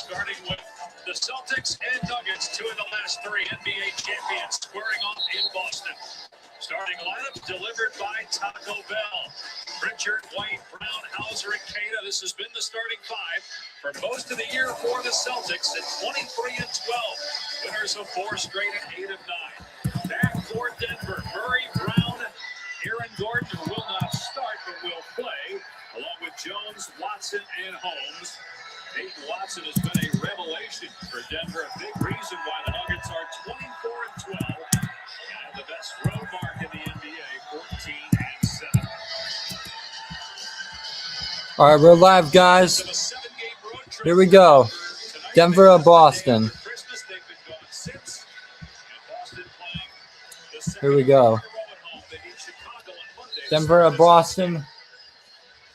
starting with the Celtics and Nuggets, two of the last three NBA champions squaring off in Boston. Starting lineup delivered by Taco Bell. Pritchard, White, Brown, Hauser, and Queta. This has been the starting five for most of the year for the Celtics at 23-12. Winners of 4 straight and 8 of 9. Back for Denver, Murray, Brown, Aaron Gordon, who will not start but will play, along with Jones, Watson, and Holmes. Peyton Watson has been a revelation for Denver, a big reason why the Nuggets are 24-12 and have the best road mark in the NBA, 14-7. All right, we're live, guys. Here we go. Denver or Boston. Here we go. Denver or Boston.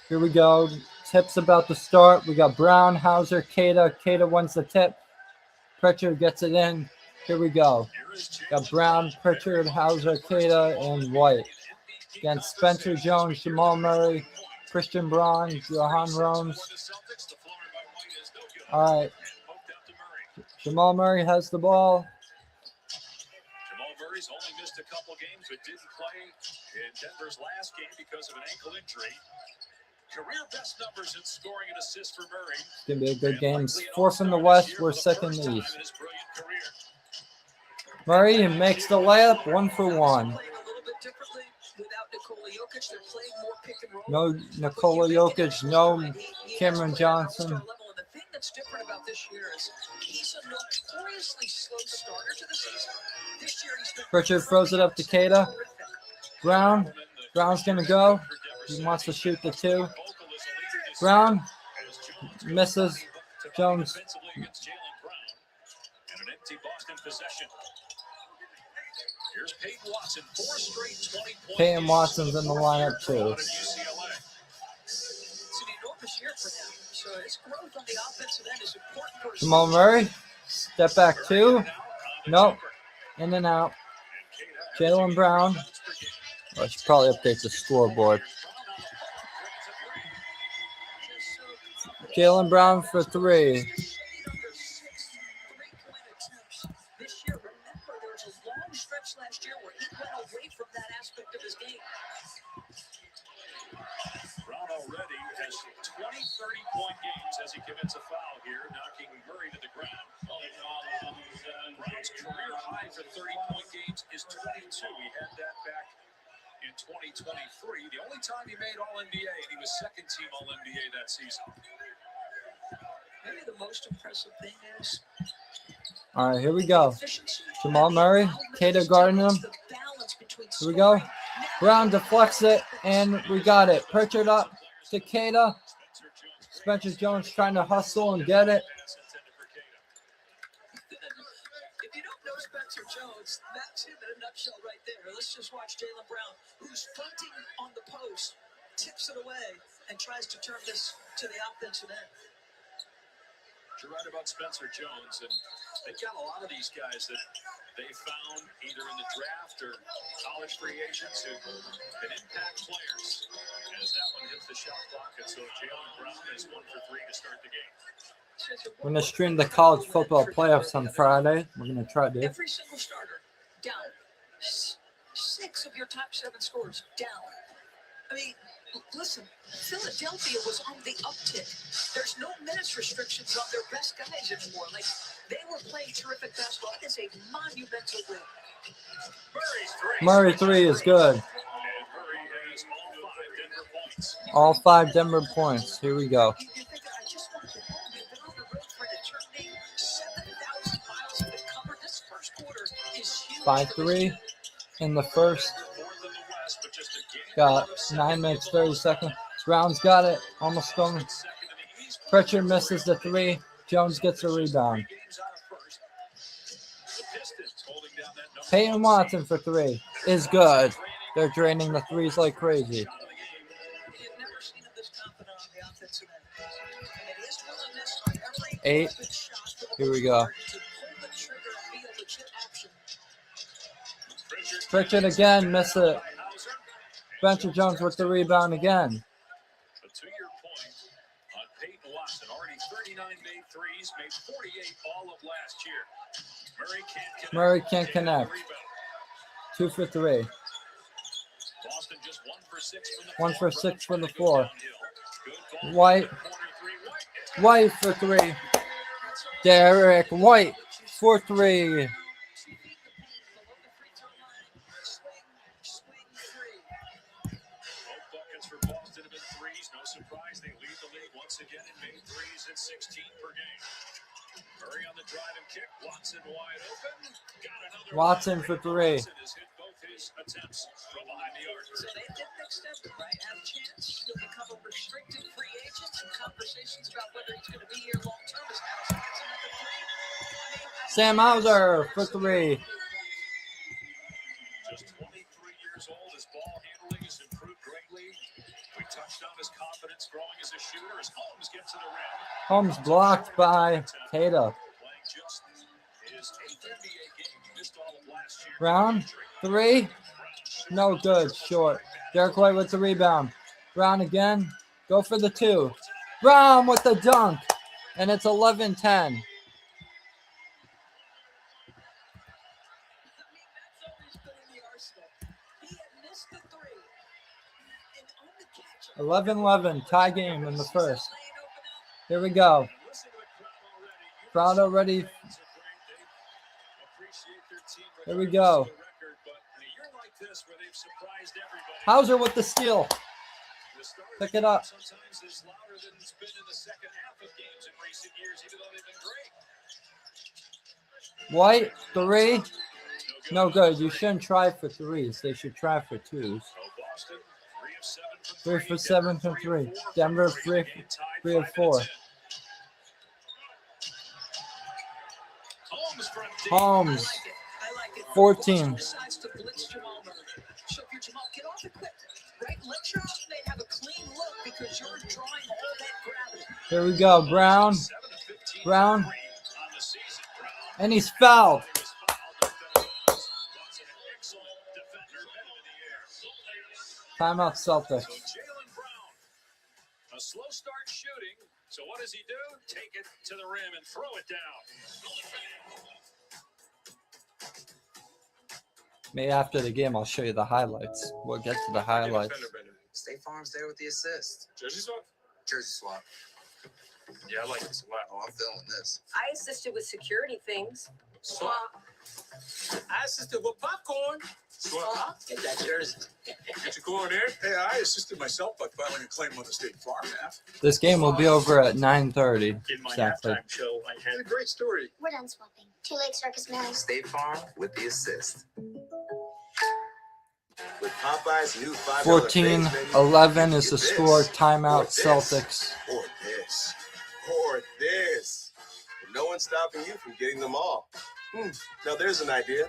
Here we go. Tips about to start. We got Brown, Hauser, Queta. Queta wins the tip. Pritchard gets it in. Here we go. Got Brown, Pritchard, Hauser, Queta, and White. Against Spencer Jones, Jamal Murray, Christian Braun, Johan Romes. All right. Jamal Murray has the ball. Jamal Murray's only missed a couple games, but didn't play in Denver's last game because of an ankle injury. Career best numbers in scoring and assists for Murray. It's going to be a good game. 4th in the West. We're 2nd in the East. Murray makes the layup 1 for 1. No Nikola Jokic, no Cameron Johnson. The thing that's different about this year is he's a notoriously slow starter to the season. This year he's been Pritchard throws it up to Queta. Brown's going to go. He wants to shoot the 2. Brown misses. Jones. Peyton Watson's in the lineup too. Jamal Murray. Step back 2. Nope. In and out. Jaylen Brown. I should probably update the scoreboard. Jaylen Brown for 3. Last year where he went away from that aspect of his game. Brown already has 20 30-point games as he commits a foul here, knocking Murray to the ground. Brown's career high for 30-point games is 22. He had that back in 2023. The only time he made All-NBA, and he was second-team All-NBA that season. Maybe the most impressive thing is... All right, here we go. Jamal Murray, Queta guarding him. Here we go. Brown deflects it, and we got it. Pritchard up to Queta. Spencer Jones trying to hustle and get it. If you don't know Spencer Jones, that's him in a nutshell right there. Let's just watch Jaylen Brown, who's fronting on the post, tips it away, and tries to turn this to the offensive end. You're right about Spencer Jones, and they've got a lot of these guys that they found either in the draft or college free agents who can impact players. As that one hits the shot clock, and so Jaylen Brown is 1 for 3 to start the game. We're going to stream the college football playoffs on Friday. We're going to try to. Every single starter down. 6 of your top 7 scorers down. I mean, listen, Philadelphia was on the uptick. There's no minutes restrictions on their best guys anymore. Like, they were playing terrific basketball. It is a monumental win. Murray 3 is good. All 5 Denver points. Here we go. 5-3 in the first. Got 9 minutes, 30 seconds. Brown's got it. Almost done. Pritchard misses the 3. Jones gets a rebound. Peyton Watson for 3 is good. They're draining the 3s like crazy. 8. Here we go. Pritchard again, miss it. Spencer Jones with the rebound again. A 2-year point on Peyton Watson. Already 39 made threes, made 48 all of last year. Murray can't connect. 2 for 3. Boston just 1 for 6 from the floor. White for 3. Derek White for 3. Buckets for Boston have been threes. No surprise, they lead the league once again in made threes at 16 per game. Murray on the drive and kick. Watson wide open. Got another Watson for 3. Watson has hit both his attempts from behind the arc. So they didn't extend him, right? Have a chance. He'll become a restricted free agent. Some conversations about whether he's going to be here long term. As Hauser gets another three. Sam Hauser for 3. Just 23 years old. His ball handling has improved greatly. We touched on his confidence growing as a shooter. As Holmes gets to the rim. Holmes blocked by Tatum. Playing just his 8th NBA game. He missed all of last year. Brown, 3. No good, short. Derek White with the rebound. Brown again. Go for the 2. Brown with the dunk. And it's 11-10. That's always been in the arsenal. He had missed the three. And on the catch, 11-11, tie game in the first. Here we go. Crowd already. Here we go. Hauser with the steal. Pick it up. Sometimes is louder than it's been in the second half of games in recent years, even though they've been great. White, 3. No good. You shouldn't try for 3s. They should try for 2s. 3 for 7 from 3. Denver 3 of 4. Holmes, 14. decides to blitz Jamal Murray. So if you're Jamal, get off it quick. Right? Let your teammate have a clean look because you're drawing all that gravity. Here we go. Brown. And he's fouled. Timeout Celtics. Jaylen Brown, a slow start shooting. So what does he do? Take it to the rim and throw it down. Maybe after the game, I'll show you the highlights. We'll get to the highlights. State Farm's there with the assist. Jersey swap? Jersey swap. Yeah, I like this a lot. Oh, I'm feeling this. I assisted with security things. Swap. I assisted with popcorn. Swap. Get that jersey. Get your corn there. Hey, I assisted myself by filing a claim on the State Farm app. This game will be over at 9:30. In my Exactly. halftime show, I It's had a great story. We're done swapping. 2 Lake Circus Mills. State Farm with the assist. With Popeye's new $5 14-11 is the score. Timeout Celtics. Or this. Or this. No one's stopping you from getting them all. Now there's an idea.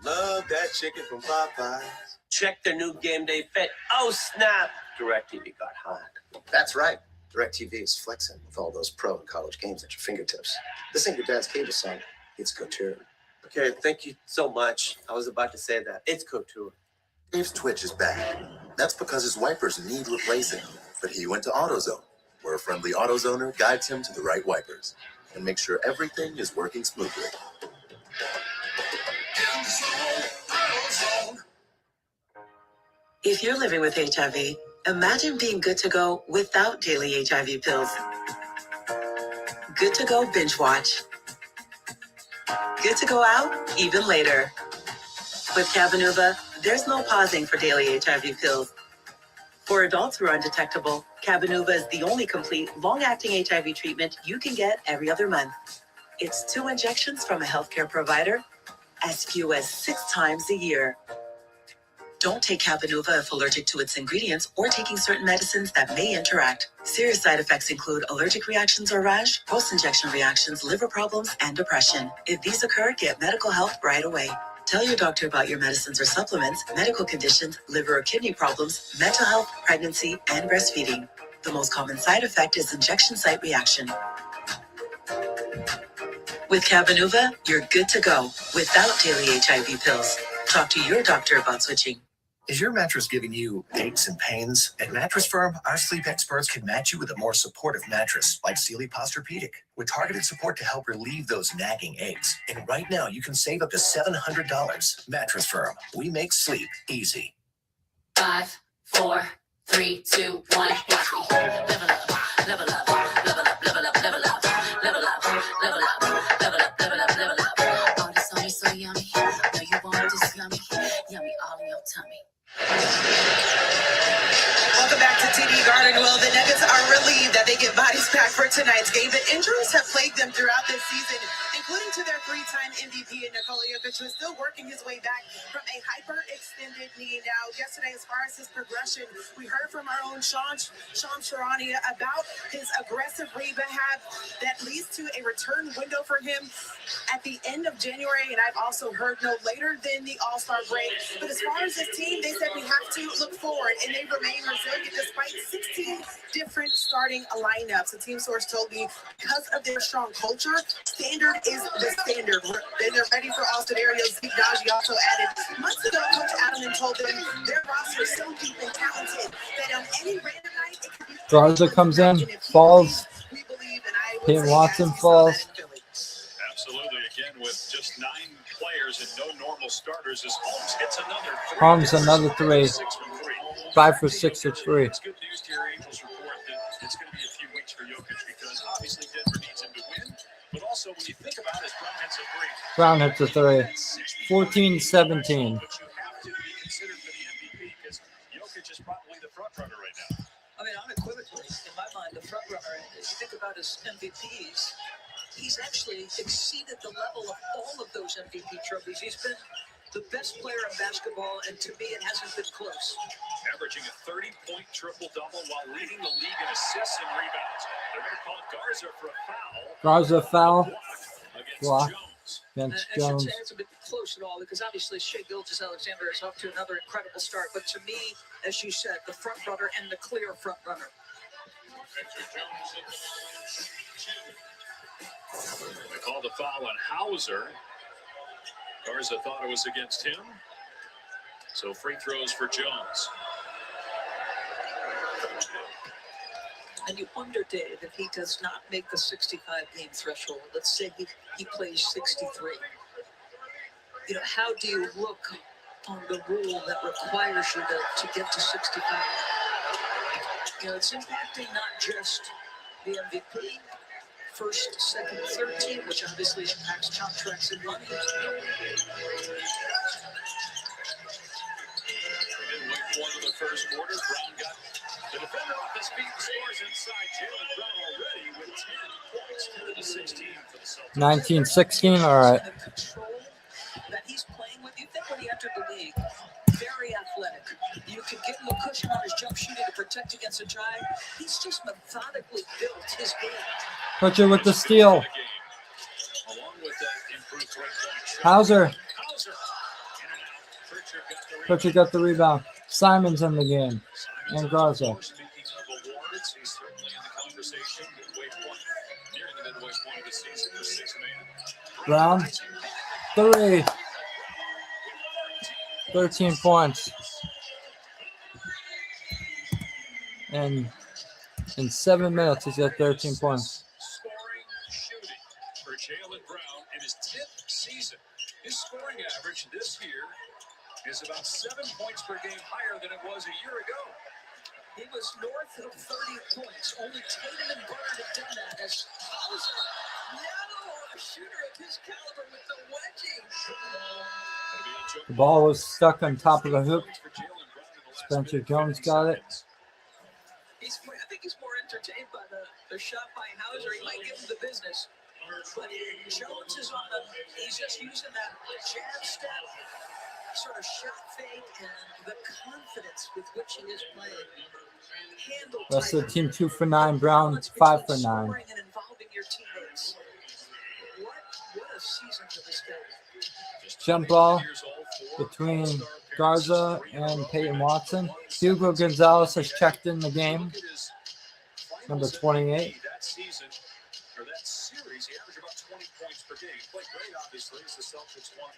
Love that chicken from Popeyes. Check their new game day fit. Oh, snap. DirecTV got hot. That's right. DirecTV is flexing with all those pro and college games at your fingertips. This ain't your dad's cable son. It's couture. Okay, thank you so much. I was about to say that. It's couture. Dave's Twitch is bad. That's because his wipers need replacing. But he went to AutoZone, where a friendly AutoZoner guides him to the right wipers and makes sure everything is working smoothly. If you're living with HIV, imagine being good to go without daily HIV pills. Good to go binge watch. Good to go out even later. With Cabenuva, there's no pausing for daily HIV pills. For adults who are undetectable, Cabenuva is the only complete, long-acting HIV treatment you can get every other month. It's 2 injections from a healthcare provider, as few as 6 times a year. Don't take Cabenuva if allergic to its ingredients or taking certain medicines that may interact. Serious side effects include allergic reactions or rash, post-injection reactions, liver problems, and depression. If these occur, get medical help right away. Tell your doctor about your medicines or supplements, medical conditions, liver or kidney problems, mental health, pregnancy, and breastfeeding. The most common side effect is injection site reaction. With Cabenuva, you're good to go without daily HIV pills. Talk to your doctor about switching. Is your mattress giving you aches and pains? At Mattress Firm, our sleep experts can match you with a more supportive mattress like Sealy Posturepedic with targeted support to help relieve those nagging aches. And right now, you can save up to $700. Mattress Firm, we make sleep easy. 5, 4, 3, 2, 1. Level up, level up, level up, level up, level up, level up, level up, level up, level up, level up, level up. Oh, this song is so yummy. Know you want this yummy, yummy all in your tummy. Welcome back to TD Garden. Well, the Nuggets are relieved that they get bodies back for tonight's game. The injuries have plagued them throughout this season, including to their three-time MVP, Nikola Jokic, who is still working his way back from a hyper-extended knee. Now, yesterday, as far as his progression, we heard from our own Sean Sharania about his aggressive rehab that leads to a return window for him at the end of January, and I've also heard no later than the All-Star break. But as far as this team, they said we have to look forward, and they remain resilient despite 16 different starting lineups. A team source told me because of their strong culture, standard is the standard. And they're ready for all scenarios. Steve Dodgy also added, months ago, Coach Adelman told them their roster is so deep and talented that on any random night, it could be Garza comes in, falls. Peyton Watson falls. Absolutely. Again, with just 9 players and no normal starters, as Holmes hits another 3. Holmes another 3. 6 from 3. 5 for 6 for 3. It's good news to your Angels report that it's going to be a few weeks for Jokic because obviously Denver needs him to win. But also, when you think about it, Brown hits a 3. Brown hits a 3. 14-17. But you have to be considered for the MVP because Jokic is probably the front runner right now. I mean, unequivocally, in my mind, the front runner. If you think about his MVPs, he's actually exceeded the level of all of those MVP trophies. He's been the best player in basketball, and to me, it hasn't been close. Averaging a 30-point triple-double while leading the league in assists and rebounds. They're going to call Garza for a foul. Garza foul. Block against I should Jones. say it's a bit close at all because obviously Shea Gilgeous-Alexander is off to another incredible start. But to me, as you said, the front runner and the clear front runner. They called the foul on Hauser. Garza thought it was against him. So free throws for Jones. And you wonder, Dave, if he does not make the 65-game threshold. Let's say he plays 63. You know, how do you look on the rule that requires you to get to 65? You know, it's impacting not just the MVP, first, second, third team, which obviously impacts contracts and money. Midway point of the first quarter, Brown got the defender off his feet and scores inside. Jaylen Brown already with 10 points, 10 to 16 for the Celtics. 19-16, all right. The control that he's playing with, you think when he entered the league, very athletic. You could give him a cushion on his jump shooting to protect against a drive. He's just methodically built his game. Pritchard with the steal. Along with that improved three-point shot. Hauser. Pritchard Pritchard got got the rebound. the rebound. Simon's in the game. And Garza. Speaking of awards, he's certainly in the conversation. Midway point, nearing the midway point of the season for 6 man. Brown. 3. 13 points. And in 7 minutes, he's got 13 points. Scoring, shooting for Jaylen Brown in his 10th season. His scoring average this year is about 7 points per game higher than it was a year ago. He was north of 30 points. Only Tatum and Bird have done that. As Hauser, now a shooter of his caliber with the wedging. The ball was stuck on top of the hoop. Spencer Jones got it. I think he's more entertained by the shot by Hauser. He might give him the business. But Jones is on he's just using that jab step, sort of shot fake, and the confidence with which he is playing. Rest of the team 2 for 9. Brown 5 for 9. And involving your teammates. What a season for this guy. Jump ball between Garza and Peyton Watson. Hugo Gonzalez has checked in the game. Number 28. That season, or that series, he averaged about 20 points per game. He played great, obviously, as the Celtics won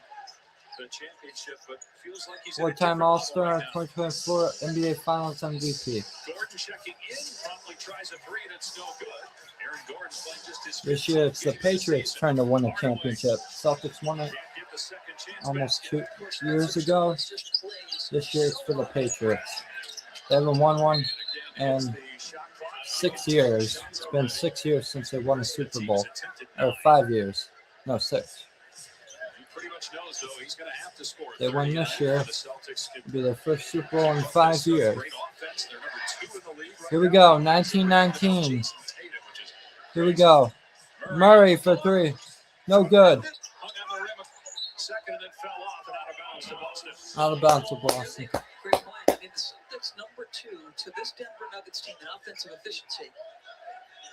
the championship, but feels like he's Four-time All-Star, 2024 NBA Finals MVP. Gordon checking in, promptly tries a three, and it's no good. Aaron Gordon playing just his This year, it's the Patriots trying to win a championship. Celtics won it almost 2 years ago. This year, it's for the Patriots. They haven't won one in 6 years. It's been 6 years since they won a Super Bowl. Or 5 years. No, 6. They won this year. It'll be their first Super Bowl in 5 years. Here we go, 1919. Here we go. Murray for three. No good. Out of bounds to Boston. Great play. I mean, the Celtics number 2 to this Denver Nuggets team in offensive efficiency.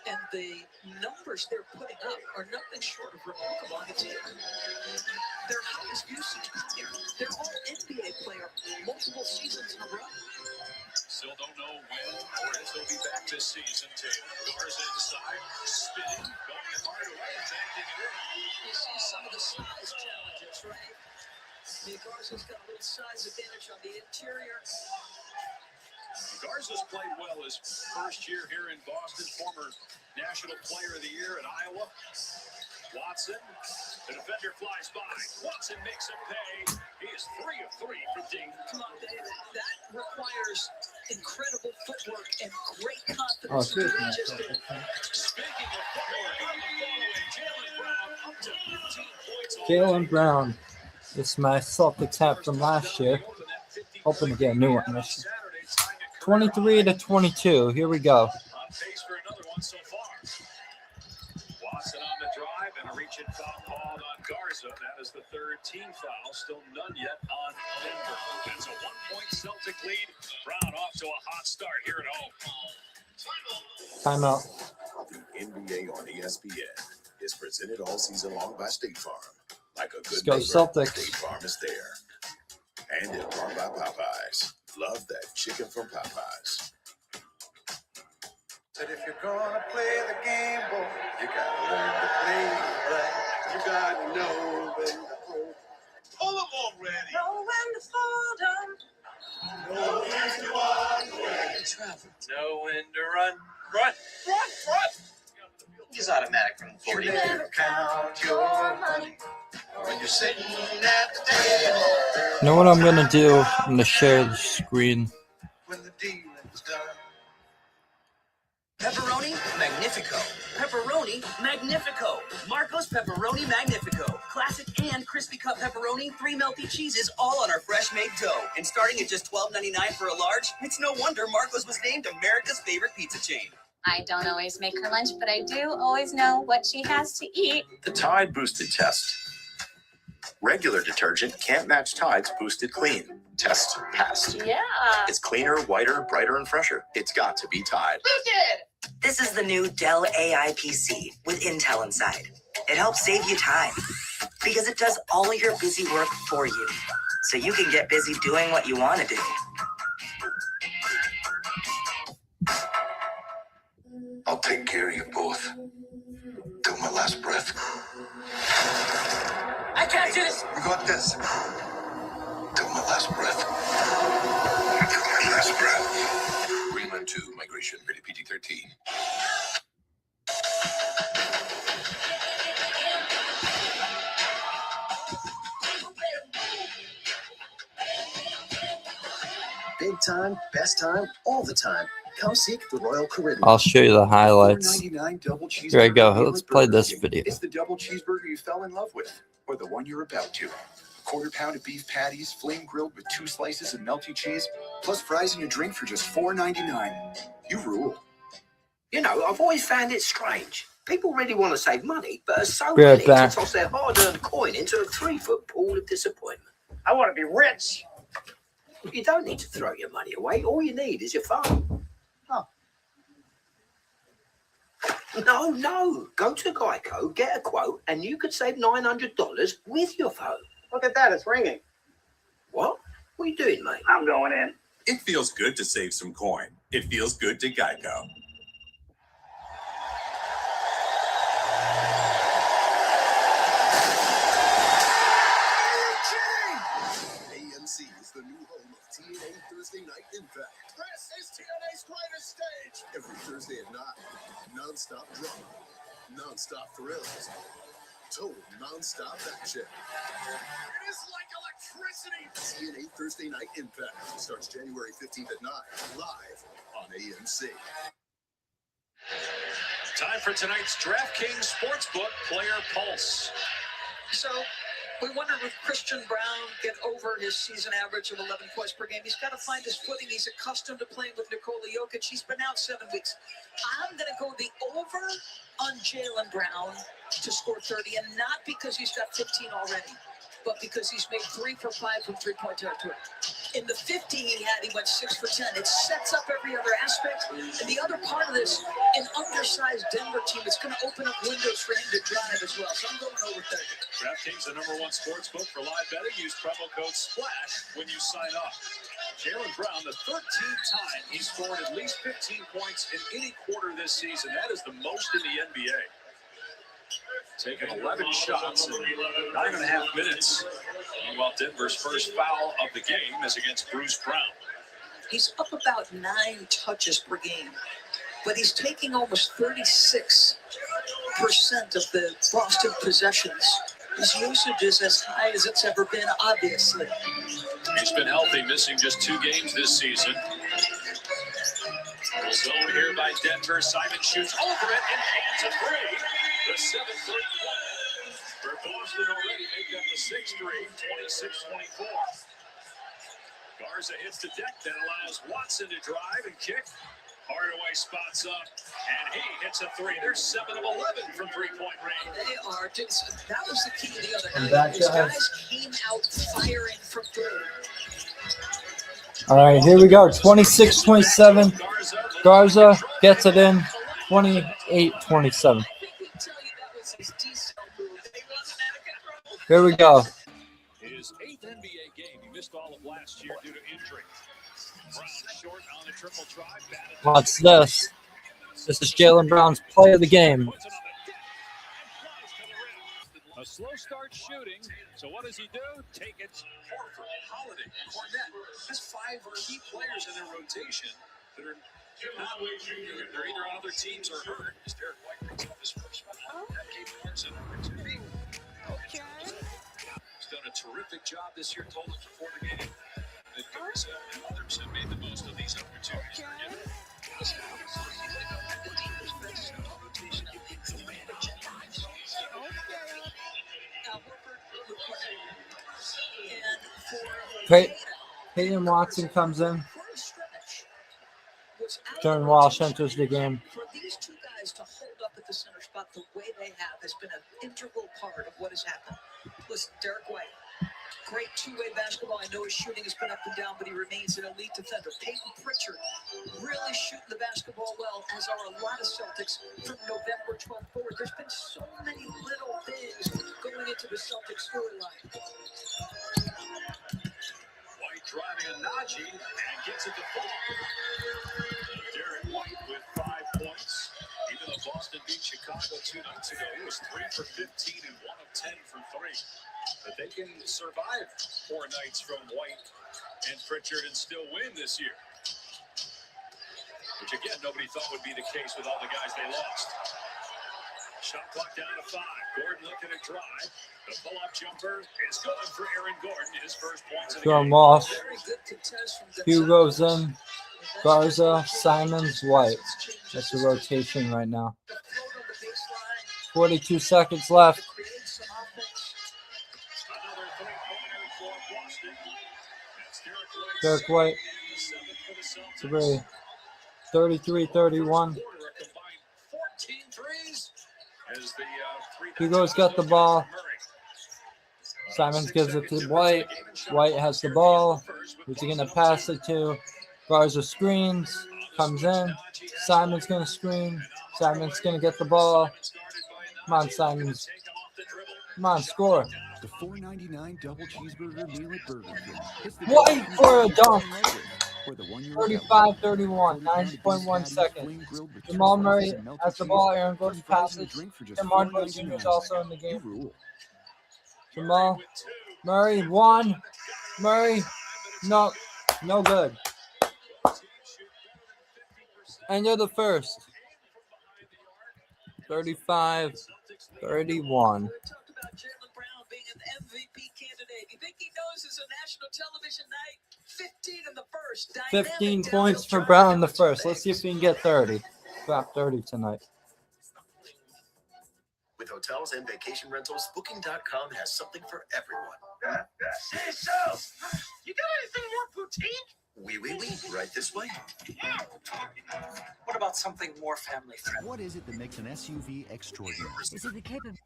And the numbers they're putting up are nothing short of remarkable on the team. Their highest usage player. They're all NBA player multiple seasons in a row. Still don't know when or if they'll be back this season. Tatum, Garza inside, spinning, going hard away, banking it in. You see some of the size challenges, right? Garza's got a little size advantage on the interior. Garza's played well his first year here in Boston, former National Player of the Year at Iowa. Watson, the defender flies by. Watson makes him pay. He is 3 of 3 for Dayton. Come on, David. That requires incredible footwork and great confidence. Speaking of footwork, on the following, Jaylen Brown up to 15 points. Jaylen Brown. This is my Celtics hat from last year. Hoping to get a new one this year. 23-22. Here we go. On pace for another one so far. Watson on the drive and a reach and foul called on Garza. That is the third team foul. Still none yet on Denver. That's a 1-point Celtic lead. Brown off to a hot start here at home. Timeout. The NBA on ESPN is presented all season long by State Farm. Like a good Let's go Celtics. State Farm is there. And it's brought by Popeyes. Love that chicken from Popeyes. Said if you're gonna play the game, boy, you gotta learn to play it right. You gotta know when to hold. Pull them already. Know when to fold them. Know when to walk, when to travel. Know when to run. Run. He's automatic from 40. You never count your money when you're sitting at the table. You know what I'm going to do? I'm going to share the screen. When the dealing's done. Pepperoni Magnifico. Pepperoni Magnifico. Marco's Pepperoni Magnifico. Classic and crispy cut pepperoni, 3 melty cheeses, all on our fresh made dough. And starting at just $12.99 for a large, it's no wonder Marco's was named America's favorite pizza chain. I don't always make her lunch, but I do always know what she has to eat. The Tide Boosted Test. Regular detergent can't match Tide's Boosted Clean. Test passed. Yeah. It's cleaner, whiter, brighter, and fresher. It's got to be Tide. Boosted! This is the new Dell AI PC with Intel inside. It helps save you time because it does all your busy work for you, so you can get busy doing what you want to do. I'll take care of you both. Till my last breath. I got this. We got this. Till my last breath. Till my last breath. Greenland 2 Migration, rated PG-13. Big time, best time, all the time. Come seek the Royal Caribbean. I'll show you the highlights. $4.99 double cheeseburger. Here I go. meal Let's at play Burger this King. video. It's the double cheeseburger you fell in love with, or the one you're about to. Quarter-pound of beef patties, flame grilled with 2 slices of melty cheese, plus fries and a drink for just $4.99. You rule. You know, I've always found it strange. People really want to save money, but are so Be right willing back. to toss their hard-earned coin into a 3-foot pool of disappointment. I want to be rich. You don't need to throw your money away. All you need is your phone. No. Go to Geico, get a quote, and you could save $900 with your phone. Look at that. It's ringing. What? What are you doing, mate? I'm going in. It feels good to save some coin. It feels good to Geico. Non-stop drama, non-stop thrills, total non-stop action. It is like electricity. TNA Thursday Night Impact starts January 15th at 9, live on AMC. Time for tonight's DraftKings Sportsbook Player Pulse. So we wondered if Christian Brown get over his season average of 11 points per game. He's got to find his footing. He's accustomed to playing with Nikola Jokic. He's been out 7 weeks. I'm going to go the over on Jaylen Brown to score 30, and not because he's got 15 already, but because he's made 3 for 5 from three-point territory. In the 50 he had, he went 6 for 10. It sets up every other aspect. And the other part of this, an undersized Denver team, it's going to open up windows for him to drive as well. So I'm going over 30. DraftKings, the #1 sportsbook for live betting. Use promo code SPLASH when you sign up. Jaylen Brown, the 13th time he scored at least 15 points in any quarter this season. That is the most in the NBA. Taking 11 shots in 9.5 minutes. Meanwhile, Denver's first foul of the game is against Bruce Brown. He's up about 9 touches per game, but he's taking almost 36% of the Boston possessions. His usage is as high as it's ever been, obviously. He's been healthy, missing just 2 games this season. Zone here by Denver. Simon shoots over it and hands a 3. The 7-3 play for Boston already make them the 6-3, 26-24. Garza hits the deck. That allows Watson to drive and kick. Hardaway spots up, and he hits a 3. They're 7 of 11 from three-point range. They are. That was the key to the other I'm night. back, These guys. guys came out firing from 3. All right, here we go. 26-27. Garza gets it in. 28-27. Here we go. His 8th NBA game. He missed all of last year due to injury. Brown short on the triple try. Watch this. This is Jaylen Brown's play of the game. A slow start shooting. So what does he do? Take it. Horford, Holiday, Cornette. That's 5 key players in their rotation that are not they're either on other teams or hurt. As Derek White picks up his first foul. That gave Barnes an opportunity. Okay. He's done a terrific job this year. Told us before the game that Garza and others have made the most of these opportunities. Peyton Watson comes in. Jordan Walsh enters the game. For these 2 guys to hold up at the center spot the way they have has been an integral part of what has happened. Listen, Derek White, great 2-way basketball. I know his shooting has been up and down, but he remains an elite defender. Peyton Pritchard really shooting the basketball well, as are a lot of Celtics from November 12th forward. There's been so many little things going into the Celtics storyline. White driving a Najee and gets it to fall. Derek White with 5 points. Even though Boston beat Chicago 2 nights ago, he was 3 for 15 and 1 of 10 from 3. But they can survive 4 nights from White and Pritchard and still win this year. Which again, nobody thought would be the case with all the guys they lost. Shot clock down to 5. Gordon looking to drive. The pull-up jumper is good for Aaron Gordon. His first points of the Jordan game. Walsh. Very good contest from Hugo's in. Garza, Simons, White. That's the rotation right now. 42 seconds left. Derek White. 3. 33-31. Hugo's got the ball. Simons gives it to White. White has the ball. Who's he going to pass it to? Garza screens. Comes in. Simons going to screen. Simons going to get the ball. Come on, Simons. Come on, score. The $4.99 double cheeseburger meal at Burger King. White for a dunk. 35-31, 9.1 seconds. Jamal Murray has the ball. Aaron Gordon passes. Tim Hardaway Jr. is also in the game. Jamal Murray, 1. Murray, no good. End of the first. 35-31. Talked about Jaylen Brown being an MVP candidate. You think he knows it's a national television night? 15 in the first. 15 points for Brown in the first. Let's see if he can get 30. Drop 30 tonight. With hotels and vacation rentals, Booking.com has something for everyone. Say so. You got anything more boutique? Oui, right this way. What about something more family friendly? What is it that makes an SUV extraordinary? Is it the capability?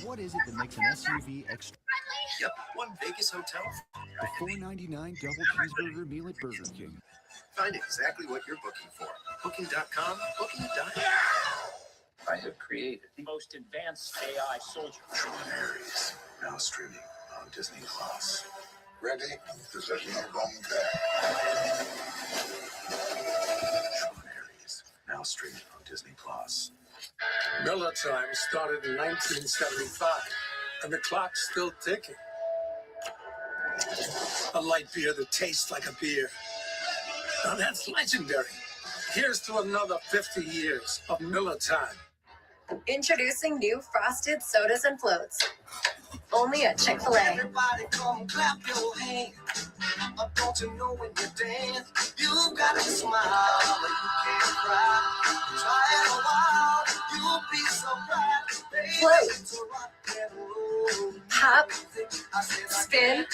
What is it that makes an SUV extraordinary? Yep, one Vegas hotel. The $4.99 double cheeseburger meal at Burger King. Find exactly what you're booking for. Booking.com, Booking.com. I have created the most advanced AI soldier. Aries, now streaming on Disney Plus. Ready? Because there's no going back. Aries, now streaming on Disney Plus. Miller Time started in 1975, and the clock's still ticking. A light beer that tastes like a beer. Now that's legendary. Here's to another 50 years of Miller Time. Introducing new frosted sodas and floats. Only at Chick-fil-A. Everybody come clap your hands. Don't you know when you dance, you gotta smile and you can't cry. Try it a while, you'll be surprised. Float. Hop, spin,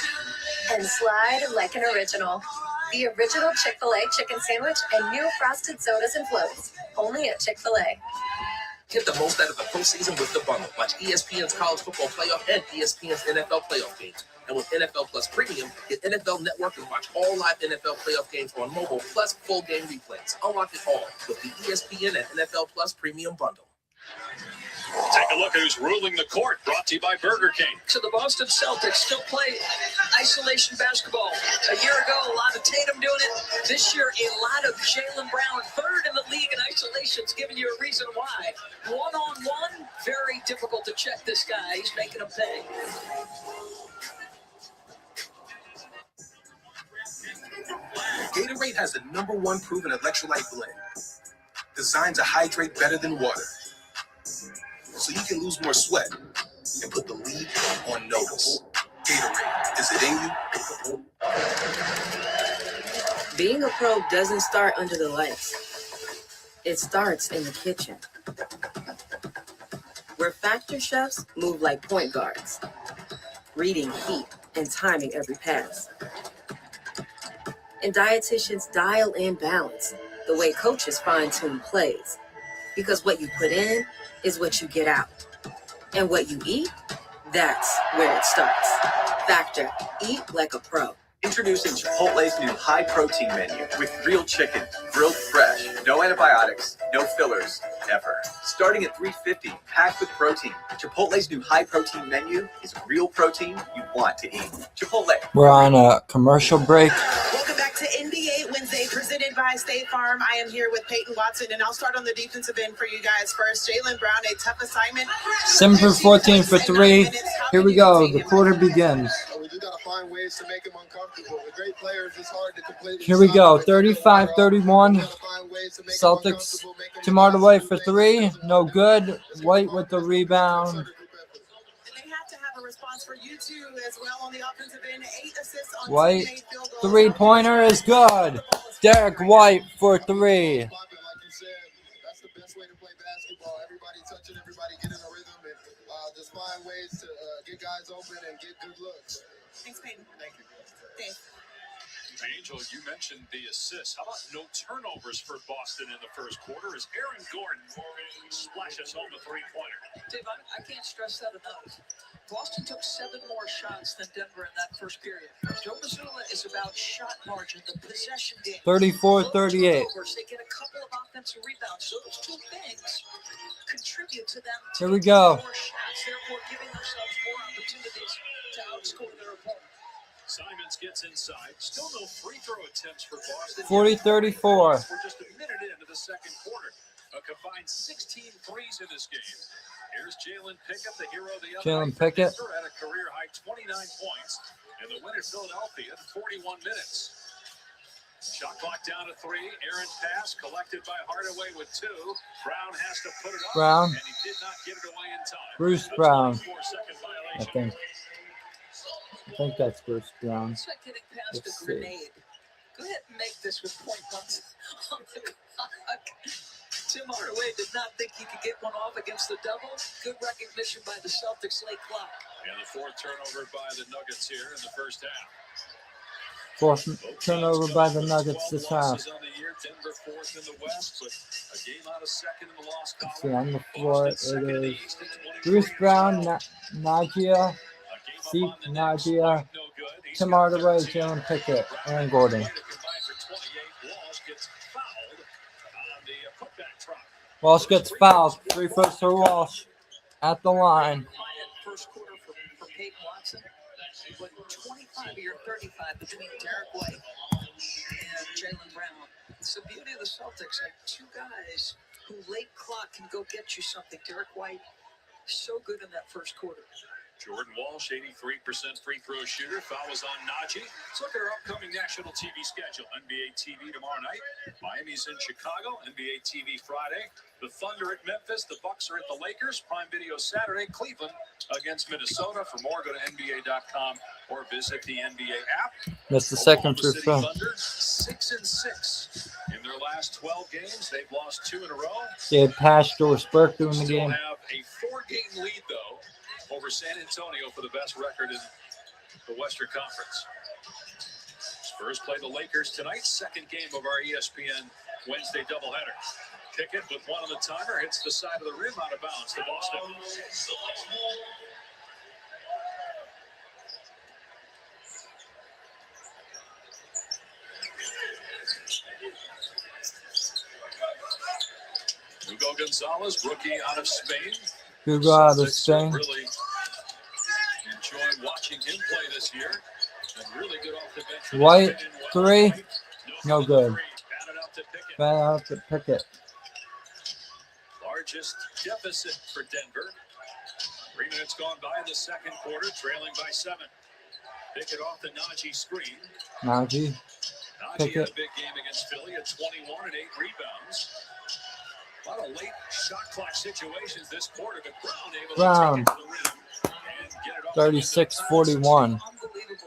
and slide like an original. The original Chick-fil-A chicken sandwich and new frosted sodas and floats. Only at Chick-fil-A. Get the most out of the postseason with the bundle. Watch ESPN's college football playoff and ESPN's NFL playoff games. And with NFL Plus Premium, get NFL Network and watch all live NFL playoff games on mobile, plus full game replays. Unlock it all with the ESPN and NFL Plus Premium bundle. Take a look at who's ruling the court. Brought to you by Burger King. So the Boston Celtics still play isolation basketball. A year ago, a lot of Tatum doing it. This year, a lot of Jaylen Brown, third in the league in isolations, giving you a reason why. One-on-one, very difficult to check this guy. He's making him pay. Gatorade has the #1 proven electrolyte blend, designed to hydrate better than water, so you can lose more sweat and put the league on notice. Gatorade, is it in you? Being a pro doesn't start under the lights. It starts in the kitchen, where factor chefs move like point guards, reading heat and timing every pass. And dietitians dial in balance, the way coaches fine-tune plays. Because what you put in is what you get out. And what you eat, that's where it starts. Factor, eat like a pro. Introducing Chipotle's new high-protein menu with real chicken, grilled fresh, no antibiotics, no fillers, ever. Starting at $3.50, packed with protein. Chipotle's new high-protein menu is real protein you want to eat. Chipotle. We're on a commercial break. Welcome back to NBA Wednesday, presented by State Farm. I am here with Peyton Watson, and I'll start on the defensive end for you guys first. Jaylen Brown, a tough assignment. 7 for 14 for 3. Here we go. The quarter begins. We just gotta find ways to make them uncomfortable. With great players, it's hard to completely. Here we go. 35-31. Celtics. Tamar away for 3. No good. White with the rebound. And they have to have a response for you two as well on the offensive end. 8 assists on White. 2 made field goals. Three-pointer is good. Derek White for 3. Like you said, that's the best way to play basketball. Everybody touching, everybody getting a rhythm, and just find ways to get guys open and get good looks. Thanks, Peyton. Thank you. Dave. Angel, you mentioned the assists. How about no turnovers for Boston in the first quarter as Aaron Gordon splashes home a three-pointer? Dave, I can't stress that enough. Boston took 7 more shots than Denver in that first period. Joe Mazzulla is about shot margin, the possession game. 34-38. They get a couple of offensive rebounds. So those two things contribute to them Here we go. more shots, therefore giving themselves more opportunities to outscore their opponent. Simons gets inside. Still no free throw attempts for Boston. 40-34. We're just a minute into the second quarter. A combined 16 threes in this game. Here's Jalen Pickett, the hero of the other Jalen night. Pickett. Denver had a career-high 29 points. And the win at Philadelphia in 41 minutes. Shot clock down to 3. Errant pass collected by Hardaway with 2. Brown has to put it up. Brown. And he did not get it away in time. Bruce A Brown. 24-second I violation. think that's Bruce Brown. It's like getting past Let's a see. grenade. Go ahead and make this with point guns on the clock. Tim Hardaway did not think he could get one off against the Devils. Good recognition by the Celtics late clock. And the fourth turnover by the Nuggets here in the first half. Fourth turnover by the Nuggets 12 this half. losses on the year. Denver fourth in the West, but a game out of second in the loss column. Let's see, on the floor, Boston second in the it is East at 23. Bruce Brown, Najee, Zeke, Najee, Tim Hardaway, Jalen Pickett, Aaron Gordon. Walsh gets fouled. Free throws for Walsh at the line. First quarter for Peyton Watson. But 25 of your 35 between Derek White and Jaylen Brown. It's the beauty of the Celtics. Like two guys who late clock can go get you something. Derek White, so good in that first quarter. Jordan Walsh, 83% free throw shooter. Foul was on Najee. Let's look at our upcoming national TV schedule. NBA TV tomorrow night. Miami's in Chicago. NBA TV Friday. The Thunder at Memphis. The Bucks are at the Lakers. Prime Video Saturday. Cleveland against Minnesota. For more, go to NBA.com or visit the NBA app. That's the second Oklahoma free City throw. Thunder, 6-6 in their last 12 games. They've lost 2 in a row. They had passed Doris Burke during the Still game. have a 4-game lead, though, over San Antonio for the best record in the Western Conference. Spurs play the Lakers tonight, second game of our ESPN Wednesday doubleheader. Pickett with one on the timer, hits the side of the rim out of bounds to Boston. Hugo Gonzalez, rookie out of Spain. Hugo out of Celtics Spain. Really enjoyed watching him play this year. And really good off the bench. White, three. No good. Batted out to Pickett. Bad out to Pickett. Largest deficit for Denver. 3 minutes gone by in the second quarter, trailing by 7. Pickett off the Najee screen. Najee. Najee had a Pickett. big game against Philly at 21 and 8 rebounds. A lot of late shot clock situations this quarter, but Brown able Brown. to take it to the rim and get it off. 36-41.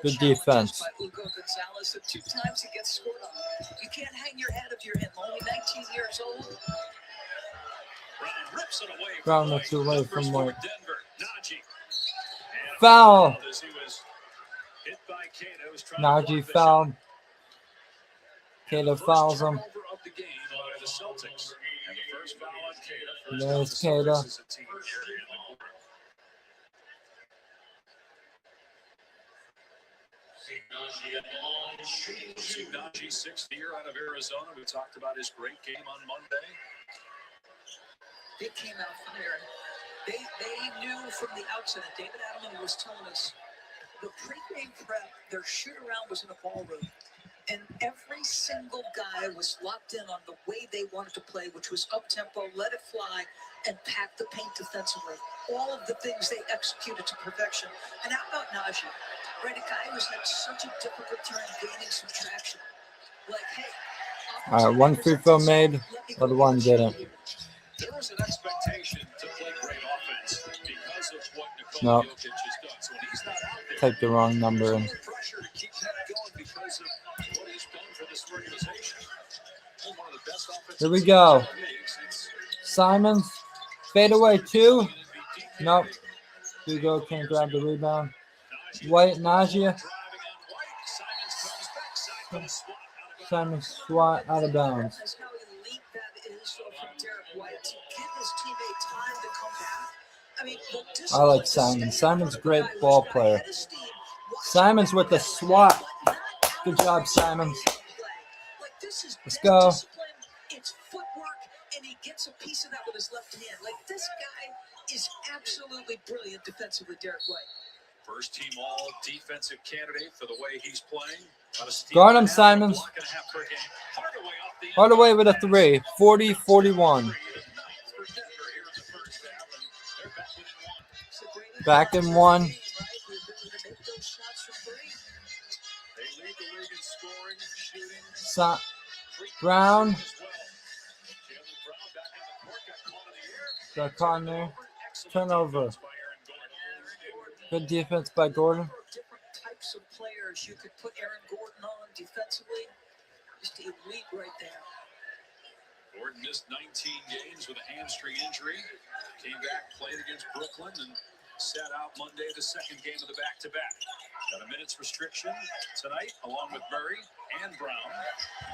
Good defense. By Hugo Gonzalez, the 2 times he gets scored on. You can't hang your head if you're him. Only 19 years old. Brown rips it away. Brown rips it away Numbers from for White. Denver. Najee. And a Foul. as he was hit by Cato, who's trying to Najee block the fouled. shot. Cato First fouls him. turnover of the game by the Celtics. And the first foul on Cato. First There's foul the Cato. Celtics as a team here in the quarter. Najee, 6th year out of Arizona. We talked about his great game on Monday. They came out from there. They knew from the outset, and David Adelman was telling us, the pregame prep, their shoot-around was in a ballroom. And every single guy was locked in on the way they wanted to play, which was up-tempo, let it fly, and pack the paint defensively. All of the things they executed to perfection. And how about Najee? Right, a guy who's had such a difficult time gaining some traction. Like, hey, All right, one free throw made, other one didn't. There was an expectation to play great offense because of what Nikola No. Jokic has done. So when he's not out there, Typed the wrong number in. pressure to keep that going because of what he's done for this organization. One of the best offensive Here we teams go. in the league since Simons. Fade away 2. Nope. Hugo can't grab the rebound. White, Najee. Simon swat out of bounds. That's how elite that is from Derek White to give his teammate time to come back. I mean, the I like Simon. Simon's a great ball player. Simons with the swat. Good job, Simons. Let's go. It's footwork, and he gets a piece of that with his left hand. Like, this guy is absolutely brilliant defensively, Derek White. First team all defensive candidate for the way he's playing. Guard him, Simons. Hardaway with a 3. 40-41. Back in 1. the league in scoring, shooting. Brown. Jalen Brown back on the court, got caught in the air. Got caught in there. Excellent Turnover. defense by Aaron Gordon. Good defense by Gordon. Different types of players you could put Aaron Gordon on defensively. Just elite right there. Gordon missed 19 games with a hamstring injury. Came back, played against Brooklyn, and sat out Monday, the second game of the back-to-back. Got a minutes restriction tonight, along with Murray and Brown.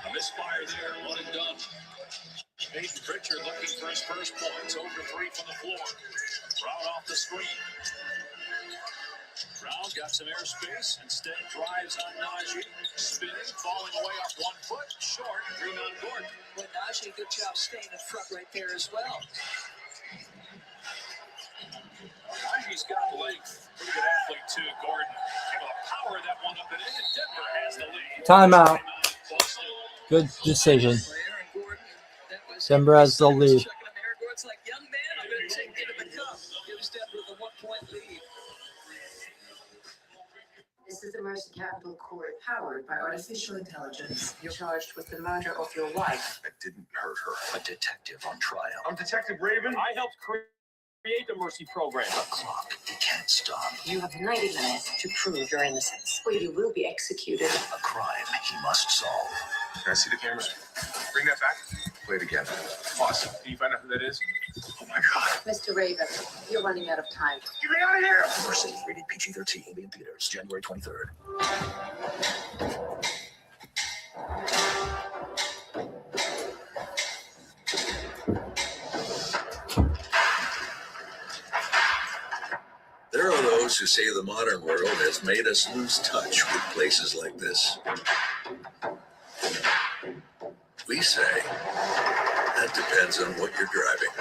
A misfire there, one and done. Peyton Pritchard looking for his first points, over 3 from the floor. Brown off the screen. Brown got some airspace, instead drives on Najee, spinning, falling away off 1 foot, short, rebound Gordon. Well, Najee, good job staying in front right there as well. Najee's got length, pretty good athlete too, Gordon. Able to power that one up and in, and Denver has the lead. Timeout. Good decision. Denver has the lead. It's like, young man, I'm going to take you to the cup. Gives Denver the 1-point lead. This is the Mercy Capital Court, powered by artificial intelligence. You're charged with the murder of your wife. I didn't hurt her. A detective on trial. I'm Detective Raven. I helped create the Mercy program. A clock that can't stop. You have 90 minutes to prove your innocence, or you will be executed. A crime he must solve. Can I see the cameras? Bring that back. Play it again. Awesome. Can you find out who that is? Oh my God. Mr. Raven, you're running out of time. Get me out of here! Mercy, rated PG-13, will be in theaters January 23rd. There are those who say the modern world has made us lose touch with places like this. We say that depends on what you're driving.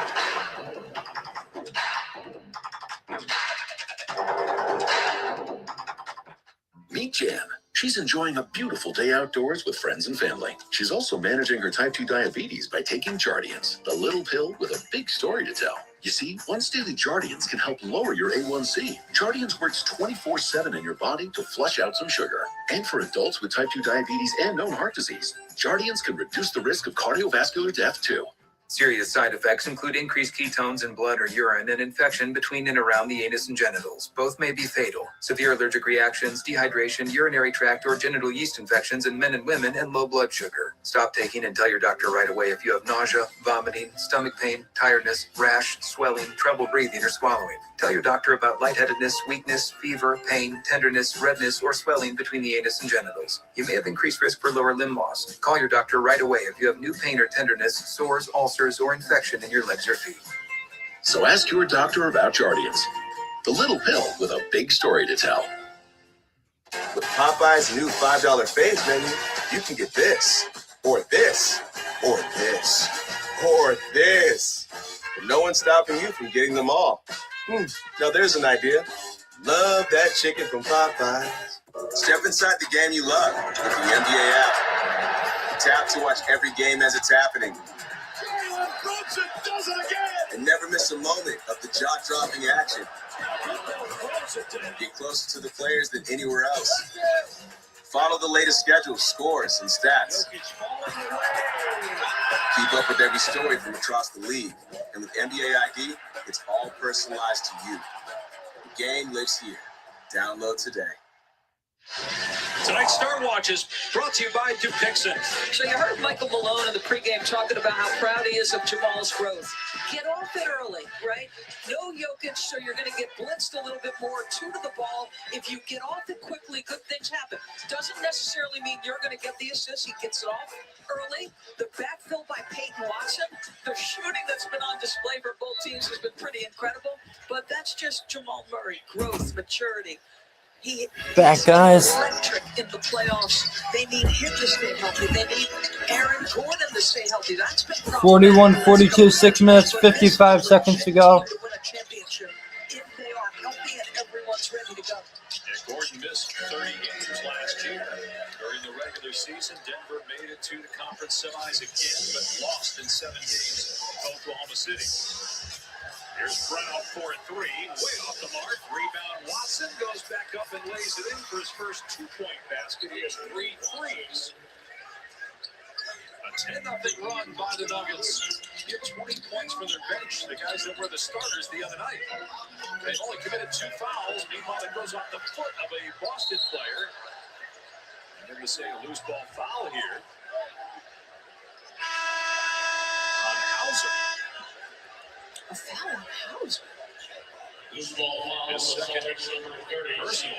Meet Jan. She's enjoying a beautiful day outdoors with friends and family. She's also managing her type 2 diabetes by taking Jardiance, the little pill with a big story to tell. You see, once daily Jardiance can help lower your A1C. Jardiance works 24/7 in your body to flush out some sugar. And for adults with type 2 diabetes and known heart disease, Jardiance can reduce the risk of cardiovascular death too. Serious side effects include increased ketones in blood or urine and infection between and around the anus and genitals. Both may be fatal. Severe allergic reactions, dehydration, urinary tract or genital yeast infections in men and women, and low blood sugar. Stop taking and tell your doctor right away if you have nausea, vomiting, stomach pain, tiredness, rash, swelling, trouble breathing or swallowing. Tell your doctor about lightheadedness, weakness, fever, pain, tenderness, redness, or swelling between the anus and genitals. You may have increased risk for lower limb loss. Call your doctor right away if you have new pain or tenderness, sores, ulcers, or infection in your legs or feet. So ask your doctor about Jardiance, the little pill with a big story to tell. With Popeye's new $5 faves menu, you can get this, or this, or this, or this. And no one's stopping you from getting them all. Now there's an idea. Love that chicken from Popeyes. Step inside the game you love with the NBA app. Tap to watch every game as it's happening. Does it again. And never miss a moment of the jaw-dropping action. Get closer to the players than anywhere else. Follow the latest schedules, scores, and stats. Keep up with every story from across the league. And with NBA ID, it's all personalized to you. The game lives here. Download today. Tonight's Star Watch is brought to you by Dupixent. So you heard Michael Malone in the pregame talking about how proud he is of Jamal's growth. Get off it early, right? No Jokic, so you're going to get blitzed a little bit more. 2 to the ball. If you get off it quickly, good things happen. Doesn't necessarily mean you're going to get the assist. He gets it off early. The backfill by Peyton Watson. The shooting that's been on display for both teams has been pretty incredible. But that's just Jamal Murray. Growth, maturity. Back, guys. Electric in the playoffs. They need him to stay healthy. They need Aaron Gordon to stay healthy. That's been 41-42, 6 minutes, 55 seconds to go. to win a championship if they are healthy and everyone's ready to go. Yeah, Gordon missed 30 games last year. During the regular season, Denver made it to the conference semis again, but lost in 7 games to Oklahoma City. Here's Brown for three. Way off the mark. Rebound. Watson goes back up and lays it in for his first 2-point basket. He has 3 threes. A 10-0 run by the Nuggets. Get 20 points from their bench. The guys that were the starters the other night. They only committed 2 fouls. Meanwhile, it goes off the foot of a Boston player. And they're going to say a loose ball foul here on Hauser. A foul on Hauser. His second personal.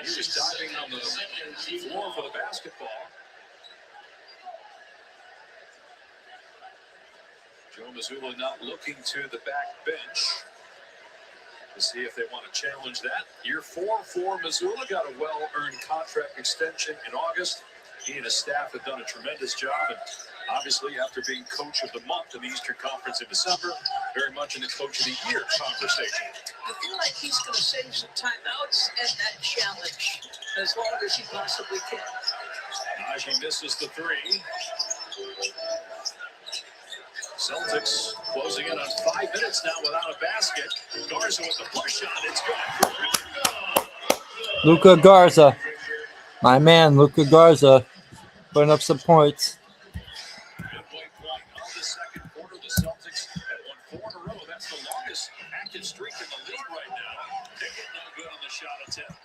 He was diving on the floor for the basketball. Joe Mazzulla not looking to the back bench to see if they want to challenge that. Year 4 for Mazzulla, got a well-earned contract extension in August. He and his staff have done a tremendous job, and obviously after being coach of the month in the Eastern Conference in December, very much in the coach of the year conversation. I feel like he's going to save some timeouts and that challenge as long as he possibly can. Najee misses the 3. Celtics closing in on 5 minutes now without a basket. Garza with the push shot. It's good. Luka Garza. My man, Luka Garza, putting up some points. Midway point of the second quarter, the Celtics have won 4 in a row. That's the longest active streak in the league right now. Pickett no good on the shot attempt.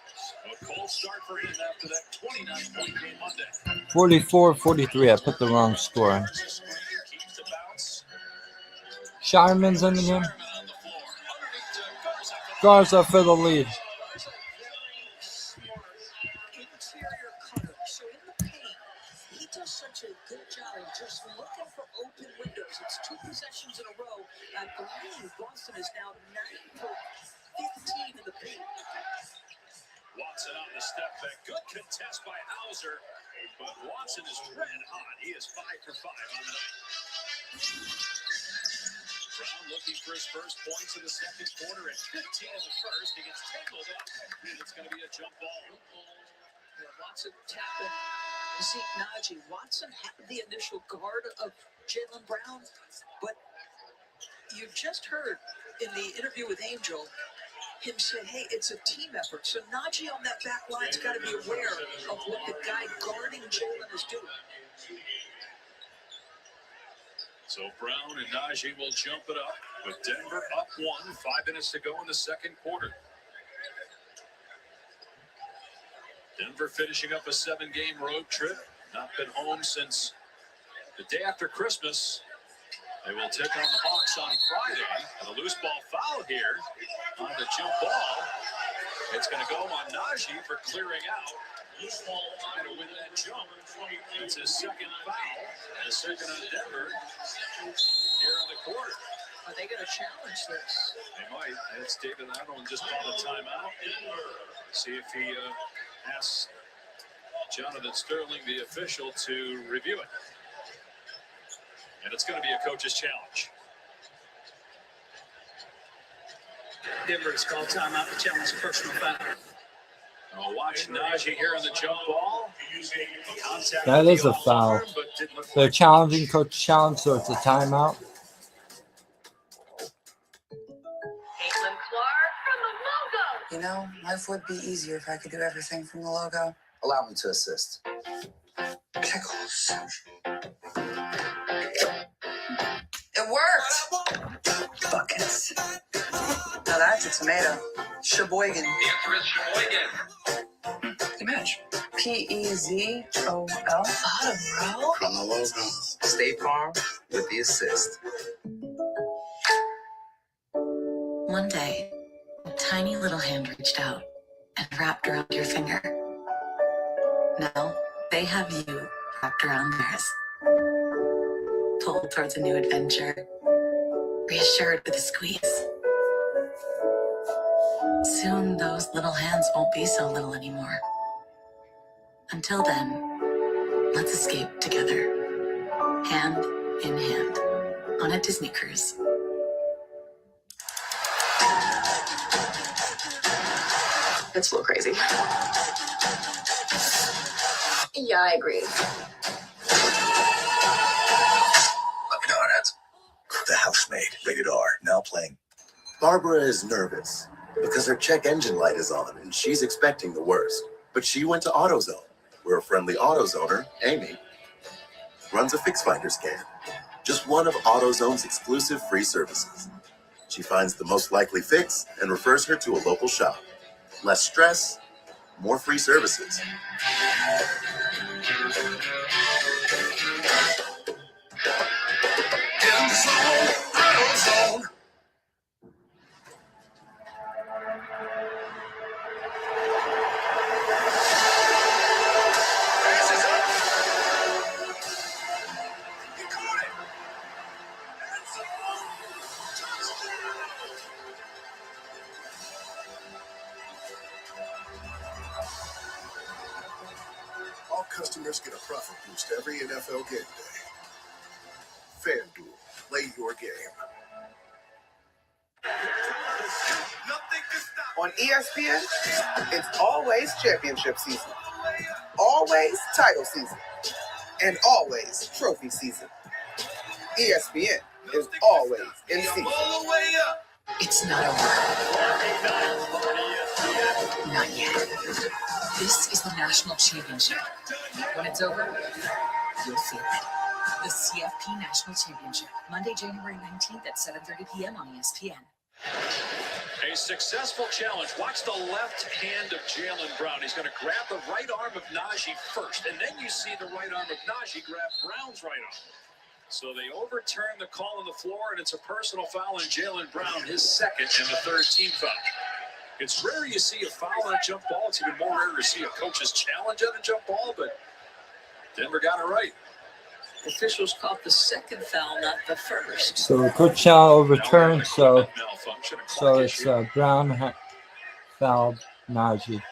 A cold start for him after that 29-point game Monday. 44-43. I put the wrong score. Shireman's in the game. Garza for the lead. Interior cutter. So in the paint, he does such a good job of just looking for open windows. It's 2 possessions in a row. I believe Boston is now 9 for 15 in the paint. Watson on the step back. Good contest by Hauser. But Watson is red hot. He is 5 for 5 on the night. Brown looking for his first points in the second quarter at 15 in the first. He gets tangled up, and it's going to be a jump ball. Watson tapping Zeke Najee. Watson had the initial guard of Jaylen Brown, but you just heard in the interview with Angel him say, hey, it's a team effort. So Najee on that back line's got to be aware of what the guy guarding Jaylen is doing. So Brown and Najee will jump it up with Denver up 1. 5 minutes to go in the second quarter. Denver finishing up a 7-game road trip. Not been home since the day after Christmas. They will take on the Hawks on Friday. And a loose ball foul here on the jump ball. It's going to go on Najee for clearing out. Trying to win that jump. It's his second foul. And a second on Denver here in the quarter. Are they going to challenge this? They might. It's David Arnold just called a timeout. See if he asks Jonathan Sterling, the official, to review it. And it's going to be a coach's challenge. Denver has called timeout to challenge a personal foul. I'll watch Najee here on the jump ball. That is a foul. They're challenging coach challenge, so it's a timeout. You know, life would be easier if I could do everything from the logo. Allow me to assist. Pickles. It worked! Buckets. Now that's a tomato. Sheboygan. The answer is Sheboygan. Good match. P-E-Z-O-L. Bottom row? From the logo. State Farm with the assist. One day, a tiny little hand reached out and wrapped around your finger. Now, they have you wrapped around theirs. Pulled towards a new adventure. Reassured with a squeeze. Soon, those little hands won't be so little anymore. Until then, let's escape together. Hand in hand. On a Disney cruise. It's a little crazy. Yeah, I agree. Love you, Donuts. The house Self-Made, rated R, now playing. Barbara is nervous because her check engine light is on and she's expecting the worst. But she went to AutoZone, where a friendly AutoZoner, Amy, runs a fix finder scan. Just one of AutoZone's exclusive free services. She finds the most likely fix and refers her to a local shop. Less stress, more free services. AutoZone. All customers get a profit boost every NFL game day. FanDuel, play your game. On ESPN, it's always championship season, always title season, and always trophy season. ESPN is always in season. It's not over. Not yet. This is the national championship. When it's over, you'll feel it. The CFP National Championship, Monday, January 19th at 7:30 p.m. on ESPN. A successful challenge. Watch the left hand of Jaylen Brown. He's going to grab the right arm of Najee first, and then you see the right arm of Najee grab Brown's right arm. So they overturn the call on the floor, and it's a personal foul on Jaylen Brown, his second and the third team foul. It's rare you see a foul on a jump ball. It's even more rare to see a coach's challenge on a jump ball, but Denver got it right. Officials caught the second foul, not the first. So coach shall overturn. So it's Brown fouled Najee.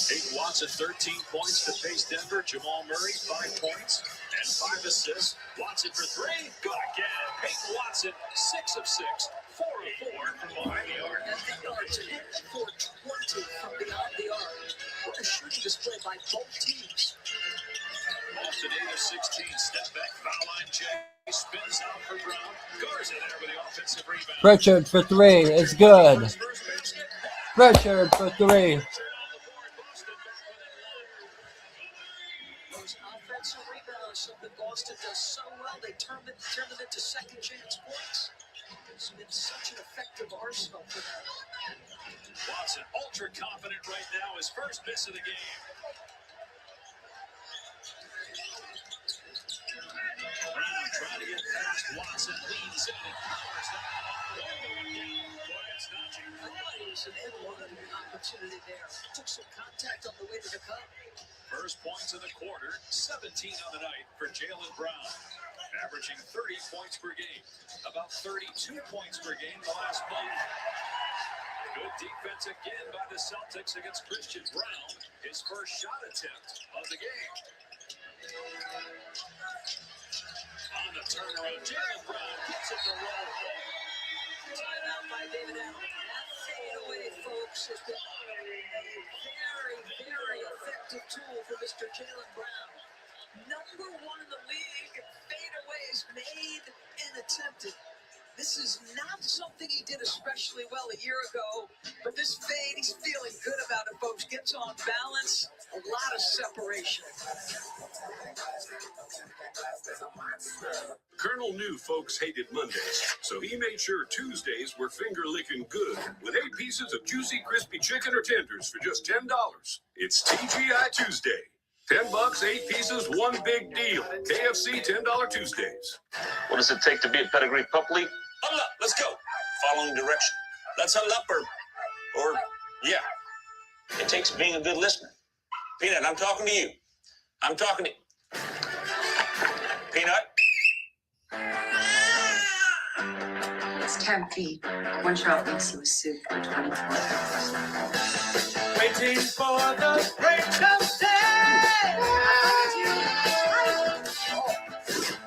Peyton Watson, 13 points to face Denver. Jamal Murray, 5 points and 5 assists. Watson for 3. Good again. Peyton Watson, 6 of 6, 4 of 4 from behind the arc. And the yards hit for 20 from beyond the arc. What a shooting display by both teams. Boston 8 of 16. Step back, foul line check. Spins out for Brown. Garza there with the offensive rebound. Pritchard for 3 is good. Pritchard for 3. Offensive rebounds, something Boston does so well. They turn them into second chance points. It's been such an effective arsenal for them. Watson, ultra confident right now. His first miss of the game. Brown trying to get past Watson. Leans in and powers that all the way. Boy, it's Najee. I thought he was an N1 opportunity there. Took some contact on the way to the cup. First points of the quarter, 17 on the night for Jaylen Brown, averaging 30 points per game, about 32 points per game the last month. Good defense again by the Celtics against Christian Brown, his first shot attempt of the game. On the turnaround, Jaylen Brown gets it to roll home. Tied out by David Allen. That fadeaway, folks, has been a very, very effective tool for Mr. Jaylen Brown. Number 1 in the league, fadeaways made and attempted. This is not something he did especially well a year ago, but this fade, he's feeling good about it, folks. Gets on balance, a lot of separation. Colonel knew folks hated Mondays, so he made sure Tuesdays were finger-licking good with 8 pieces of juicy, crispy chicken or tenders for just $10. It's TGI Tuesday. $10, 8 pieces, one big deal. KFC $10 Tuesdays. What does it take to be a pedigree pup league? Huddle up, let's go. Following direction. Let's huddle up or yeah. It takes being a good listener. Peanut, I'm talking to you. I'm talking to Peanut. It's 10 feet. One child thinks he was sued for 24 hours. Waiting for the break of day.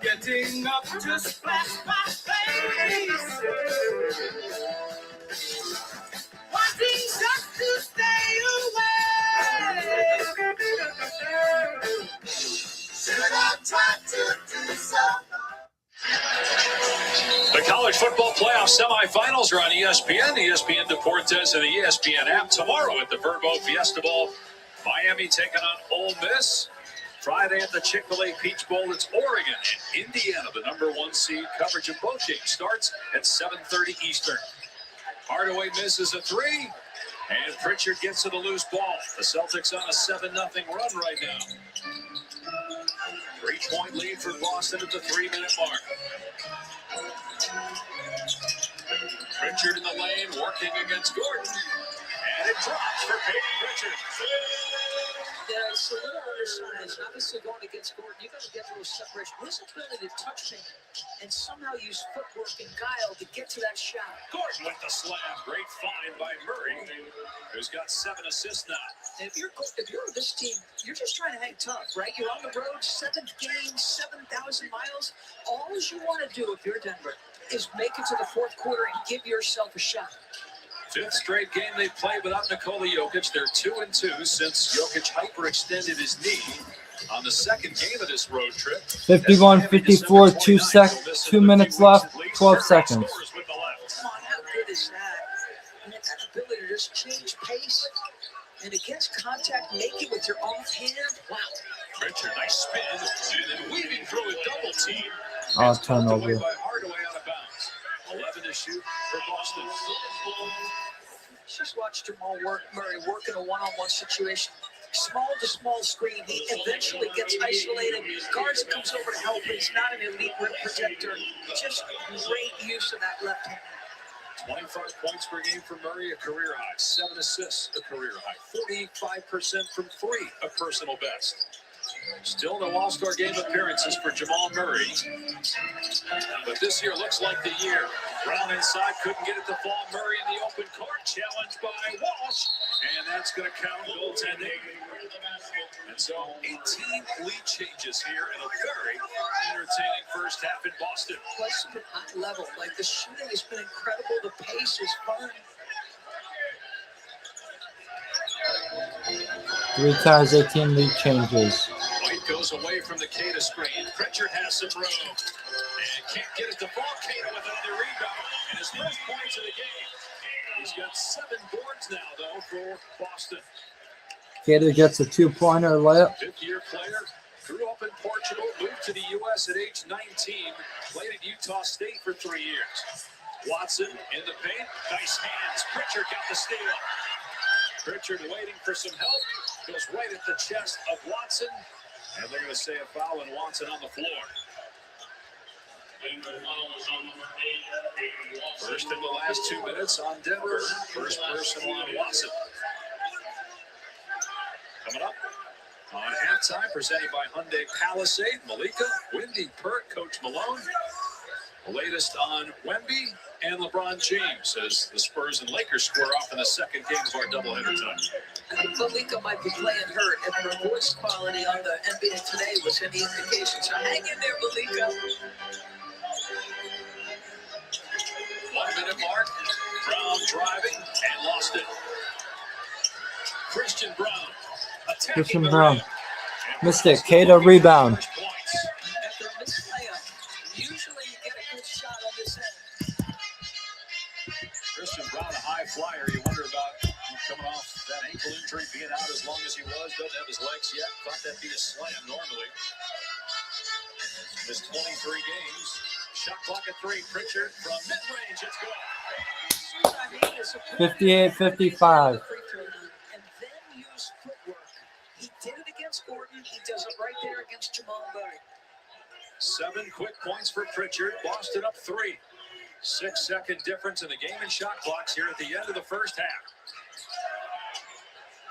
Getting up to splash my face. Wanting just to stay away. The college football playoff semifinals are on ESPN, ESPN Deportes, and the ESPN app. Tomorrow at the Verbo Fiesta Bowl, Miami taking on Ole Miss. Friday at the Chick-fil-A Peach Bowl, it's Oregon and Indiana, the number 1 seed. Coverage of both games starts at 7:30 Eastern. Hardaway misses a 3, and Pritchard gets to the loose ball. The Celtics on a 7-0 run right now. 3-point lead for Boston at the 3-minute mark. Pritchard in the lane, working against Gordon. And it drops for Peyton Pritchard. Yeah, it's a little undersized. Obviously, going against Gordon, you got to get a little separation. His ability to touch him and somehow use footwork and guile to get to that shot. Gordon with the slam. Great find by Murray, who's got 7 assists now. And if you're this team, you're just trying to hang tough, right? You're on the road, 7th game, 7,000 miles. All you want to do if you're Denver is make it to the fourth quarter and give yourself a shot. 5th straight game they played without Nikola Jokic. They're 2-2 since Jokic hyperextended his knee on the second game of this road trip. 51-54, 2 minutes left, 12 seconds. Come on, how good is that? I mean, that ability to just change pace and against contact, make it with your offhand. Wow. Pritchard, nice spin, and then weaving through a double team. Oh, turnover. By Hardaway out of bounds. 11 to shoot for Boston. Just watch Jamal Murray work in a one-on-one situation. Small to small screen. He eventually gets isolated. Guards comes over to help, but he's not an elite rim protector. Just great use of that left hand. 25 points per game for Murray, a career high. 7 assists, a career high. 45% from 3, a personal best. Still no All-Star game appearances for Jamal Murray. But this year looks like the year. Brown inside, couldn't get it to fall. Murray in the open court, challenged by Walsh. And that's going to count goaltending. And so 18 lead changes here in a very entertaining first half in Boston. Plus, at high level, like the shooting has been incredible. The pace is fun. 3 times 18 lead changes. White goes away from the Cada screen. Pritchard has some room. And can't get it to fall. Cada with another rebound. And his first points of the game. He's got 7 boards now, though, for Boston. Gator gets a 2-pointer layup. 5th-year player. Grew up in Portugal. Moved to the U.S. at age 19. Played at Utah State for 3 years. Watson in the paint. Nice hands. Pritchard got the steal. Pritchard waiting for some help. Goes right at the chest of Watson. And they're going to say a foul and Watson on the floor. First in the last 2 minutes on Denver. First personal on Watson. Coming up on halftime, presented by Hyundai Palisade, Malika, Wendy Pert, Coach Malone. The latest on Wemby and LeBron James as the Spurs and Lakers square off in the second game of our doubleheader tonight. Malika might be playing hurt, and her voice quality on the NBA Today was any indication. So hang in there, Malika. 1 minute mark. Brown driving and lost it. Christian Brown. Christian Brown. Missed it. Cada rebound. After a missed layup, usually you get a good shot on this end. Christian Brown, a high flyer. You wonder about coming off that ankle injury, being out as long as he was. Doesn't have his legs yet. Thought that'd be a slam normally. Missed 23 games. Shot clock at 3. Pritchard from mid-range. It's good. 58-55. And then use footwork. He did it against Gordon. He does it right there against Jamal Murray. 7 quick points for Pritchard. Boston up 3. 6-second difference in the game and shot clocks here at the end of the first half.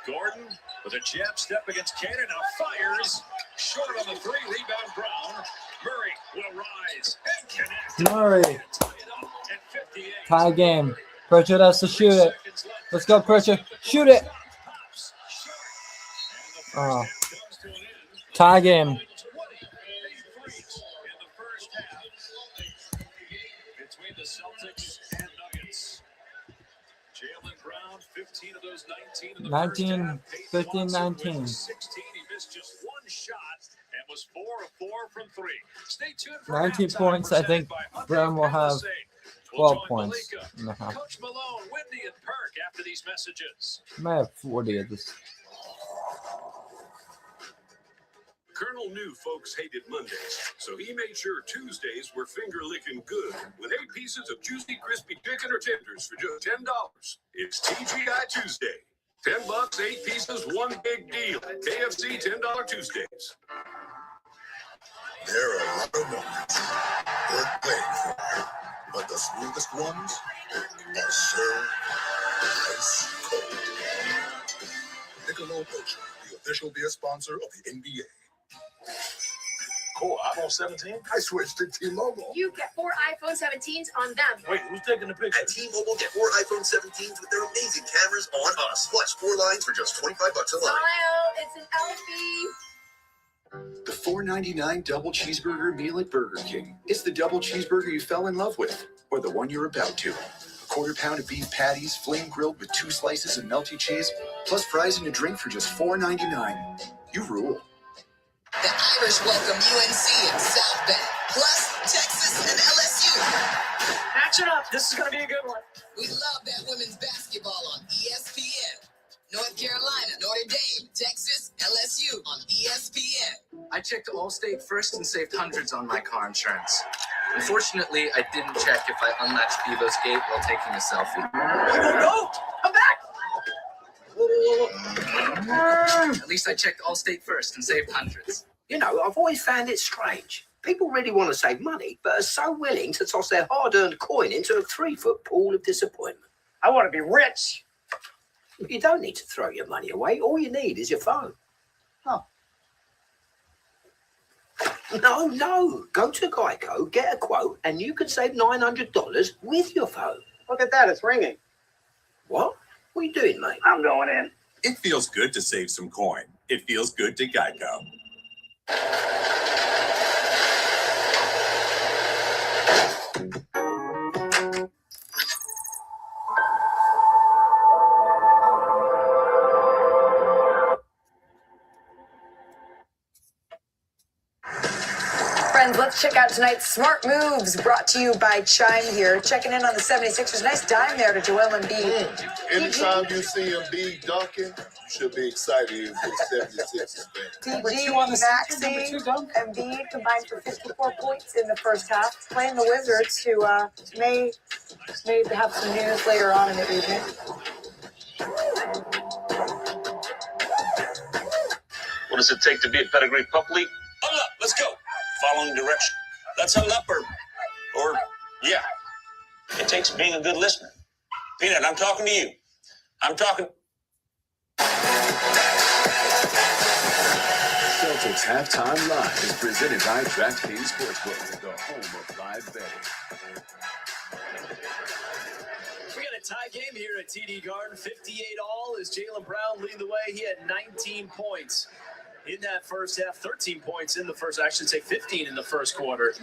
Gordon with a jab step against Cannon. Now fires. Short on the 3. Rebound Brown. Murray will rise and connect. Murray. Tie it up at 58. Tie game. Pritchard has to shoot it. Let's go, Pritchard. Shoot it. Tie game. Between the Celtics and Nuggets. Jaylen Brown, 15 of those 19 in the 19, first half. 15, 19. 16, he missed just 1 shot and was was 4 of 4 from 3. Stay tuned for 19 halftime points. I think presented by Hyundai Brown will have Palisade. 12 join points Malika, in the half. Coach Malone, Wendy, and Perk after these messages. I might have 40 of this. Colonel knew folks hated Mondays, so he made sure Tuesdays were finger-licking good with 8 pieces of juicy, crispy chicken or tenders for just $10. It's TGI Tuesday. $10, 8 pieces, one big deal. KFC $10 Tuesdays. There are a lot of moments worth playing for, but the smoothest ones are served ice cold. Michelob Ultra, the official beer sponsor of the NBA. Cool. iPhone 17? I switched to T-Mobile. You get 4 iPhone 17s on them. Wait, who's taking the picture? At T-Mobile, get 4 iPhone 17s with their amazing cameras on us. Plus 4 lines for just $25 a line. Smile, it's an Elfie. The $4.99 double cheeseburger meal at Burger King. It's the double cheeseburger you fell in love with, or the one you're about to. A quarter pound of beef patties, flame grilled with 2 slices of melty cheese, plus fries and a drink for just $4.99. You rule. The Irish welcome UNC and South Bend, plus Texas and LSU. Action up. This is going to be a good one. We love that women's basketball on ESPN. North Carolina, Notre Dame, Texas, LSU on ESPN. I checked Allstate first and saved hundreds on my car insurance. Unfortunately, I didn't check if I unlatched Bevo's gate while taking a selfie. Go! Come back! At least I checked Allstate first and saved hundreds. You know, I've always found it strange. People really want to save money, but are so willing to toss their hard-earned coin into a 3-foot pool of disappointment. I want to be rich. You don't need to throw your money away. All you need is your phone. Oh. No. Go to Geico, get a quote, and you can save $900 with your phone. Look at that. It's ringing. What? What are you doing, mate? I'm going in. It feels good to save some coin. It feels good to Geico. Friends, let's check out tonight's Smart Moves, brought to you by Chime here. Checking in on the 76ers. Nice dime there to Joel Embiid. Anytime you see Embiid dunking, you should be excited if you're 76ers fan. TG, Maxey, Embiid combined for 54 points in the first half. Playing the Wizards, who may have some news later on in the evening. What does it take to be a pedigree pup league? Huddle up, let's go. Following direction. Let's huddle up or yeah. It takes being a good listener. Peanut, I'm talking to you. I'm talking. Celtics Halftime Live is presented by DraftKings Sportsbook, the home of live betting. We got a tie game here at TD Garden. 58-all as Jaylen Brown leading the way. He had 19 points in that first half, 13 points in the first, I should say 15 in the first quarter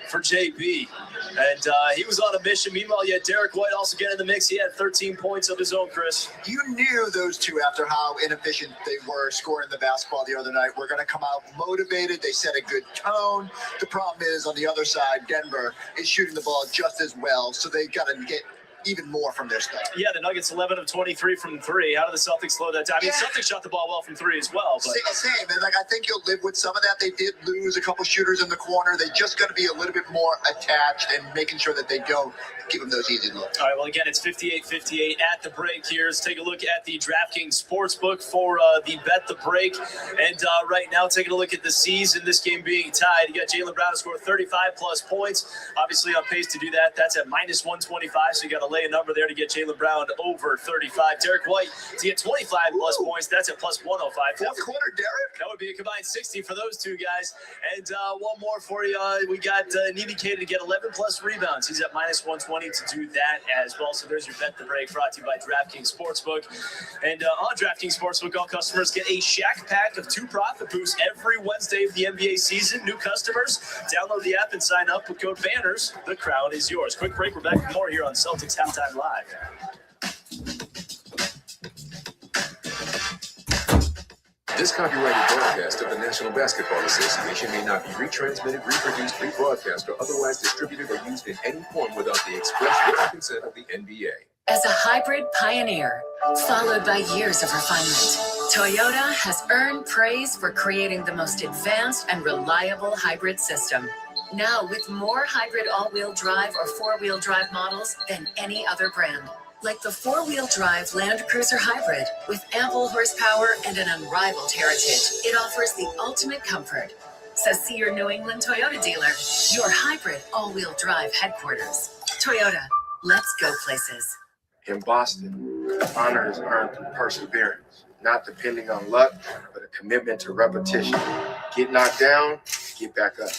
for JB. And he was on a mission. Meanwhile, you had Derek White also getting in the mix. He had 13 points of his own, Chris. You knew those two, after how inefficient they were scoring the basketball the other night, were going to come out motivated. They set a good tone. The problem is, on the other side, Denver is shooting the ball just as well, so they got to get even more from their start. Yeah, the Nuggets 11 of 23 from 3. How did the Celtics slow that down? I mean, Celtics shot the ball well from 3 as well. But Same. And I think you'll live with some of that. They did lose a couple shooters in the corner. They just got to be a little bit more attached and making sure that they don't give them those easy looks. All right, well, again, it's 58-58 at the break here. Let's take a look at the DraftKings Sportsbook for the Bet the Break. And right now, taking a look at the season, this game being tied. You got Jaylen Brown to score 35-plus points. Obviously on pace to do that. That's at -125, so you got to lay a number there to get Jaylen Brown over 35. Derek White to get 25-plus points. That's at +105. Fourth quarter, Derek? That would be a combined 60 for those two guys. And one more for you. We got Nibikata to get 11-plus rebounds. He's at -120 to do that as well. So there's your Bet the Break, brought to you by DraftKings Sportsbook. And on DraftKings Sportsbook, all customers get a Shack Pack of 2 profit boosts every Wednesday of the NBA season. New customers, download the app and sign up with code BANNERS. The crown is yours. Quick break. We're back with more here on Celtics Halftime Live. This copyrighted broadcast of the National Basketball Association may not be retransmitted, reproduced, rebroadcast, or otherwise distributed or used in any form without the express written consent of the NBA. As a hybrid pioneer, followed by years of refinement, Toyota has earned praise for creating the most advanced and reliable hybrid system. Now with more hybrid all-wheel drive or four-wheel drive models than any other brand. Like the four-wheel drive Land Cruiser Hybrid with ample horsepower and an unrivaled heritage. It offers the ultimate comfort. So see your New England Toyota dealer, your hybrid all-wheel drive headquarters. Toyota, let's go places. In Boston, honor is earned through perseverance, not depending on luck, but a commitment to repetition. Get knocked down, get back up.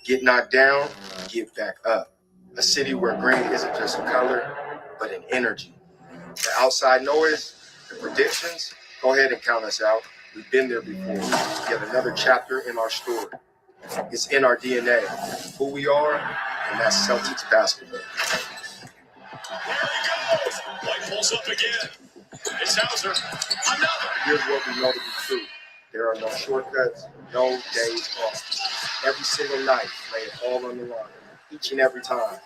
Get knocked down, get back up. A city where green isn't just a color, but an energy. The outside noise, the predictions, go ahead and count us out. We've been there before. Yet another chapter in our story. It's in our DNA, who we are, and that's Celtics basketball. White pulls up again. It's Hauser. Another. Here's what we know to be true. There are no shortcuts, no days off. Every single night, lay it all on the line, each and every time.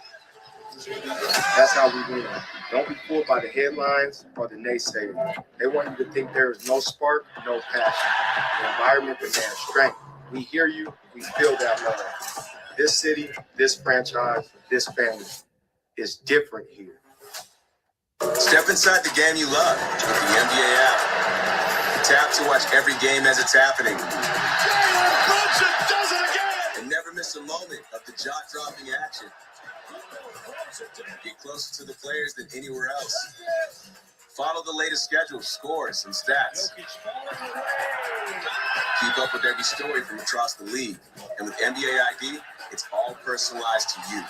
That's how we win. Don't be fooled by the headlines or the naysayers. They want you to think there is no spark, no passion. The environment demands strength. We hear you, we feel that love. This city, this franchise, this family is different here. Step inside the game you love with the NBA app. Tap to watch every game as it's happening. Does it again! And never miss a moment of the jaw-dropping action. Get closer to the players than anywhere else. Follow the latest schedules, scores, and stats. Keep up with every story from across the league. And with NBA ID, it's all personalized to you.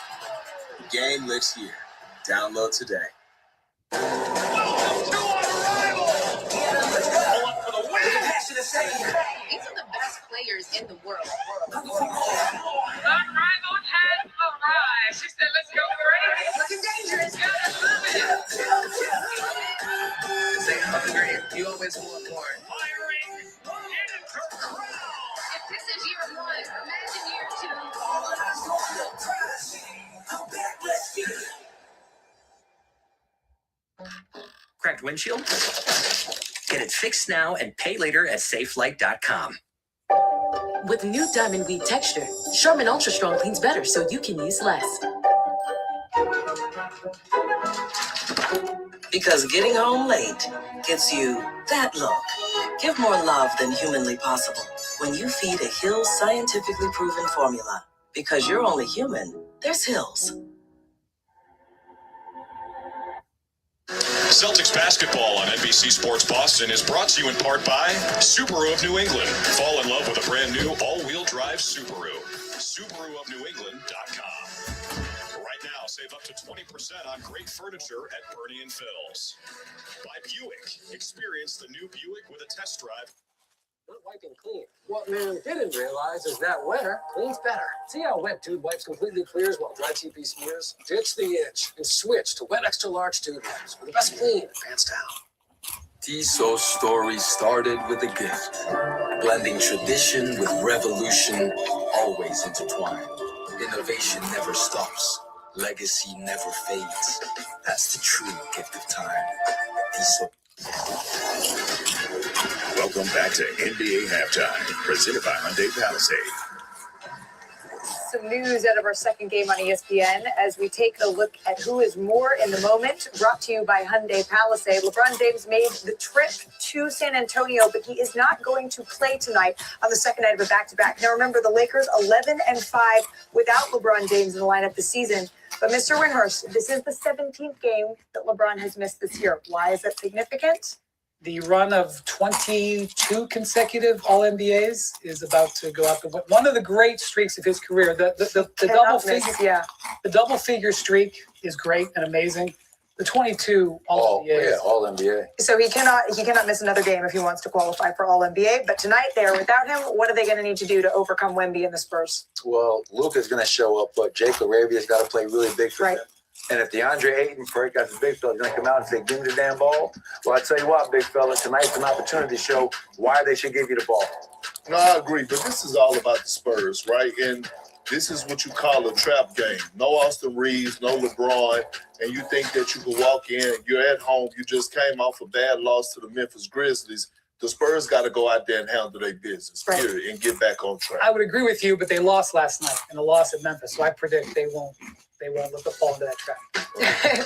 The game lives here. Download today. These are the best players in the world. Unrivaled has arrived. She said, let's go crazy. Looking dangerous. Say hungry. You always want more. If this is year one, imagine year two. Cracked windshield? Get it fixed now and pay later at safelight.com. With new Diamond Weave texture, Charmin Ultra Strong cleans better so you can use less. Because getting home late gets you that look. Give more love than humanly possible when you feed a Hill's scientifically proven formula. Because you're only human, there's Hill's. Celtics basketball on NBC Sports Boston is brought to you in part by Subaru of New England. Fall in love with a brand new all-wheel drive Subaru. SubaruofNewEngland.com. Right now, save up to 20% on great furniture at Bernie and Phil's. By Buick. Experience the new Buick with a test drive. Not wiping clean. What man didn't realize is that wetter cleans better. See how Wet Tube Wipes completely clears while Dry TP smears? Ditch the itch and switch to Wet Extra Large Tube Wipes for the best clean, hands down. Tissot's story started with a gift. Blending tradition with revolution, always intertwined. Innovation never stops. Legacy never fades. That's the true gift of time. Tissot. Welcome back to NBA Halftime, presented by Hyundai Palisade. Some news out of our second game on ESPN as we take a look at who is more in the moment, brought to you by Hyundai Palisade. LeBron James made the trip to San Antonio, but he is not going to play tonight on the second night of a back-to-back. Now remember, the Lakers 11-5 without LeBron James in the lineup this season. But Mr. Winhurst, this is the 17th game that LeBron has missed this year. Why is that significant? The run of 22 consecutive All-NBAs is about to go out the window. One of the great streaks of his career. The double figure streak is great and amazing. The 22 All-NBAs. All-NBA. So he cannot miss another game if he wants to qualify for All-NBA. But tonight they are without him. What are they going to need to do to overcome Wemby and the Spurs? Well, Luka's going to show up, but Jake Arabia's got to play really big for him. And if DeAndre Ayton, before he got his big fella, is going to come out and say, give me the damn ball, well, I tell you what, big fella, tonight's an opportunity to show why they should give you the ball. No, I agree, but this is all about the Spurs, right? And this is what you call a trap game. No Austin Reeves, no LeBron, and you think that you can walk in, you're at home, you just came off a bad loss to the Memphis Grizzlies. The Spurs got to go out there and handle their business, period, and get back on track. I would agree with you, but they lost last night in a loss at Memphis, so I predict they won't let them fall into that trap.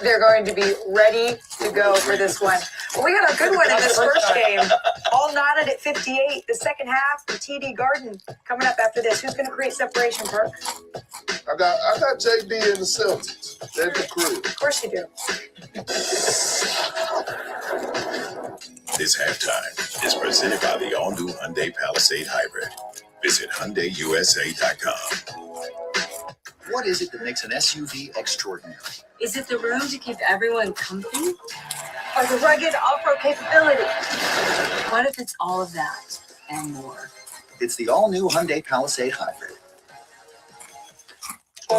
They're going to be ready to go for this one. Well, we got a good one in this first game. All knotted at 58. The second half, the TD Garden coming up after this. Who's going to create separation, Perk? I got JD in the Celtics. They're the crew. Of course you do. This halftime is presented by the all-new Hyundai Palisade Hybrid. Visit HyundaiUSA.com. What is it that makes an SUV extraordinary? Is it the room to keep everyone comfy? Or the rugged off-road capability? What if it's all of that and more? It's the all-new Hyundai Palisade Hybrid.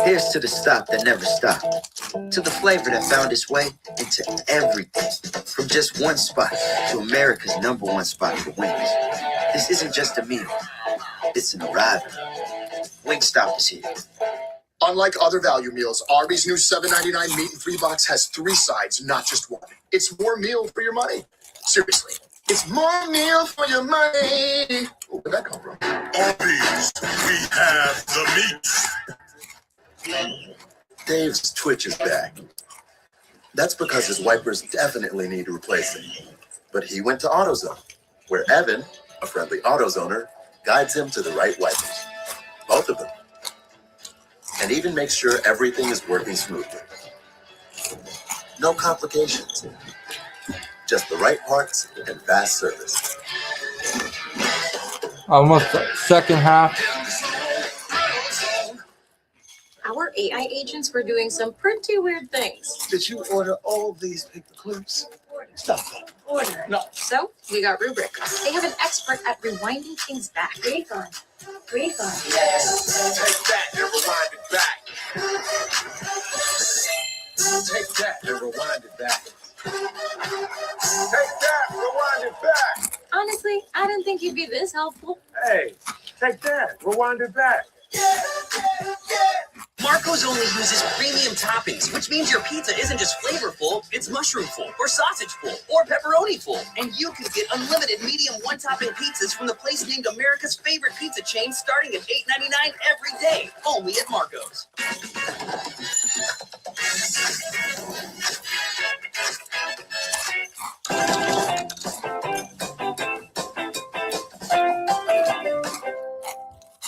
Here's to the stop that never stopped. To the flavor that found its way into everything. From just one spot to America's #1 spot for wings. This isn't just a meal. It's an arrival. Wingstop is here. Unlike other value meals, Arby's new $7.99 meat and 3 box has 3 sides, not just one. It's more meal for your money. Seriously, it's more meal for your money. Where'd that come from? Arby's, we have the meat. Dave's Twitch is back. That's because his wipers definitely need replacing. But he went to AutoZone, where Evan, a friendly AutoZoner, guides him to the right wipers. Both of them. And even makes sure everything is working smoothly. No complications. Just the right parts and fast service. Almost second half. Our AI agents were doing some pretty weird things. Did you order all these paper clips? Stop. Order. No. So we got Rubric. They have an expert at rewinding things back. Refund. Refund. Yes. Take that and rewind it back. Take that and rewind it back. Take that, rewind it back. Honestly, I didn't think you'd be this helpful. Hey, take that, rewind it back. Marco's only uses premium toppings, which means your pizza isn't just flavorful, it's mushroom-full, or sausage-full, or pepperoni-full. And you can get unlimited medium one-topping pizzas from the place named America's favorite pizza chain, starting at $8.99 every day, only at Marco's.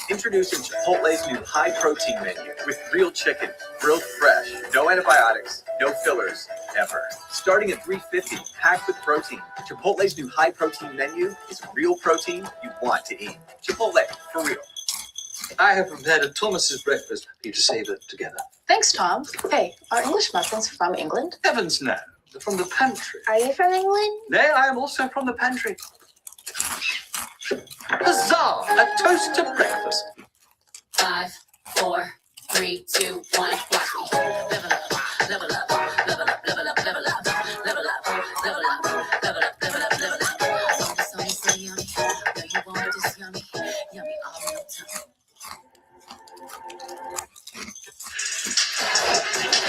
Introducing Chipotle's new high-protein menu with real chicken, grilled fresh, no antibiotics, no fillers, ever. Starting at $3.50, packed with protein. Chipotle's new high-protein menu is real protein you want to eat. Chipotle, for real. I have prepared a Thomas's breakfast for you to savor together. Thanks, Tom. Hey, are English muffins from England? Heavens no, they're from the pantry. Are you from England? Nay, I am also from the pantry. Huzzah! A toast to breakfast. 5, 4, 3, 2, 1. Watch me. Level up, level up, level up, level up, level up, level up, level up, level up, level up, level up. So you say yummy, no you want this yummy, yummy all the time.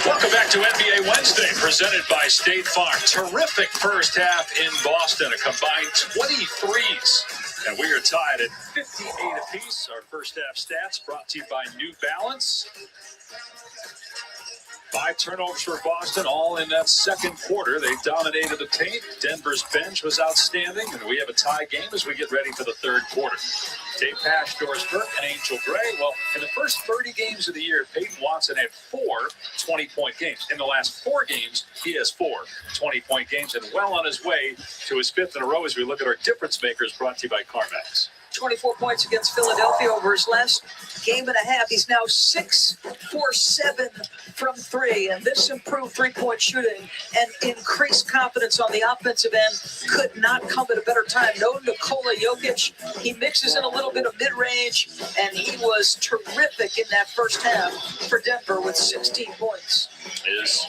Welcome back to NBA Wednesday, presented by State Farm. Terrific first half in Boston, a combined 23s. And we are tied at 58 apiece. Our first half stats brought to you by New Balance. 5 turnovers for Boston, all in that second quarter. They dominated the paint. Denver's bench was outstanding, and we have a tie game as we get ready for the third quarter. Dave Pash, Doris Burke, and Angel Gray. Well, in the first 30 games of the year, Peyton Watson had 4 20-point games. In the last 4 games, he has 4 20-point games, and well on his way to his 5th in a row as we look at our difference makers brought to you by CarMax. 24 points against Philadelphia over his last game and a half. He's now 6 for 7 from 3, and this improved three-point shooting and increased confidence on the offensive end could not come at a better time. No Nikola Jokic. He mixes in a little bit of mid-range, and he was terrific in that first half for Denver with 16 points. His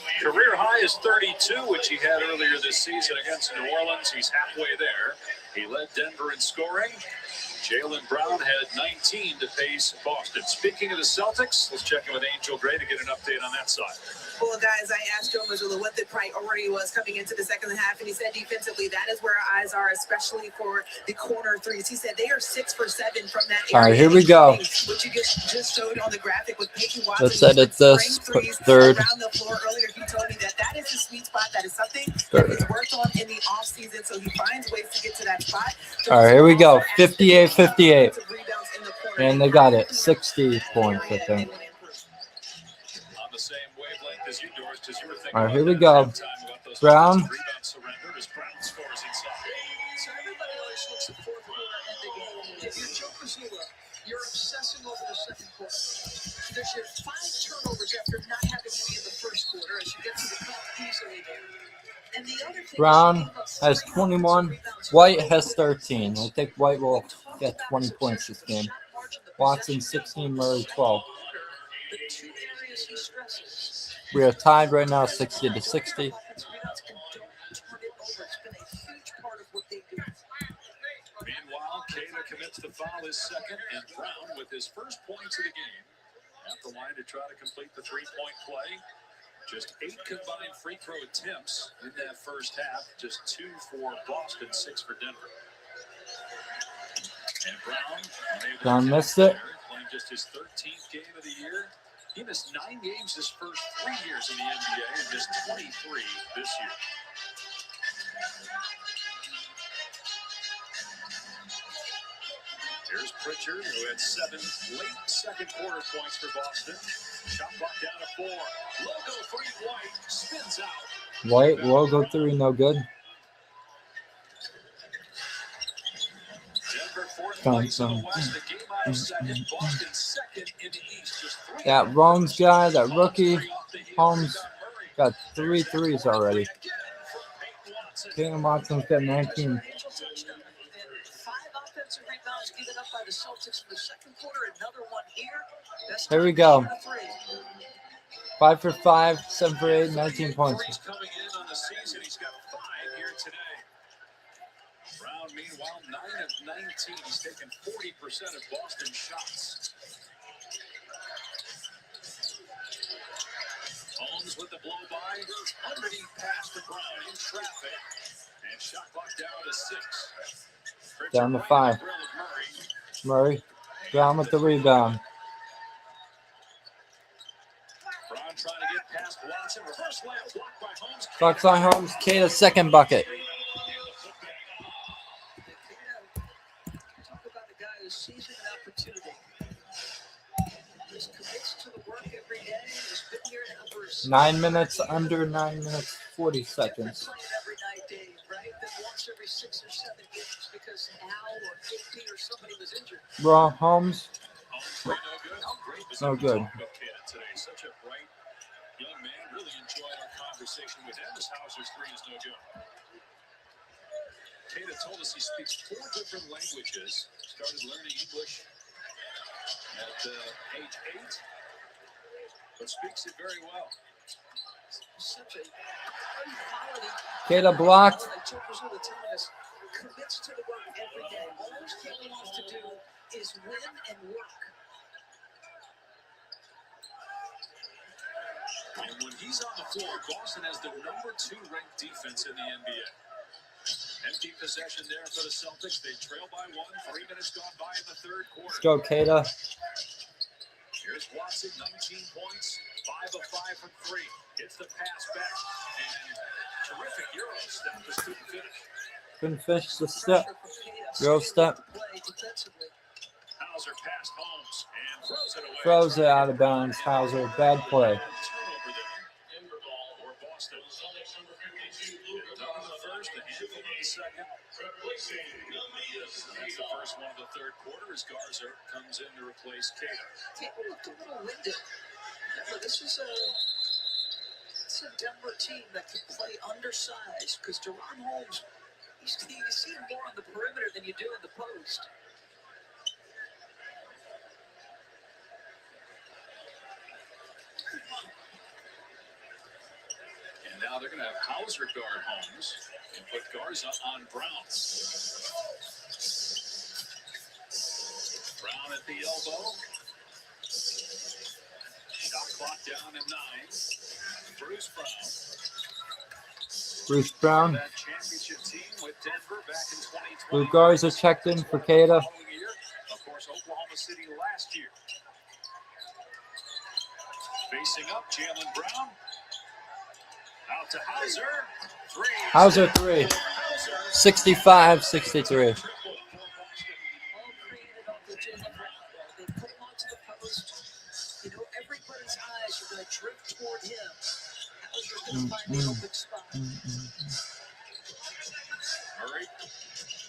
his 32, which he had earlier this season against New Orleans. He's halfway there. He led Denver in scoring. Jaylen Brown had 19 to pace Boston. Speaking of the Celtics, let's check in with Angel Gray to get an update on that side. Well, guys, I asked Joe Mazzulla what the priority was coming into the second half, and he said defensively, that is where our eyes are, especially for the corner threes. He said they are 6 for 7 from that area. All right, here we go. Which you just showed on the graphic with Peyton Watson. Let's edit this. Put third. Around the floor earlier, he told me that is the sweet spot. That is something that he's worked on in the offseason, so he finds ways to get to that spot. All right, here we go. 58-58. And they got it. 60 points, I think. All right, here we go. Brown. So everybody always looks at fourth quarter and the game. If you're Joe Mazzulla, you're obsessing over the second quarter. There's your 5 turnovers after not having any in the first quarter as you get to the cup easily there. And the other thing Brown has 21. White has 13. I think White will get 20 points this game. Watson 16, Murray 12. the 2 areas he stresses. We are tied right now, 60-60. Meanwhile, Kata commits the foul, his second, and Brown with his first points of the game at the line to try to complete the three-point play. Just 8 combined free throw attempts in that first half. Just 2 for Boston, 6 for Denver. And Brown missed it. Playing just his 13th game of the year. He missed 9 games his first 3 years in the NBA and just 23 this year. Here's Pritchard, who had 7 late second quarter points for Boston. Shot clock down to 4. Logo 3, White spins out. White, logo 3, no good. Denver fourth place in the West, the game out of second. Boston second in the East. Just 3. That Rones guy, that rookie, Holmes, got 3 threes already. Tatum Watson's got 19. 5 offensive rebounds given up by the Celtics in the second quarter. Another one here. Here we go. 5 for 5, 7 for 8, 19 points. Coming in on the season, he's got 5 here today. Brown, meanwhile, 9 of 19. He's taken 40% of Boston's shots. Holmes with the blow by. Underneath pass to Brown in traffic. And shot clock down to 6. Down to 5. Murray. Brown with the rebound. Brown trying to get past Watson. Reverse layup blocked by Holmes. Bucks on Holmes. Kata's second bucket. Talk about a guy who's seizing an opportunity. Just commits to the work every day. Has been here numbers. 9 minutes, under 9 minutes, 40 seconds. Every night, Dave, right? Then once every 6 or 7 games because Al or 50 or somebody was injured. Raw Holmes. No good. Today, such a bright young man. Really enjoyed our conversation with him. As Hauser's 3 is no good. Kata told us he speaks 4 different languages. Started learning English at age 8, but speaks it very well. Such a quality. Kata blocked. Joe Mazzulla telling us commits to the work every day. All he wants to do is win and work. And when he's on the floor, Boston has the number 2 ranked defense in the NBA. Empty possession there for the Celtics. They trail by 1. 3 minutes gone by in the third quarter. Let's go, Kata. Here's Watson, 19 points, 5 of 5 from 3. Gets the pass back, and terrific Euro step, just couldn't finish. Couldn't finish the step. Euro step. Hauser passed Holmes and throws it away. Throws it out of bounds. Hauser, bad play. Turnover there for Boston. Done the first, a handful in the second. That's the first one of the third quarter as Garza comes in to replace Kata. Kata looked a little winded. Remember, this is a Denver team that can play undersized because Deron Holmes, you see him more on the perimeter than you do in the post. And now Now they're going to have Hauser guard Holmes and put Garza on Brown. Brown at the elbow. Shot clock down to 9. Bruce Brown. Bruce Brown. That championship team with Denver back in 2020. Blue Garza checked in for Cada. Of course, Oklahoma City last year. Facing up, Jalen Brown. Out to Hauser. 3. Hauser 3. 65-63. You know, everybody's eyes are going to drift toward him. Hauser's going to find the open spot. Murray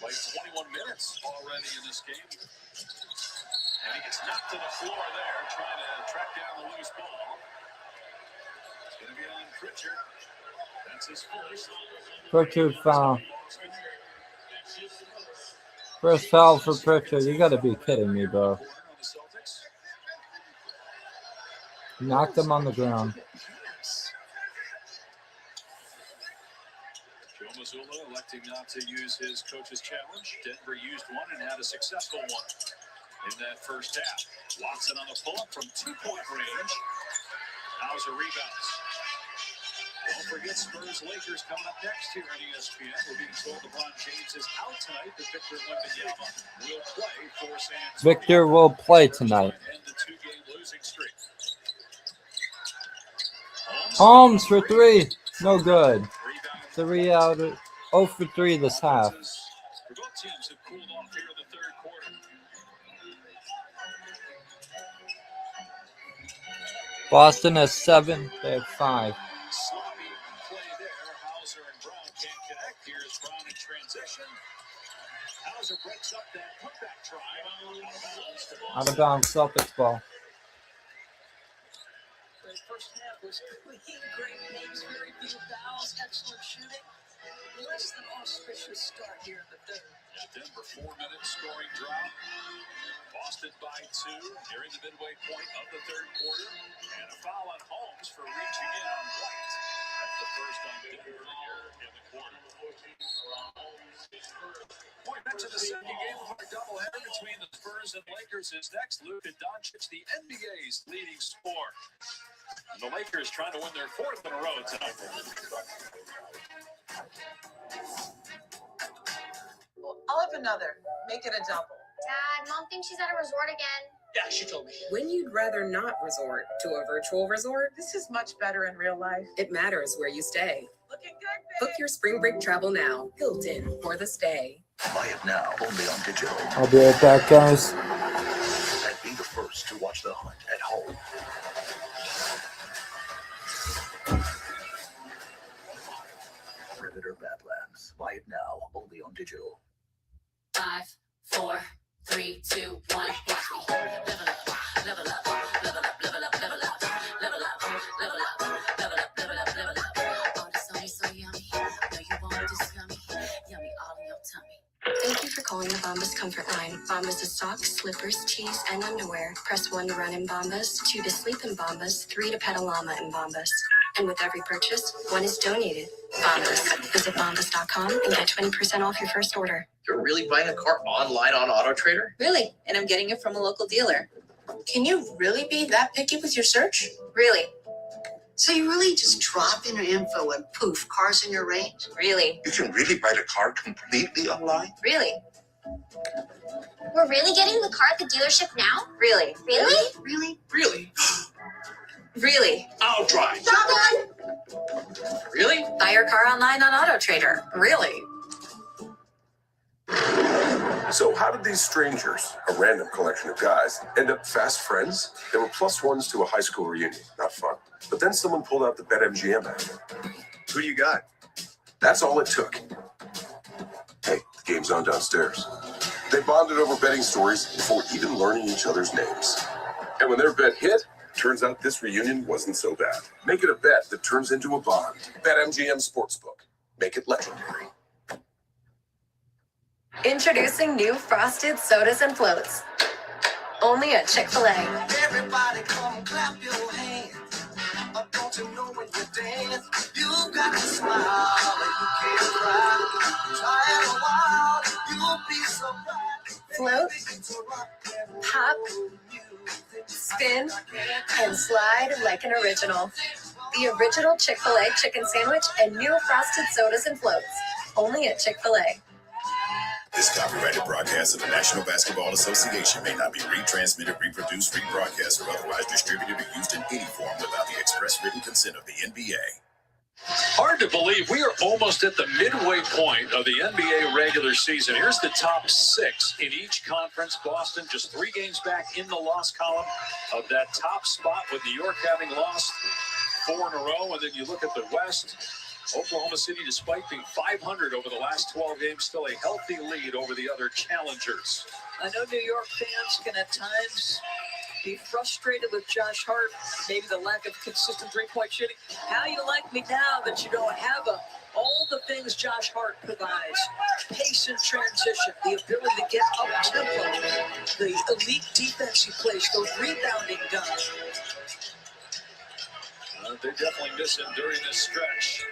played 21 minutes already in this game. And he gets knocked to the floor there, trying to track down the loose ball. It's going to be on Pritchard. That's his first. Pritchard foul. First foul for Pritchard. You got to be kidding me, bro. Knocked him on the ground. Joe Mazzulla electing not to use his coach's challenge. Denver used one and had a successful one in that first half. Watson on the pull-up from 2-point range. Hauser rebounds. Don't forget Spurs-Lakers coming up next here on ESPN. We're being told LeBron James is out tonight, but Victor Wembanyama will play for San Antonio. Victor will play tonight. End the 2-game losing streak. Holmes for 3. No good. 3 out of 0 for 3 this half. Both teams have cooled off here in the third quarter. Boston has 7. They have 5. Sloppy play there. Hauser and Brown can't connect. Here's Brown in transition. Hauser breaks up that putback try. Out of bounds, Celtics ball. The first half was clean, great games, very few fouls, excellent shooting. Less than auspicious start here in the third. Denver 4-minute scoring drought. Boston by 2 nearing the midway point of the third quarter. And a foul on Holmes for reaching in on White. That's the first on Denver here in the quarter. Point back to the second game of our doubleheader between the Spurs and Lakers is next. Luka Doncic, the NBA's leading scorer. And the Lakers trying to win their 4th in a row tonight. I'll have another. Make it a double. Dad, Mom thinks she's at a resort again. Yeah, she told me. When you'd rather not resort to a virtual resort, This is much better in real life. it matters where you stay. Looking good, babe. Book your spring break travel now. Hilton for the stay. Buy it now, only on digital. I'll be right back, guys. And be the first to watch the hunt at home. Predator Badlands. Buy it now, only on digital. 5, 4, 3, 2, 1. Watch me. Level up, level up, level up, level up, level up, level up, level up, level up, level up, level up. Oh, this Sony so yummy. No, you want this yummy, yummy all in your tummy. Thank you for calling the Bombas Comfort Line. Bombas is socks, slippers, tees, and underwear. Press 1 to run in Bombas, 2 to sleep in Bombas, 3 to pet a llama in Bombas. And with every purchase, 1 is donated. Bombas. Visit bombas.com and get 20% off your first order. You're really buying a car online on AutoTrader? Really, and I'm getting it from a local dealer. Can you really be that picky with your search? Really, So you really just drop in your info and poof, cars in your range? really, You can really buy the car completely online? really, We're really getting the car at the dealership now? really, Really? Really? Really? really. I'll drive. Really? Buy your car online on AutoTrader. Really. So how did these strangers, a random collection of guys, end up fast friends? They were plus ones to a high school reunion. Not fun. But then someone pulled out the BetMGM app. Who you got? That's all it took. Hey, the game's on downstairs. They bonded over betting stories before even learning each other's names. And when their bet hit, turns out this reunion wasn't so bad. Make it a bet that turns into a bond. BetMGM Sportsbook. Make it legendary. Introducing new frosted sodas and floats. Only at Chick-fil-A. Everybody come clap your hands. Don't you know when you dance, you got to Pop, spin, and slide like an original. The original Chick-fil-A chicken sandwich and new frosted sodas and floats. Only at Chick-fil-A. This copyrighted broadcast of the National Basketball Association may not be retransmitted, reproduced, rebroadcast, or otherwise distributed or used in any form without the express written consent of the NBA. Hard to believe we are almost at the midway point of the NBA regular season. Here's the top 6 in each conference. Boston just 3 games back in the loss column of that top spot, with New York having lost 4 in a row. And then you look at the West. Oklahoma City, despite being 500 over the last 12 games, still a healthy lead over the other challengers. I know New York fans can at times be frustrated with Josh Hart, maybe the lack of consistent three-point shooting. How you like me now that you don't have all the things Josh Hart provides? Pace and transition, the ability to get up tempo, the elite defense he plays, the rebounding gun. They definitely miss him during this stretch.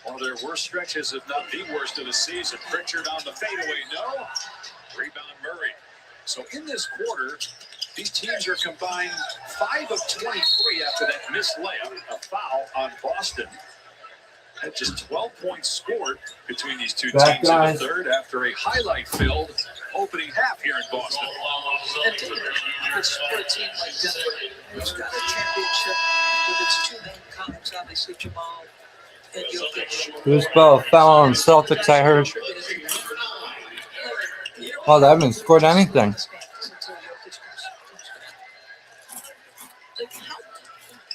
One of their worst stretches, if not the worst of the season. Pritchard on the fadeaway, no. Rebound Murray. So in this quarter, these teams are combined 5 of 23 after that missed layup, a foul on Boston. Had just 12 points scored between these two teams in the third after a highlight-filled opening half here in Boston. And it's for a team like Denver, who's got a championship with its 2 main columns, obviously Jamal and Jokic. Who's both fell on Celtics, I heard. Oh, they haven't scored anything.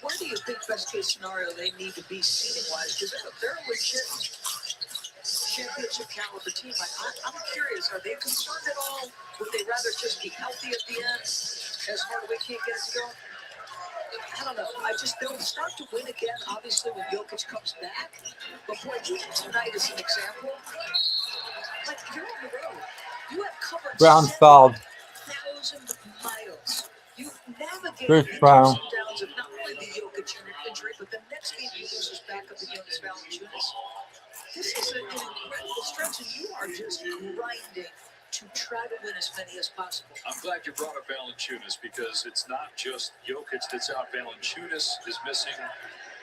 Where do you think best case scenario they need to be seeding wise? Because they're a legit championship caliber team. I'm curious, are they concerned at all? Would they rather just be healthy at the end, as Hardaway can't get it to go? I don't know. They'll start to win again, obviously, when Jokic comes back. But boy, tonight is an example. Like, you're on the road. You have covered Brown fouled. 7,000 miles. You've navigated Bruce Brown. the ups and downs of not only the Jokic injury, but the next game he loses back up against Valanciunas. This is an incredible stretch, and you are just grinding to try to win as many as possible. I'm glad you brought up Valanciunas, because it's not just Jokic that's out. Valanciunas is missing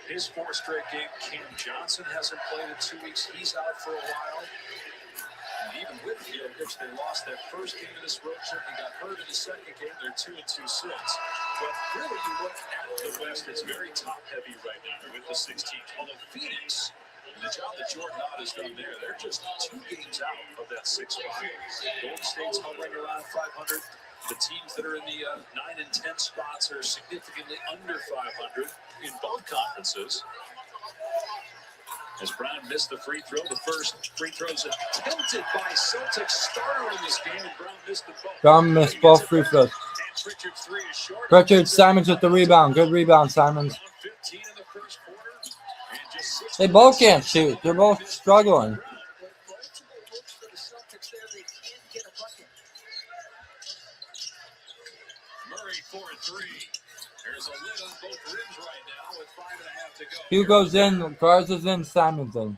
his 4th straight game. Cam Johnson hasn't played in 2 weeks. He's out for a while. And even with Jokic, they lost that first game of this road trip. He got hurt in the second game. They're 2-2 since. But really, you look at the West, it's very top-heavy right now with the 16. Although Phoenix, and the job that Jordan Ott has done there, they're just 2 games out of that 6-5. Golden State's hovering around 500. The teams that are in the 9 and 10 spots are significantly under 500 in both conferences. As Brown missed the free throw, the first free throws attempted by Celtics starter in this game, and Brown missed the ball. Brown missed both free throws. Pritchard's 3 is short. Pritchard, Simons with the rebound. Good rebound, Simons. 15 in the first quarter, and just 6 They both can't shoot. They're both struggling. Murray 4-3. There's a lid on both rims right now with 5.5 to go. Hugo's in, Garza's in, Simon's in.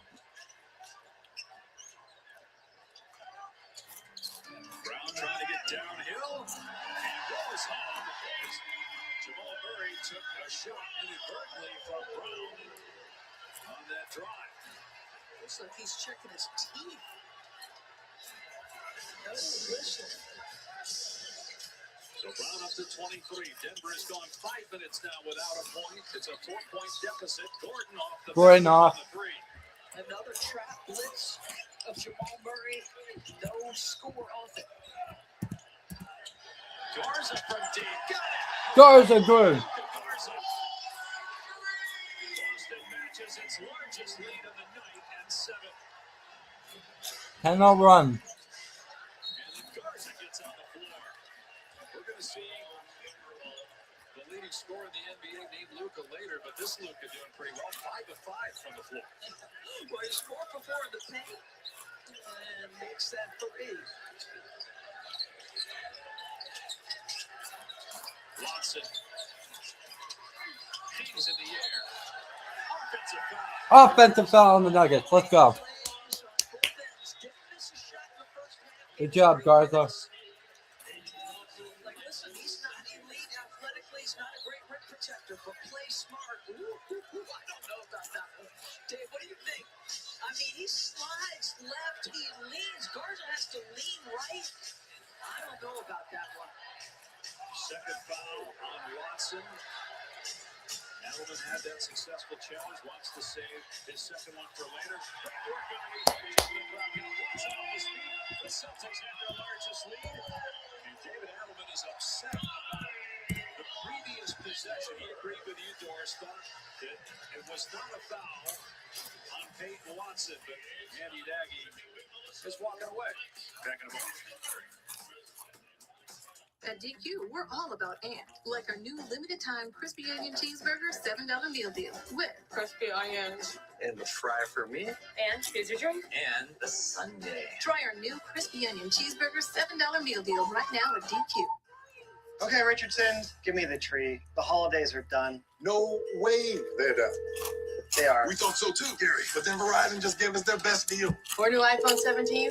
Brown trying to get downhill and goes home. Jamal Murray took a shot inadvertently from Brown on that drive. Looks like he's checking his teeth. No whistle. So Brown up to 23. Denver has gone 5 minutes now without a point. It's a 4-point deficit. Gordon off the three. Another trap blitz of Jamal Murray. No score off it. Garza from deep. Got it. Garza good. Garza. Boston matches its largest lead of the night at 7. 10-0 run. And then Garza gets on the floor. We're going to see the leading scorer in the NBA named Luka later, but this Luka doing pretty well. 5 of 5 from the floor. Well, he's 4 for 4 in the paint and makes that 3. Watson. Hangs in the air. Offensive foul. Offensive foul on the Nuggets. Let's go. Good job, Garza. don't know about that one. Dave, what do you think? I mean, he slides left, he leans. Garza has to lean right. I don't know about that one. Second foul on Watson. Edelman had that successful challenge, wants to save his second one for later. Great work underneath the Watson off his feet. The Celtics have their largest lead. And David Edelman is upset about the previous possession. He agreed with you, Doris, thought that it was not a foul on Peyton Watson, but Andy Nagy is walking away. Back in a moment. At DQ, we're all about Ant, like our new limited time crispy onion cheeseburger $7 meal deal with crispy onions. And the fry for me. And here's your drink. And the sundae. Try our new crispy onion cheeseburger $7 meal deal right now at DQ. Okay, Richardson, give me the tree. The holidays are done. No way they're done. They are. We thought so too, Gary. But then Verizon just gave us their best deal. Or new iPhone 17.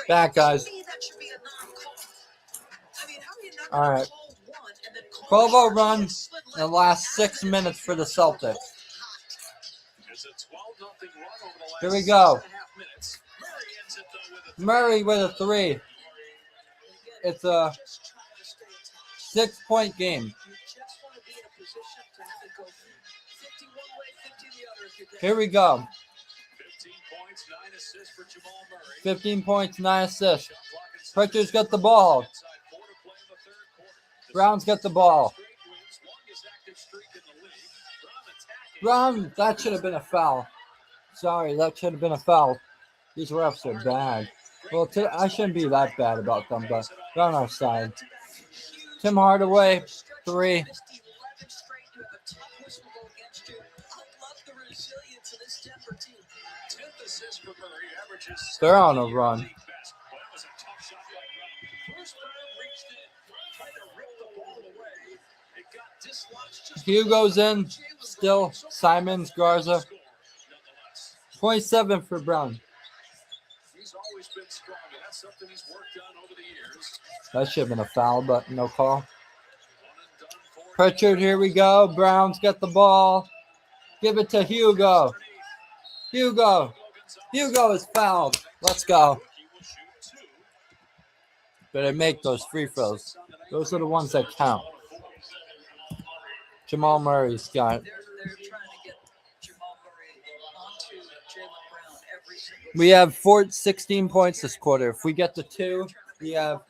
Back, guys. All right. 12-0 run in the last 6 minutes for the Celtics. Here we go. Murray with a three. It's a 6-point game. Here we go. 15 points, 9 assists. Pritchard's got the ball. Brown's got the ball. Brown, that should have been a foul. Sorry, that should have been a foul. These refs are bad. Well, I shouldn't be that bad about them, but they're on our side. Tim Hardaway, three. They're on a run. Hugo's in. Still Simons, Garza. 27 for Brown. He's always been strong, and that's something he's worked on over the years. That should have been a foul, but no call. Pritchard, here we go. Brown's got the ball. Give it to Hugo. Hugo is fouled. Let's go. Better make those free throws. Those are the ones that count. Jamal Murray's got it. We have 16 points this quarter. If we get to 2, we have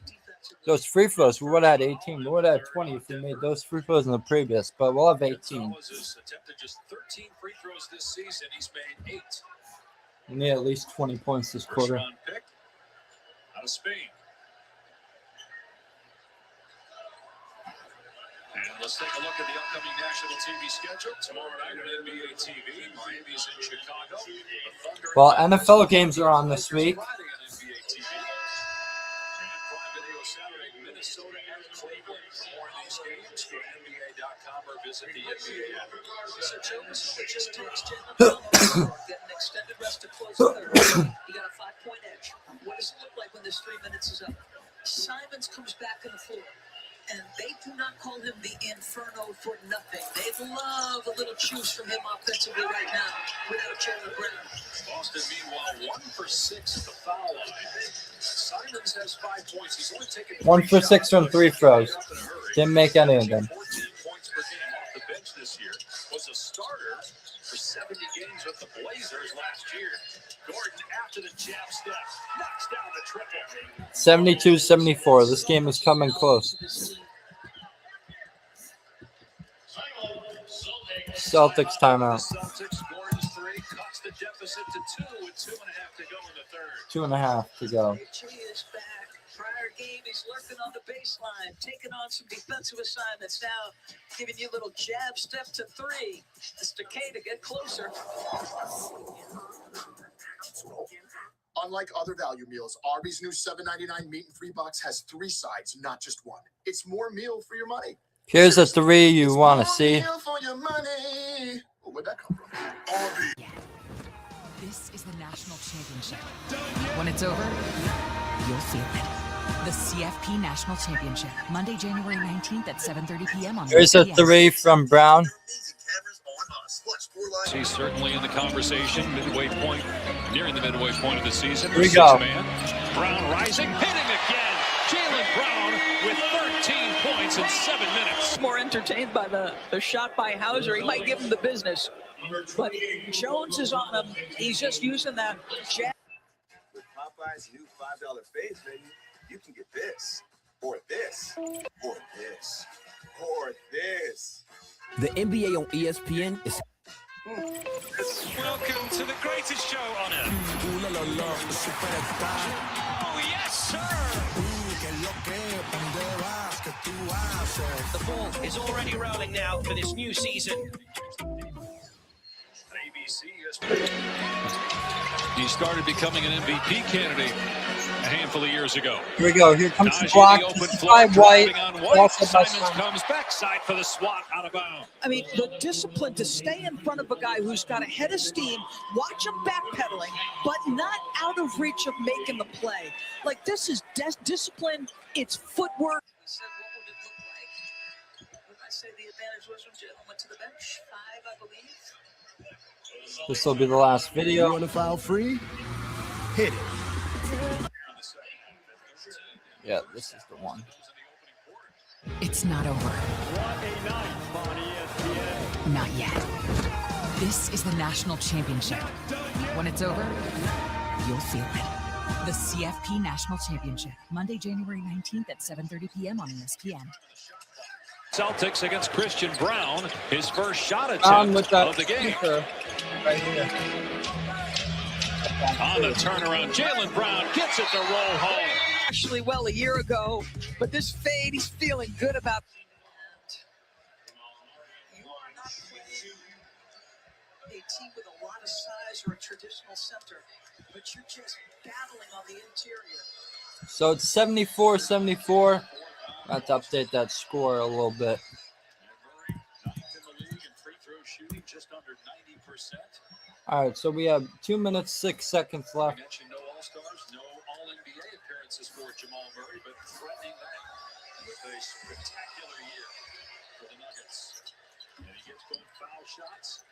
those free throws. We would have had 18. We would have had 20 if we made those free throws in the previous, but we'll have 18. Attempted just 13 free throws this season. He's made 8. We need at least 20 points this quarter. First round pick out of Spain. And let's take a look at the upcoming national TV schedule. Tomorrow night on NBA TV, Miami's in Chicago. Well, NFL games are on this week. Friday on NBA TV. And Prime Video Saturday, Minnesota and Cleveland. For more of these games, go to NBA.com or visit the NBA app. So Jones, it just takes Jalen Brown get an extended rest to close the third. He got a 5-point edge. What does it look like when this 3 minutes is up? Simons comes back on the floor. And they do not call him the Inferno for nothing. They love a little juice from him offensively right now without Jalen Brown. Boston, meanwhile, 1 for 6 at the foul line. Simons has 5 points. He's only taken 1 for 6 from free throws. Didn't make any of them. 14 points per game off the bench this year. Was a starter for 70 games with the Blazers last year. Gordon, after the jab step, knocks down the triple. 72-74. This game is coming close. Celtics timeout. Celtics scores 3, cuts the deficit to 2 with 2.5 to go in the third. 2.5 to go. AJ is back. Prior game, he's lurking on the baseline, taking on some defensive assignments. Now, giving you a little jab step to 3. It's decay to get closer. Unlike other value meals, Arby's new $7.99 meat and free box has 3 sides, not just 1. It's more meal for your money. Here's the 3 you want to see. Meal for your money. Where'd that come from? Arby's. This is the national championship. When it's over, you'll feel it. The CFP National Championship, Monday, January 19th at 7:30 p.m. on Here's a 3 from Brown. He's certainly in the conversation, nearing the midway point of the season. Here we go. Brown rising, hitting again. Jalen Brown with 13 points in 7 minutes. More entertained by the shot by Hauser. He might give him the business. But Jones is on him. He's just using that jab. With Popeye's new $5 fades menu, you can get this, or this, or this, or this. The NBA on ESPN is. Welcome to the greatest show on earth. Oh, yes, sir. The ball is already rolling now for this new season. He started becoming an MVP candidate a handful of years ago. Here we go. Here comes the block. By White. Simons comes backside for the swat out of bounds. I mean, the discipline to stay in front of a guy who's got a head of steam, watch him backpedaling, but not out of reach of making the play. Like, this is discipline. It's footwork. He said, what would it look like? What did I say the advantage was when Jalen went to the bench? 5, I believe. This will be the last video. You want to file free? Hit it. Yeah, this is the one. It's not over. Not yet. This is the national championship. When it's over, you'll feel it. The CFP National Championship, Monday, January 19th at 7:30 p.m. on ESPN. Celtics against Christian Brown, his first shot With attempt that of the game. right here. On the turnaround, Jalen Brown gets it to roll home. Actually, well, a year ago, but this fade, he's feeling good about. You are not playing a team with a lot of size or a traditional center, but you're just battling on the interior. So it's 74-74. I have to update that score a little bit. Ninth in the league in free throw shooting, just under 90%. All right, so we have 2 minutes, 6 seconds I left. mentioned no All-Stars, no All-NBA appearances for Jamal Murray, but threatening that with a spectacular year for the Nuggets. And he gets both foul shots.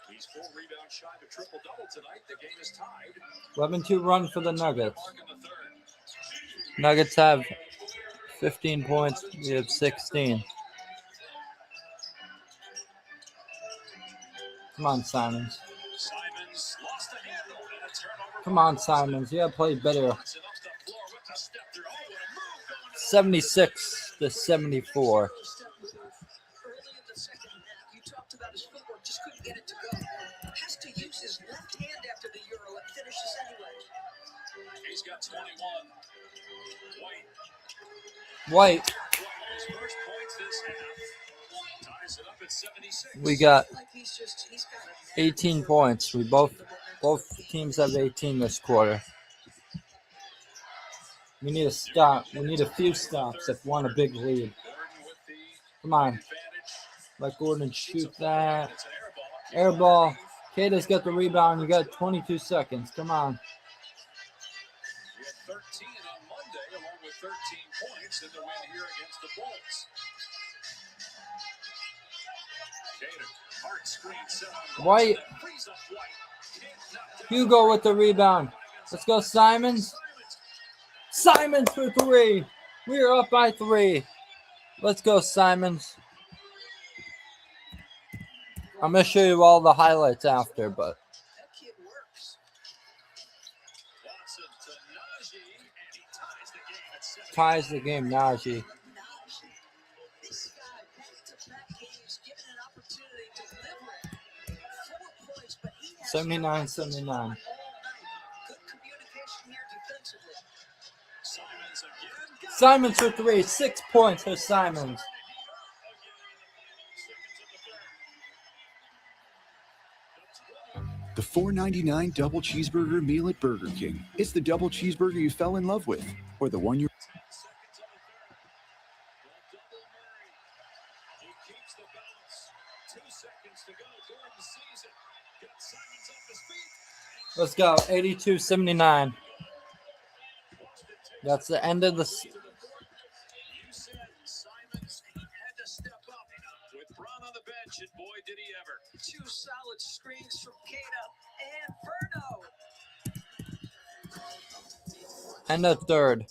He's 4 rebounds shy of a triple-double tonight. The game is tied. 11-2 run for the Nuggets. Nuggets have 15 points. We have 16. Come on, Simons. Simons lost the handle and a turnover. Come on, Simons. You got to play better. 76 to 74. Early in the second half, you talked about his footwork, just couldn't get it to go. Has to use his left hand after the Euro and finishes anyway. He's got 21. White. His first points this half. Ties it up at 76. We got He's got 18 points. We both teams have 18 this quarter. We need a stop. We need a few stops if we want a big lead. Come on. Let Gordon shoot that. Air ball. Kata's got the rebound. You got 22 seconds. Come on. He had 13 on Monday, along with 13 points in the win here against the Bulls. Kata, hard screen set on White. frees up White. Hugo with the rebound. Let's go, Simons. Simons for 3. We are up by 3. Let's go, Simons. I'm going to show you all the highlights after, but that kid works. Watson to Najee, and he ties the game at 7. ties the game, Najee. This guy, back-to-back games, given an opportunity to deliver it. 4 points, but he has 79-79. all night. Good communication here defensively. Simons again. Simons for 3. 6 points for Simons. The $4.99 double cheeseburger meal at Burger King. It's the double cheeseburger you fell in love with, or the one you... He keeps the balance. 2 seconds to go. Gordon sees it. Got Simons off his feet. Let's go. 82-79. That's the end of the... You said Simons had to step up with Brown on the bench, and boy, did he ever. 2 solid screens from Kata and Verno. End of third.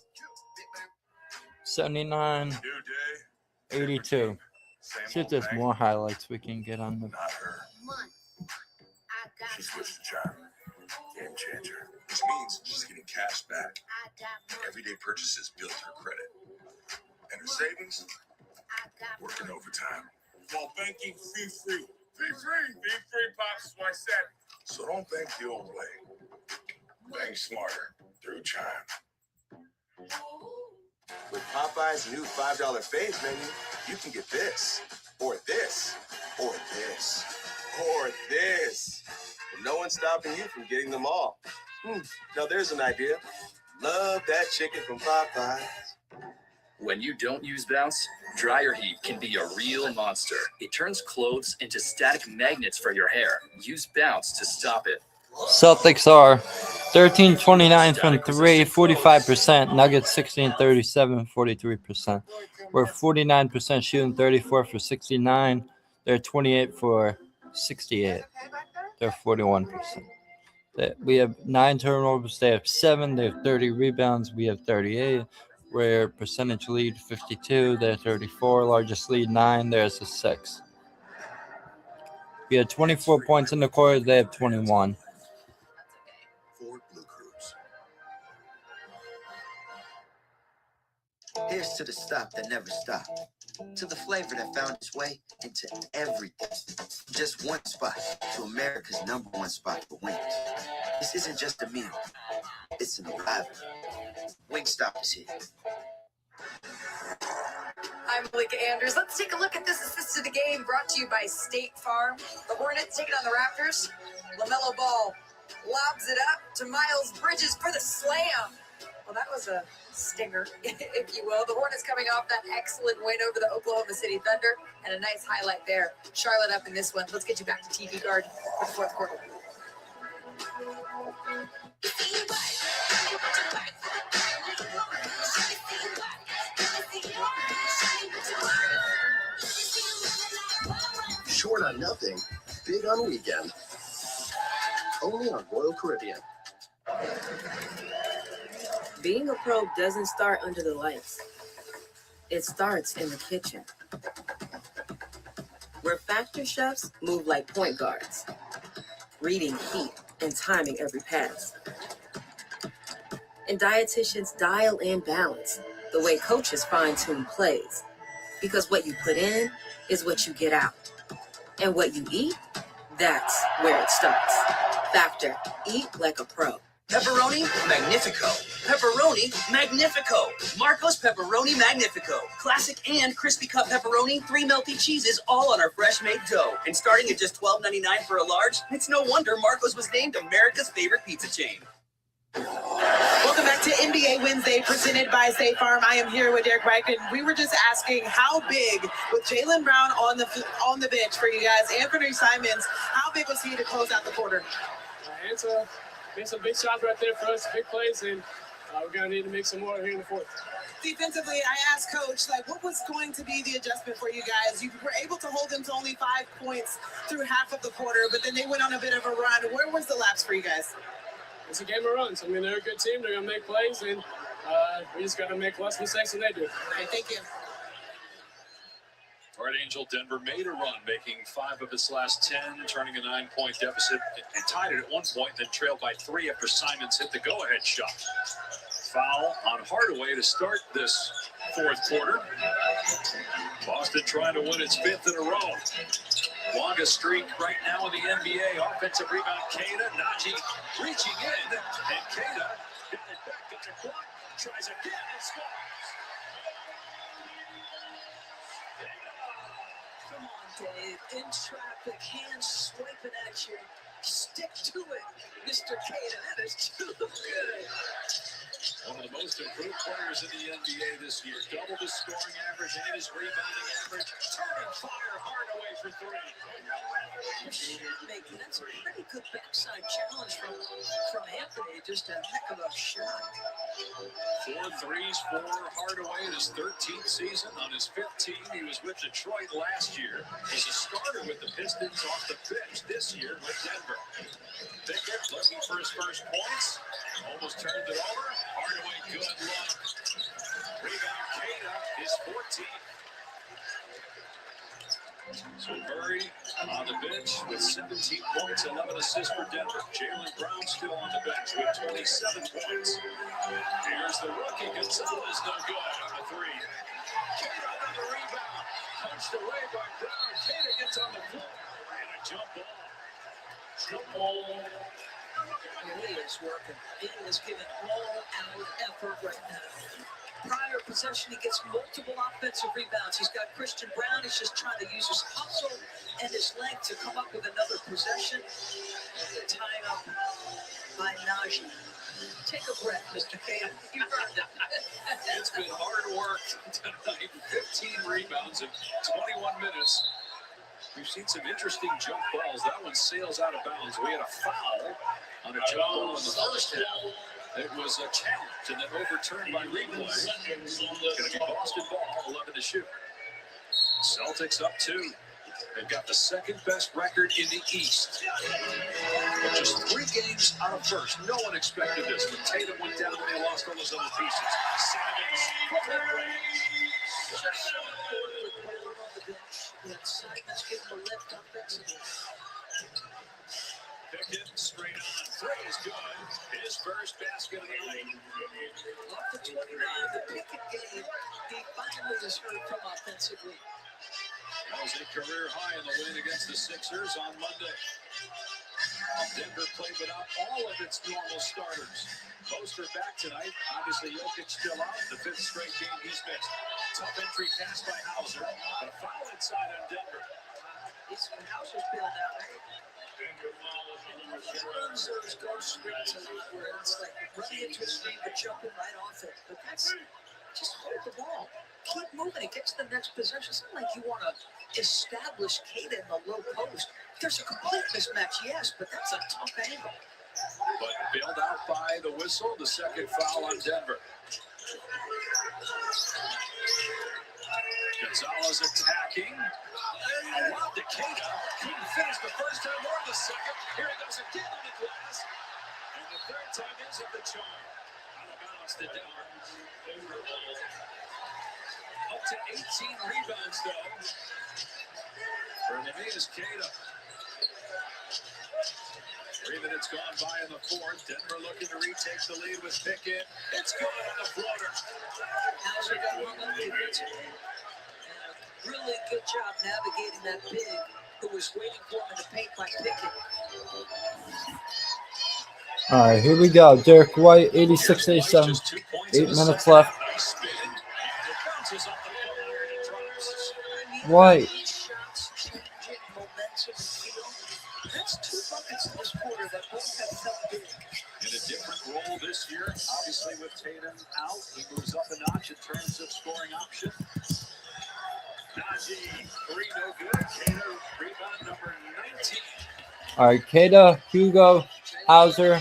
79, New day. 82. See if there's more highlights we can get on the... Not her. She switched to Charm. Game changer. Which means she's getting cash back. Everyday purchases build her credit. And her savings? Working overtime. While banking fee free. Fee free. Fee free, Pops, is what I said. So don't bank the old way. Bank smarter through Chime. With Popeye's new $5 fave menu, you can get this, or this, or this, or this. And no one's stopping you from getting them all. Now there's an idea. Love that chicken from Popeyes. When you don't use Bounce, dryer heat can be a real monster. It turns clothes into static magnets for your hair. Use Bounce to stop it. Celtics are 13-29 from 3, 45%. Nuggets 16-37, 43%. We're 49% shooting, 34 for 69. They're 28 for 68. They're 41%. We have 9 turnovers. They have 7. They have 30 rebounds. We have 38. We're percentage lead 52. They're 34. Largest lead 9. There's a 6. We had 24 points in the quarter. They have 21. Ford Blue Cruise. Here's to the stop that never stopped. To the flavor that found its way into everything. Just one spot to America's #1 spot for wings. This isn't just a meal. It's an arrival. Wingstop is here. I'm Malika Andrews. Let's take a look at this assist of the game brought to you by State Farm. The Hornets taking on the Raptors. LaMelo Ball lobs it up to Miles Bridges for the slam. Well, that was a stinger, if you will. The Hornets coming off that excellent win over the Oklahoma City Thunder, and a nice highlight there. Charlotte up in this one. Let's get you back to TV Guard for the fourth quarter. Short on nothing, big on weekend. Only on Royal Caribbean. Being a pro doesn't start under the lights. It starts in the kitchen, where factor chefs move like point guards, reading heat and timing every pass. And dietitians dial in balance, the way coaches fine-tune plays. Because what you put in is what you get out. And what you eat, that's where it starts. Factor, eat like a pro. Pepperoni Magnifico. Pepperoni Magnifico. Marco's Pepperoni Magnifico. Classic and crispy cut pepperoni, 3 melty cheeses, all on our fresh made dough. And starting at just $12.99 for a large, it's no wonder Marco's was named America's favorite pizza chain. Welcome back to NBA Wednesday, presented by State Farm. I am here with Derek Reichen. We were just asking how big, with Jaylen Brown on the bench for you guys, Anthony Simons, how big was he to close out the quarter? Made some big shots right there for us, big plays, and we're going to need to make some more here in the fourth. Defensively, I asked Coach, what was going to be the adjustment for you guys? You were able to hold them to only 5 points through half of the quarter, but then they went on a bit of a run. Where was the lapse for you guys? It's a game of runs. I mean, they're a good team. They're going to make plays, and we just got to make less mistakes than they do. All right, thank you. Art Angel, Denver made a run, making 5 of its last 10, turning a 9-point deficit, and tied it at one point, then trailed by 3 after Simons hit the go-ahead shot. Foul on Hardaway to start this fourth quarter. Boston trying to win its 5th in a row. Longest streak right now in the NBA. Offensive rebound, Keita. Najee reaching in, and Keita got it back, got it blocked, tries again and scores. Come on, Dave. In traffic, hands swiping at you. Stick to it, Mr. Keita. That is too good. One of the most improved players in the NBA this year. Double his scoring average and his rebounding average. Turning fire hard away for 3. Making that's a pretty good backside challenge from Anthony. Just a heck of a shot. 4 threes for Hardaway in his 13th season. On his 5th team, he was with Detroit last year. He's a starter with the Pistons off the bench this year with Denver. Pickett looking for his first points. Almost turned it over. Hardaway, good luck. Rebound, Keita, his 14th. So Murray on the bench with 17 points, 11 assists for Denver. Jaylen Brown still on the bench with 27 points. Here's the rookie. Gonzalez no good on the 3. Keita on the rebound. Punched away by Brown. Keita gets on the floor. And a jump ball. Jump ball. He is working. He is giving all-out effort right now. Prior possession, he gets multiple offensive rebounds. He's got Christian Brown. He's just trying to use his hustle and his length to come up with another possession. And the tie-up by Najee. Take a breath, Mr. Keita. You earned it. It's been hard work tonight. 15 rebounds in 21 minutes. We've seen some interesting jump balls. That one sails out of bounds. We had a foul on a jump ball in the first half. It was a challenge and then overturned by replay. Going to be Boston ball, 11 to shoot. Celtics up 2. They've got the second best record in the East. But just 3 games out of first. No one expected this. When Tatum went down and they lost all those other pieces. Simons giving a lift offensively. Pickett straight on. 3 is good. His first basket of the night. Off the 29, the Pickett game, he finally is heard from offensively. That was a career high in the win against the Sixers on Monday. Denver played without all of its normal starters. Most are back tonight. Obviously, Jokic still out. The 5th straight game he's missed. Tough entry pass by Hauser. But a foul inside on Denver. He's Hauser's bailed out, right? He runs those ghost screens where it's like running into a screen but jumping right off it. But that's just hold the ball. Keep moving. It gets to the next possession. It's not like you want to establish Keita in the low post. There's a complete mismatch, yes, but that's a tough angle. but bailed out by the whistle. The second foul on Denver. Gonzalez attacking. Allowed to Keita. Couldn't finish the first time or the second. Here he goes again on the glass. And the third time isn't the charm. Out of bounds to Denver. Up to 18 rebounds, though. For Neemias Keita. 3 minutes gone by in the fourth. Denver looking to retake the lead with Pickett. It's good on the floater. Hauser got hung up defensively. Really good job navigating that big who was waiting for him in the paint by Pickett. All right, here we go. Derek White, 86-87. 8 minutes left. White. That's 2 buckets in this quarter that both have felt big. In a different role this year, obviously with Tatum out, he moves up a notch in terms of scoring option. Najee, 3 no good. Keita, rebound number 19. All right, Keita, Hugo, Hauser,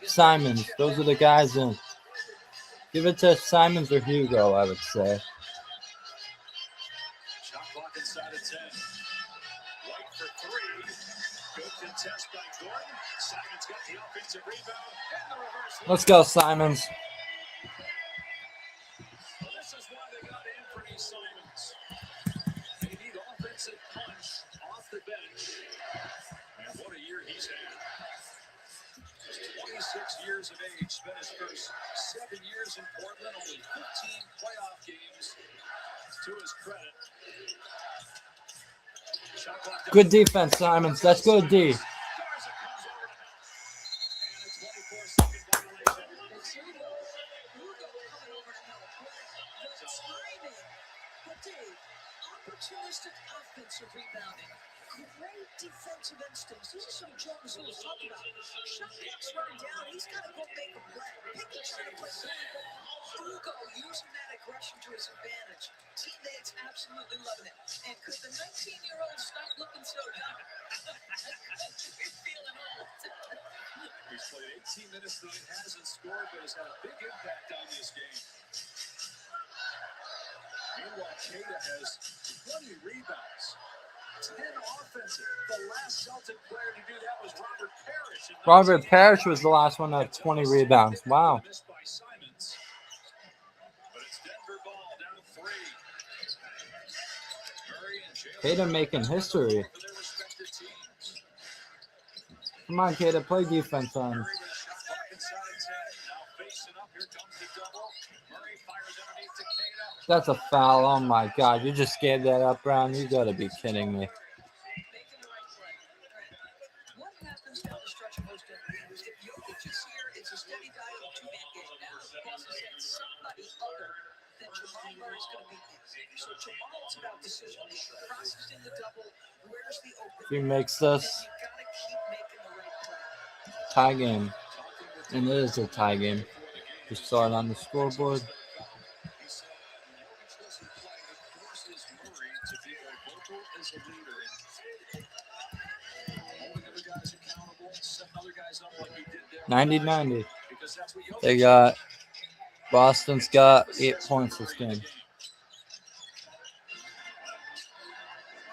Simons. Those are the guys in. Give it to Simons or Hugo, I would say. Shot clock inside of 10. White for 3. Good contest by Gordon. Simons got the offensive rebound and the reverse. Let's go, Simons. Well, this is why they got Anthony Simons. They need offensive punch off the bench. And what a year he's had. Just 26 years of age, spent his first 7 years in Portland, only 15 playoff games to his credit. Shot clock down. Good defense, Simons. That's good D. Garza comes over to help. And a 24-second violation. Hugo coming over to help. The timing. But Dave, opportunistic offensive rebounding. Great defensive instincts. This is some Jones who was talking about. Shot clock's running down. He's got to go make a play. Pickett trying to play basketball. Hugo using that aggression to his advantage. Teammates absolutely loving it. And could the 19-year-old stop looking so young? You're feeling old. He's played 18 minutes tonight, hasn't scored, but has had a big impact on this game. Meanwhile, Keita has 20 rebounds, 10 offensive. The last Celtic player to do that was Robert Parrish. Robert Parrish was the last one to have 20 rebounds. Wow. Missed by Simons. But it's Denver ball down 3. Murray and Jalen Keita making history. for their respective teams. Come on, Keita, play defense on. Murray with a shot clock inside of 10. Now facing up. Here comes the double. Murray fires underneath to Keita. That's a foul. Oh, my God. You just gave that up, Brown. You got to be kidding me. Making the right play. What happens down the stretch of those Denver games? If Jokic is here, it's a steady diet of 2-man game now. Plus, it's somebody other than Jamal Murray's going to be in. So Jamal, it's about decision making. Processing the double. Where's the open? If he makes this, You got to keep making the right play. tie game. And it is a tie game. Just saw it on the scoreboard. He said, Jokic doesn't play. The force is Murray to be as vocal as a leader. Holding other guys accountable, setting other guys up like he did there. 90-90. Because that's what Jokic They got, Boston's got 8 points this game.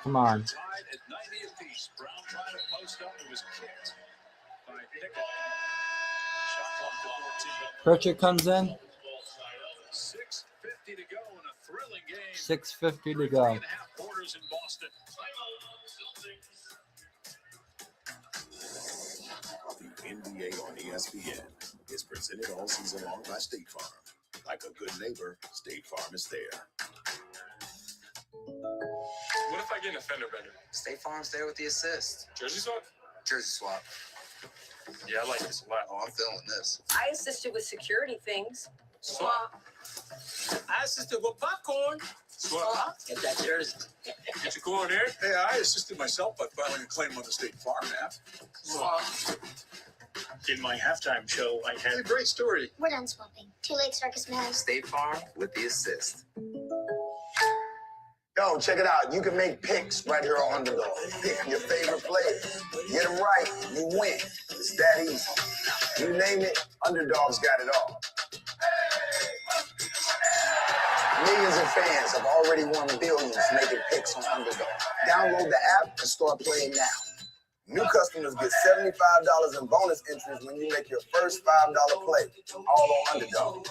Come on. tied at 90 apiece. Brown trying to post up. It was kicked by Pickett. Shot clock to 14. Pritchard comes in. 6:50 to go in a thrilling game. 6:50 to go. 3.5 quarters in Boston. The NBA on ESPN is presented all season long by State Farm. Like a good neighbor, State Farm is there. What if I get an offender bender? State Farm's there with the assist. Jersey swap? Jersey swap. Yeah, I like this a lot. Oh, I'm feeling this. I assisted with security things. Swap. I assisted with popcorn. Swap. Get that jersey. Get your corn there. Hey, I assisted myself by filing a claim on the State Farm app. Swap. In my halftime show, I had A great story. We're done swapping. 2 Lake Circus Mills. State Farm with the assist. Yo, check it out. You can make picks right here on Underdog. Pick your favorite players. Get them right, you win. It's that easy. You name it, Underdog's got it all. Millions of fans have already won billions making picks on Underdog. Download the app and start playing now. New customers get $75 in bonus entries when you make your first $5 play, all on Underdog.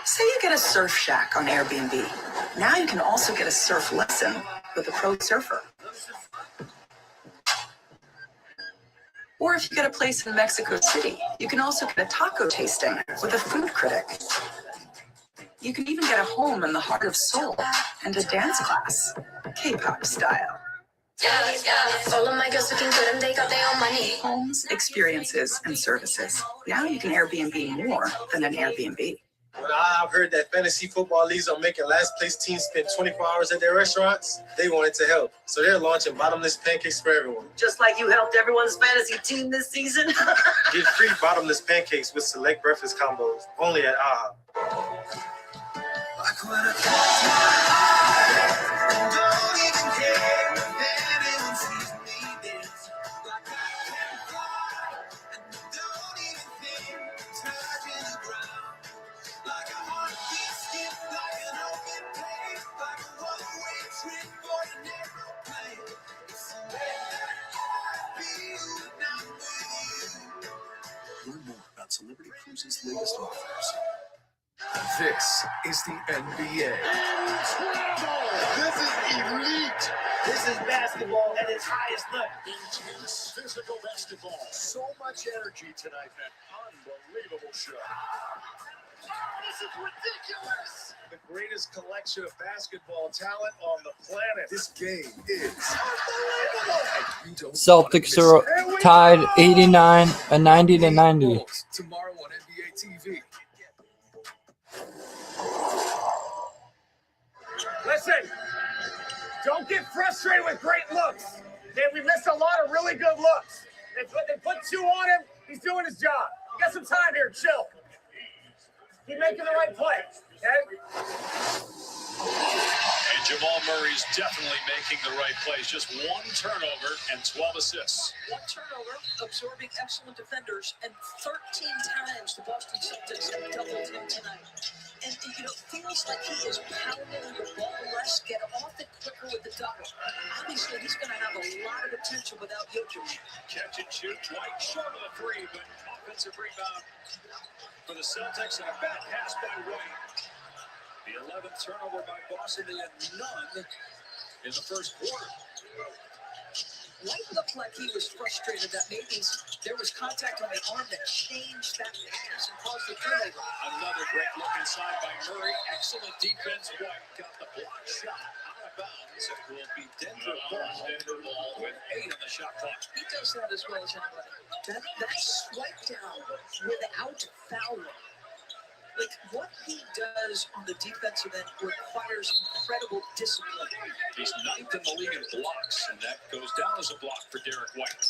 Say you get a surf shack on Airbnb. Now you can also get a surf lesson with a pro surfer. Or if you get a place in Mexico City, you can also get a taco tasting with a food critic. You can even get a home in the heart of Seoul and a dance class, K-pop style. All of my girls looking good and they got their own money. Homes, experiences, and services. Now you can Airbnb more than an Airbnb. When I've heard that fantasy football leagues are making last place teams spend 24 hours at their restaurants, they wanted to help. So they're launching bottomless pancakes for everyone. Just like you helped everyone's fantasy team this season. Get free bottomless pancakes with select breakfast combos, only at AHA. Learn more about Celebrity Cruises' latest offers. This is the NBA. This is elite. This is basketball at its highest level. Intense physical basketball. So much energy tonight. An unbelievable show. This is ridiculous. The greatest collection of basketball talent on the planet. This game is unbelievable. Celtics are tied 89 and 90 to 90. Tomorrow on NBA TV. Listen, don't get frustrated with great looks. Okay, we missed a lot of really good looks. They put two on him. He's doing his job. You got some time here. Chill. Keep making the right play. Okay? And Jamal Murray's definitely making the right plays. Just one turnover and 12 assists. One turnover, absorbing excellent defenders, and 13 times the Boston Celtics have doubled him tonight. And it feels like he is pounding the ball less, get off it quicker with the double. Obviously, he's going to have a lot of potential without Jokic. Catch and shoot. Dwight short of the three, but offensive rebound for the Celtics and a bad pass by White. The 11th turnover by Boston. They had none in the first quarter. White looked like he was frustrated that maybe there was contact on the arm that changed that pass and caused the turnover. Another great look inside by Murray. Excellent defense. White got the block shot out of bounds. It will be Denver ball with 8 on the shot clock. He does that as well as anybody. That swipe down without fouling. Like, what he does on the defensive end requires incredible discipline. He's 9th in the league in blocks, and that goes down as a block for Derek White.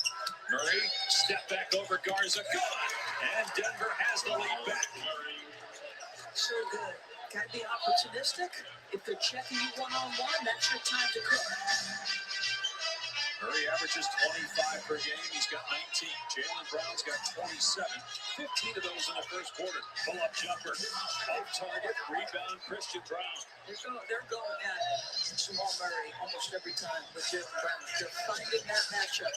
Murray, step back over Garza. Good! And Denver has the lead back. So good. Got to be opportunistic. If they're checking you one-on-one, that's your time to cook. Murray averages 25 per game. He's got 19. Jaylen Brown's got 27. 15 of those in the first quarter. Pull-up jumper. Off target. Rebound, Christian Brown. They're going at Jamal Murray almost every time with Jaylen Brown. They're finding that matchup.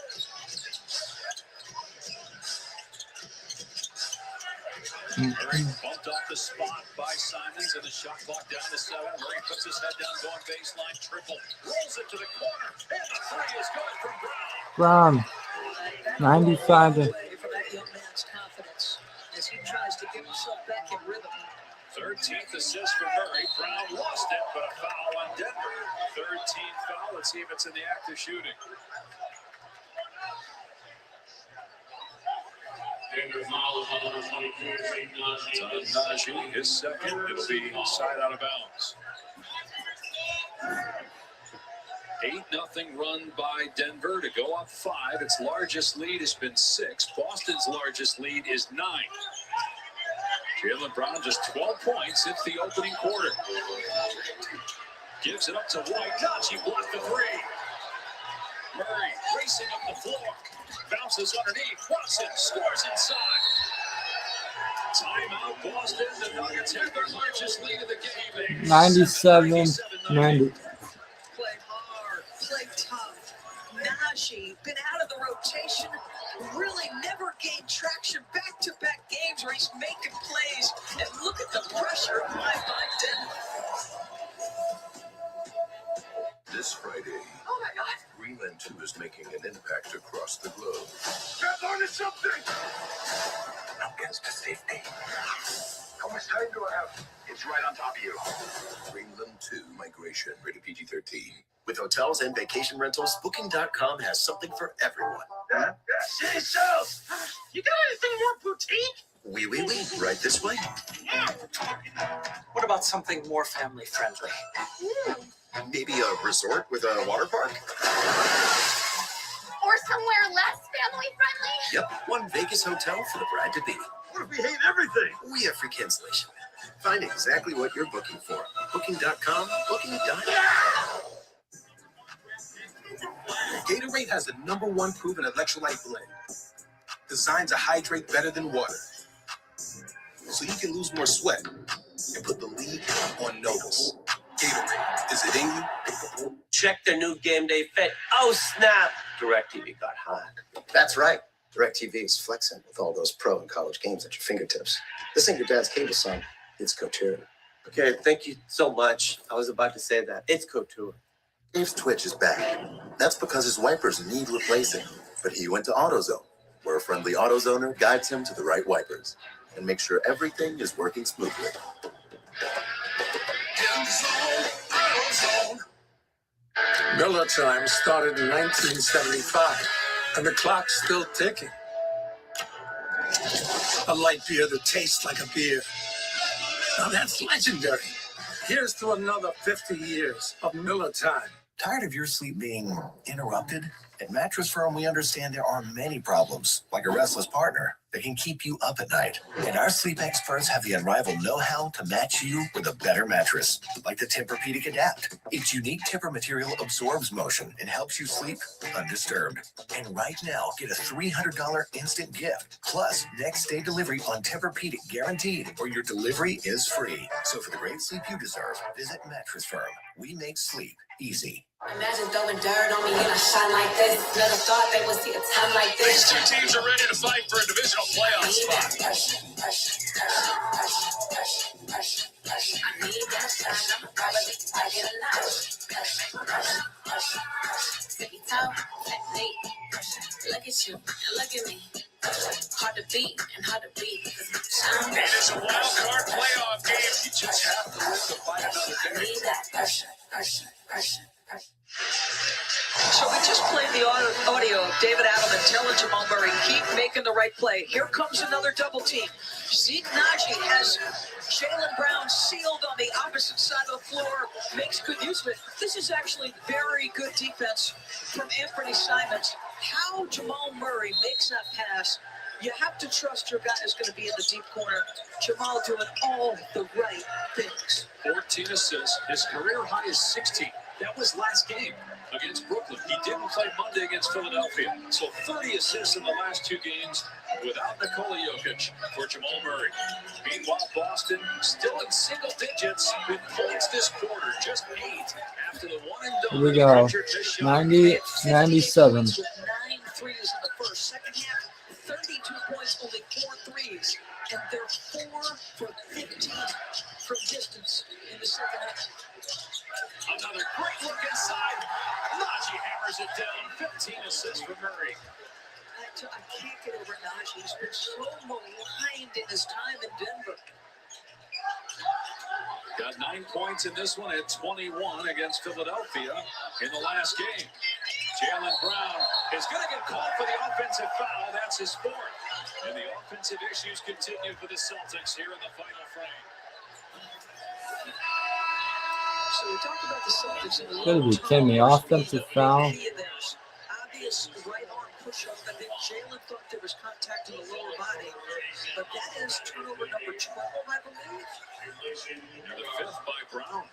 Murray bumped off the spot by Simons, and the shot clock down to 7. Murray puts his head down, going baseline, triple, rolls it to the corner, and the three is good from Brown. Brown, 95 to. For that young man's confidence as he tries to get himself back in rhythm. 13th assist for Murray. Brown lost it, but a foul on Denver. 13th foul. Let's see if it's in the act of shooting. Najee, his second. It'll be side out of bounds. 8-0 run by Denver to go up 5. Its largest lead has been 6. Boston's largest lead is 9. Jaylen Brown just 12 points since the opening quarter. Gives it up to White. Najee blocked the three. Murray racing up the floor. Bounces underneath. Brunson scores inside. Timeout, Boston. The Nuggets have their largest lead of the game. 97-90. Play hard, play tough. Najee, been out of the rotation, really never gained traction. Back-to-back games where he's making plays. And look at the pressure applied by Denver. This Friday, Oh my God. Greenland 2 is making an impact across the globe. Grab onto something! Now gets to safety. How much time do I have? It's right on top of you. Greenland 2 Migration, rated PG-13. With hotels and vacation rentals, Booking.com has something for everyone. City Shells! You got anything more boutique? Oui. Right this way. What about something more family friendly? Maybe a resort with a water park? Or somewhere less family friendly? Yep, one Vegas hotel for the bride-to-be. What if we hate everything? We have free cancellation. Find exactly what you're booking for. Booking.com, Booking.com. Gatorade has the #1 proven electrolyte blend, designed to hydrate better than water, so you can lose more sweat and put the league on notice. Gatorade, is it in you? Check their new game day fit. Oh, snap. DirecTV got hot. That's right. DirecTV is flexing with all those pro and college games at your fingertips. This ain't your dad's cable, son. It's Couture. Okay, thank you so much. I was about to say that. It's Couture. Dave's Twitch is back. That's because his wipers need replacing. But he went to AutoZone, where a friendly AutoZoner guides him to the right wipers and makes sure everything is working smoothly. Miller Time started in 1975, and the clock's still ticking. A light beer that tastes like a beer. Now that's legendary. Here's to another 50 years of Miller Time. Tired of your sleep being interrupted? At Mattress Firm, we understand there are many problems, like a restless partner, that can keep you up at night. And our sleep experts have the unrivaled know-how to match you with a better mattress, like the Tempur-Pedic Adapt. Its unique Tempur material absorbs motion and helps you sleep undisturbed. And right now, get a $300 instant gift, plus next-day delivery on Tempur-Pedic guaranteed, or your delivery is free. So for the great sleep you deserve, visit Mattress Firm. We make sleep easy. Imagine throwing dirt on me and I shine like this. Never thought they would see a time like this. These two teams are ready to fight for a divisional playoff spot. I need that shine. I'm probably I get a lot. Sticky toe, technique. Look at you, look at me. Hard to beat and hard to beat. It is a wild card playoff game. You just have to live to fight another day. I need that pressure. So we just played the audio of David Adelman telling Jamal Murray, keep making the right play. Here comes another double team. Zeke Najee has Jaylen Brown sealed on the opposite side of the floor, makes good use of it. This is actually very good defense from Anthony Simons. How Jamal Murray makes that pass, you have to trust your guy is going to be in the deep corner. Jamal doing all the right things. 14 assists. His career high is 16. That was last game against Brooklyn. He didn't play Monday against Philadelphia. So 30 assists in the last two games without Nikola Jokic for Jamal Murray. Meanwhile, Boston still in single digits with points this quarter, just 8 after the one and done. Here we go. 90-97. 9 threes in the first. Second half, 32 points, only 4 threes. And they're 4 for 15 from distance in the second half. Another great look inside. Najee hammers it down. 15 assists for Murray. I can't get over Najee. He's been so maligned in his time in Denver. Got 9 points in this one at 21 against Philadelphia in the last game. Jaylen Brown is going to get called for the offensive foul. That's his 4th. And the offensive issues continue for the Celtics here in the final frame. So we talked about the Celtics in the Gotta be kidding me. Offensive foul. obvious right arm push-up. I think Jalen thought there was contact in the lower body, but that is turnover number 12, I believe. And the 5th by Brown.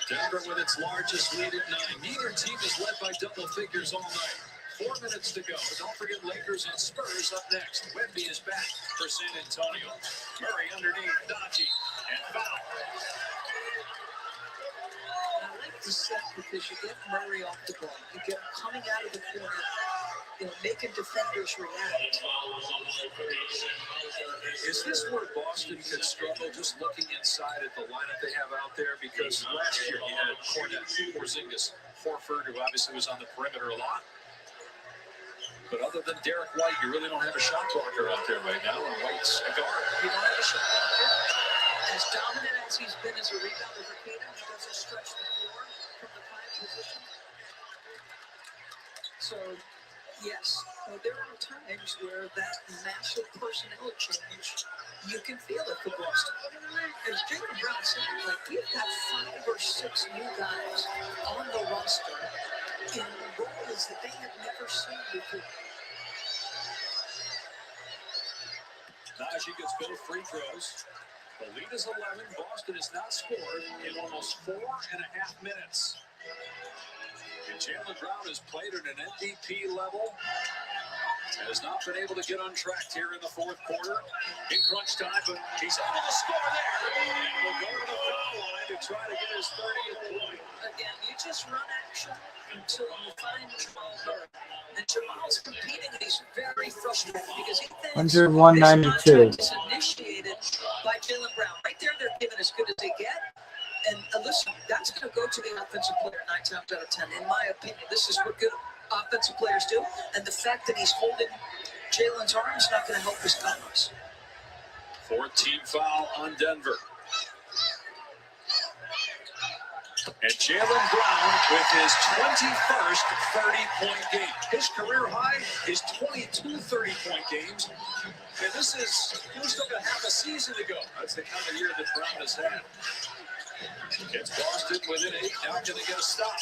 Denver with its largest lead at 9. Neither team is led by double figures all night. 4 minutes to go. Don't forget Lakers and Spurs up next. Wemby is back for San Antonio. Murray underneath, dodgy, and foul. I like the set because you get Murray off the ball. You get him coming out of the corner, making defenders react. Is this where Boston could struggle just looking inside at the lineup they have out there? Because last year you had Cornette, Porzingis, Horford, who obviously was on the perimeter a lot. But other than Derek White, you really don't have a shot blocker out there right now, and White's a guard. You don't have a shot blocker. As dominant as he's been as a rebounder for Tatum, he doesn't stretch the floor from the 5 position. So, yes, there are times where that massive personnel change, you can feel it for Boston. As Jalen Brown said, like, we've got 5 or 6 new guys on the roster in roles that they have never seen before. Najee gets both free throws. The lead is 11. Boston has not scored in almost 4.5 minutes. And Jalen Brown has played at an MVP level. Has not been able to get untracked here in the 4th quarter. In crunch time, but he's able to score there. And will go to the foul line to try to get his 30th point. Again, you just run action until you find Jamal Murray. And Jamal's competing, and he's very frustrated because he thinks 101-92. is initiated by Jalen Brown. Right there, they're giving as good as they get. And listen, that's going to go to the offensive player 9 times out of 10. In my opinion, this is what good offensive players do. And the fact that he's holding Jalen's arm is not going to help his cause. 14 foul on Denver. And Jalen Brown with his 21st 30-point game. His career high is 22 30-point games. And we've still got half a season to go. That's the kind of year that Brown has had. Gets Boston within 8. Now can they get a stop?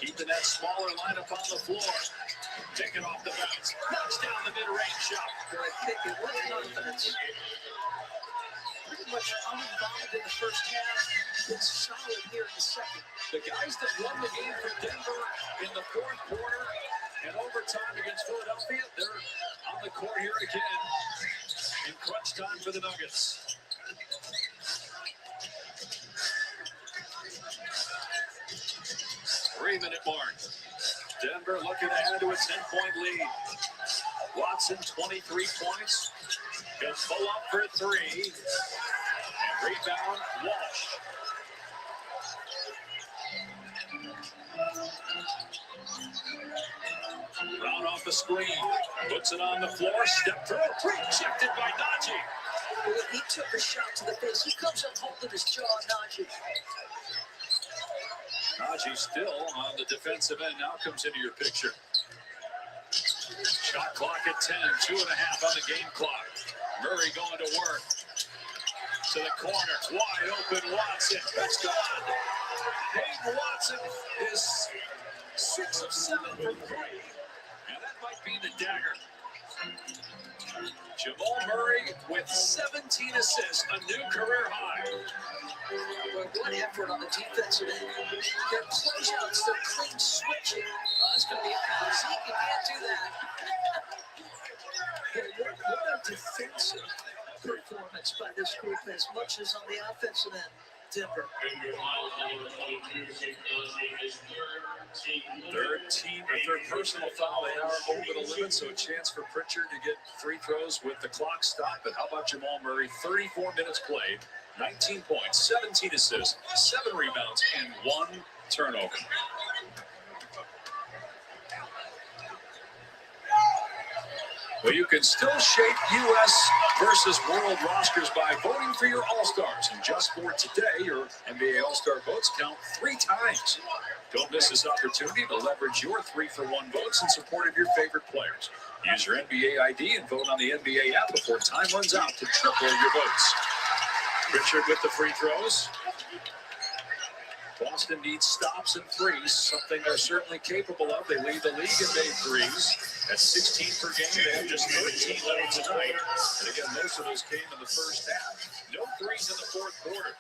Keeping that smaller lineup on the floor. Taking off the bounce. Knocks down the mid-range shot. Good pick. It wasn't offense. Pretty much uninvolved in the first half. Been solid here in the second. The guys that won the game for Denver in the 4th quarter and overtime against Philadelphia, they're on the court here again in crunch time for the Nuggets. Three-minute mark. Denver looking to add to a 10-point lead. Watson, 23 points. Can pull up for 3. And rebound, Walsh. Brown off the screen. Puts it on the floor. Step through. Rejected by Najee. He took a shot to the face. He comes up holding his jaw, Najee. Najee still on the defensive end. Now comes into your picture. Shot clock at 10. 2.5 on the game clock. Murray going to work. To the corner. Wide open Watson. That's good. Hayden Watson is 6 of 7 from 3. And that might be the dagger. Jamal Murray with 17 assists, a new career high. What effort on the defensive end. Their closeouts, their clean switching. Oh, that's going to be a foul. Zeke, you can't do that. What a defensive performance by this group as much as on the offensive end. Denver. 13th personal foul. They are over the limit, so a chance for Pritchard to get free throws with the clock stopped. But how about Jamal Murray? 34 minutes played, 19 points, 17 assists, 7 rebounds, and 1 turnover. Well, you can still shape U.S. versus world rosters by voting for your All-Stars. And just for today, your NBA All-Star votes count 3 times. Don't miss this opportunity to leverage your 3-for-1 votes in support of your favorite players. Use your NBA ID and vote on the NBA app before time runs out to triple your votes. Richard with the free throws. Boston needs stops and threes, something they're certainly capable of. They lead the league in made threes at 16 per game. They have just 13 left tonight. And again, most of those came in the first half. No threes in the fourth quarter.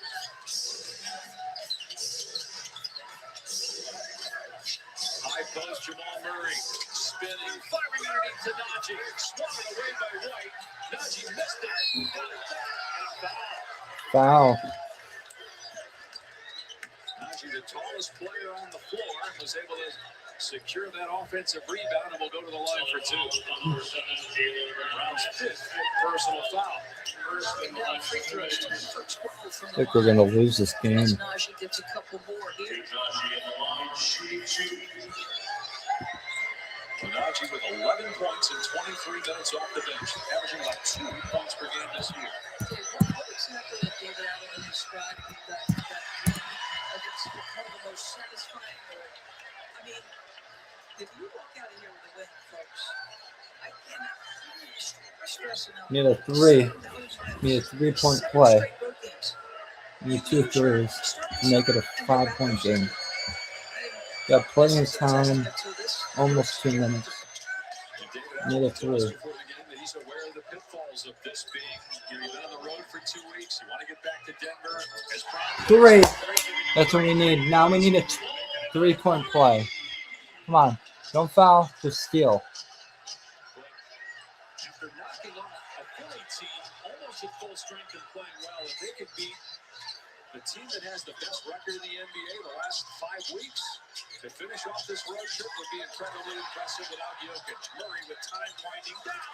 High post, Jamal Murray spinning, firing underneath to Najee. Swung away by White. Najee missed it. Got it back. And foul. Foul. Najee, the tallest player on the floor, was able to secure that offensive rebound and will go to the line for two. Brown's fifth personal foul. I think we're going to lose this game. Najee gets a couple more here. Najee with 11 points and 23 minutes off the bench, averaging about 2 points per game this year. What exactly did David Allen describe that against one of the most satisfying? I mean, if you walk out of here with a win, folks, I cannot stress enough. Need a three. Need a 3-point play. Need 2 threes to make it a 5-point game. Got plenty of time. Almost 2 minutes. Need a 3. He's aware of the pitfalls of this being, you've been on the road for 2 weeks. You want to get back to Denver. 3. That's what we need. Now we need a 3-point play. Come on. Don't foul. Just steal. After knocking off a Philly team almost at full strength and playing well, if they could beat the team that has the best record in the NBA the last 5 weeks, to finish off this road trip would be incredibly impressive without Jokic. Murray with time winding down.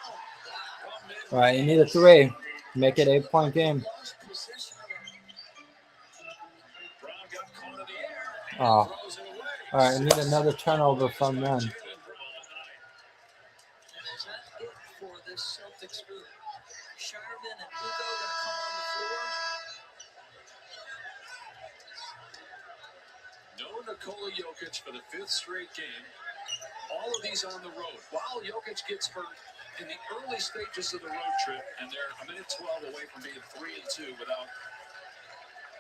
All right, you need a 3. Make it 8-point game. Oh. All right, I need another turnover from them. Is that it for this Celtics group? Sharman and Ugo going to come on the floor? No Nikola Jokic for the 5th straight game. All of these on the road. While Jokic gets hurt in the early stages of the road trip, and they're a minute 12 away from being 3-2 without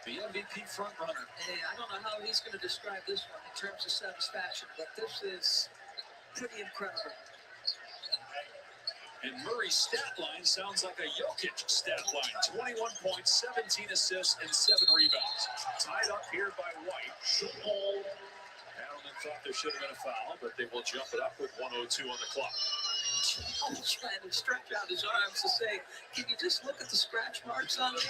the MVP frontrunner. Hey, I don't know how he's going to describe this one in terms of satisfaction, but this is pretty incredible. And Murray's stat line sounds like a Jokic stat line. 21 points, 17 assists, and 7 rebounds. Tied up here by White. Adelman thought there should have been a foul, but they will jump it up with 1:02 on the clock. He's trying to stretch out his arms to say, can you just look at the scratch marks on me?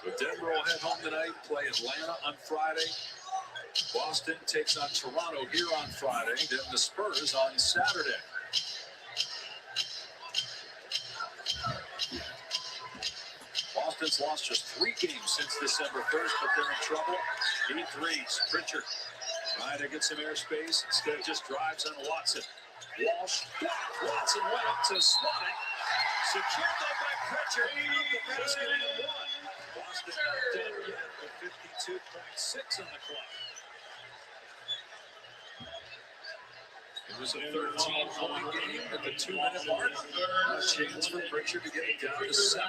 But Denver will head home tonight, play Atlanta on Friday. Boston takes on Toronto here on Friday, then the Spurs on Saturday. Boston's lost just 3 games since December 1st, but they're in trouble. Deep threes. Pritchard trying to get some airspace. Instead, just drives on Watson. Walsh. Watson went up to Swannick. Secured though by Pritchard. The basket and 1. Boston not done yet with 52.6 on the clock. It was a 13-point game at the 2-minute mark. A chance for Pritchard to get it down to 7.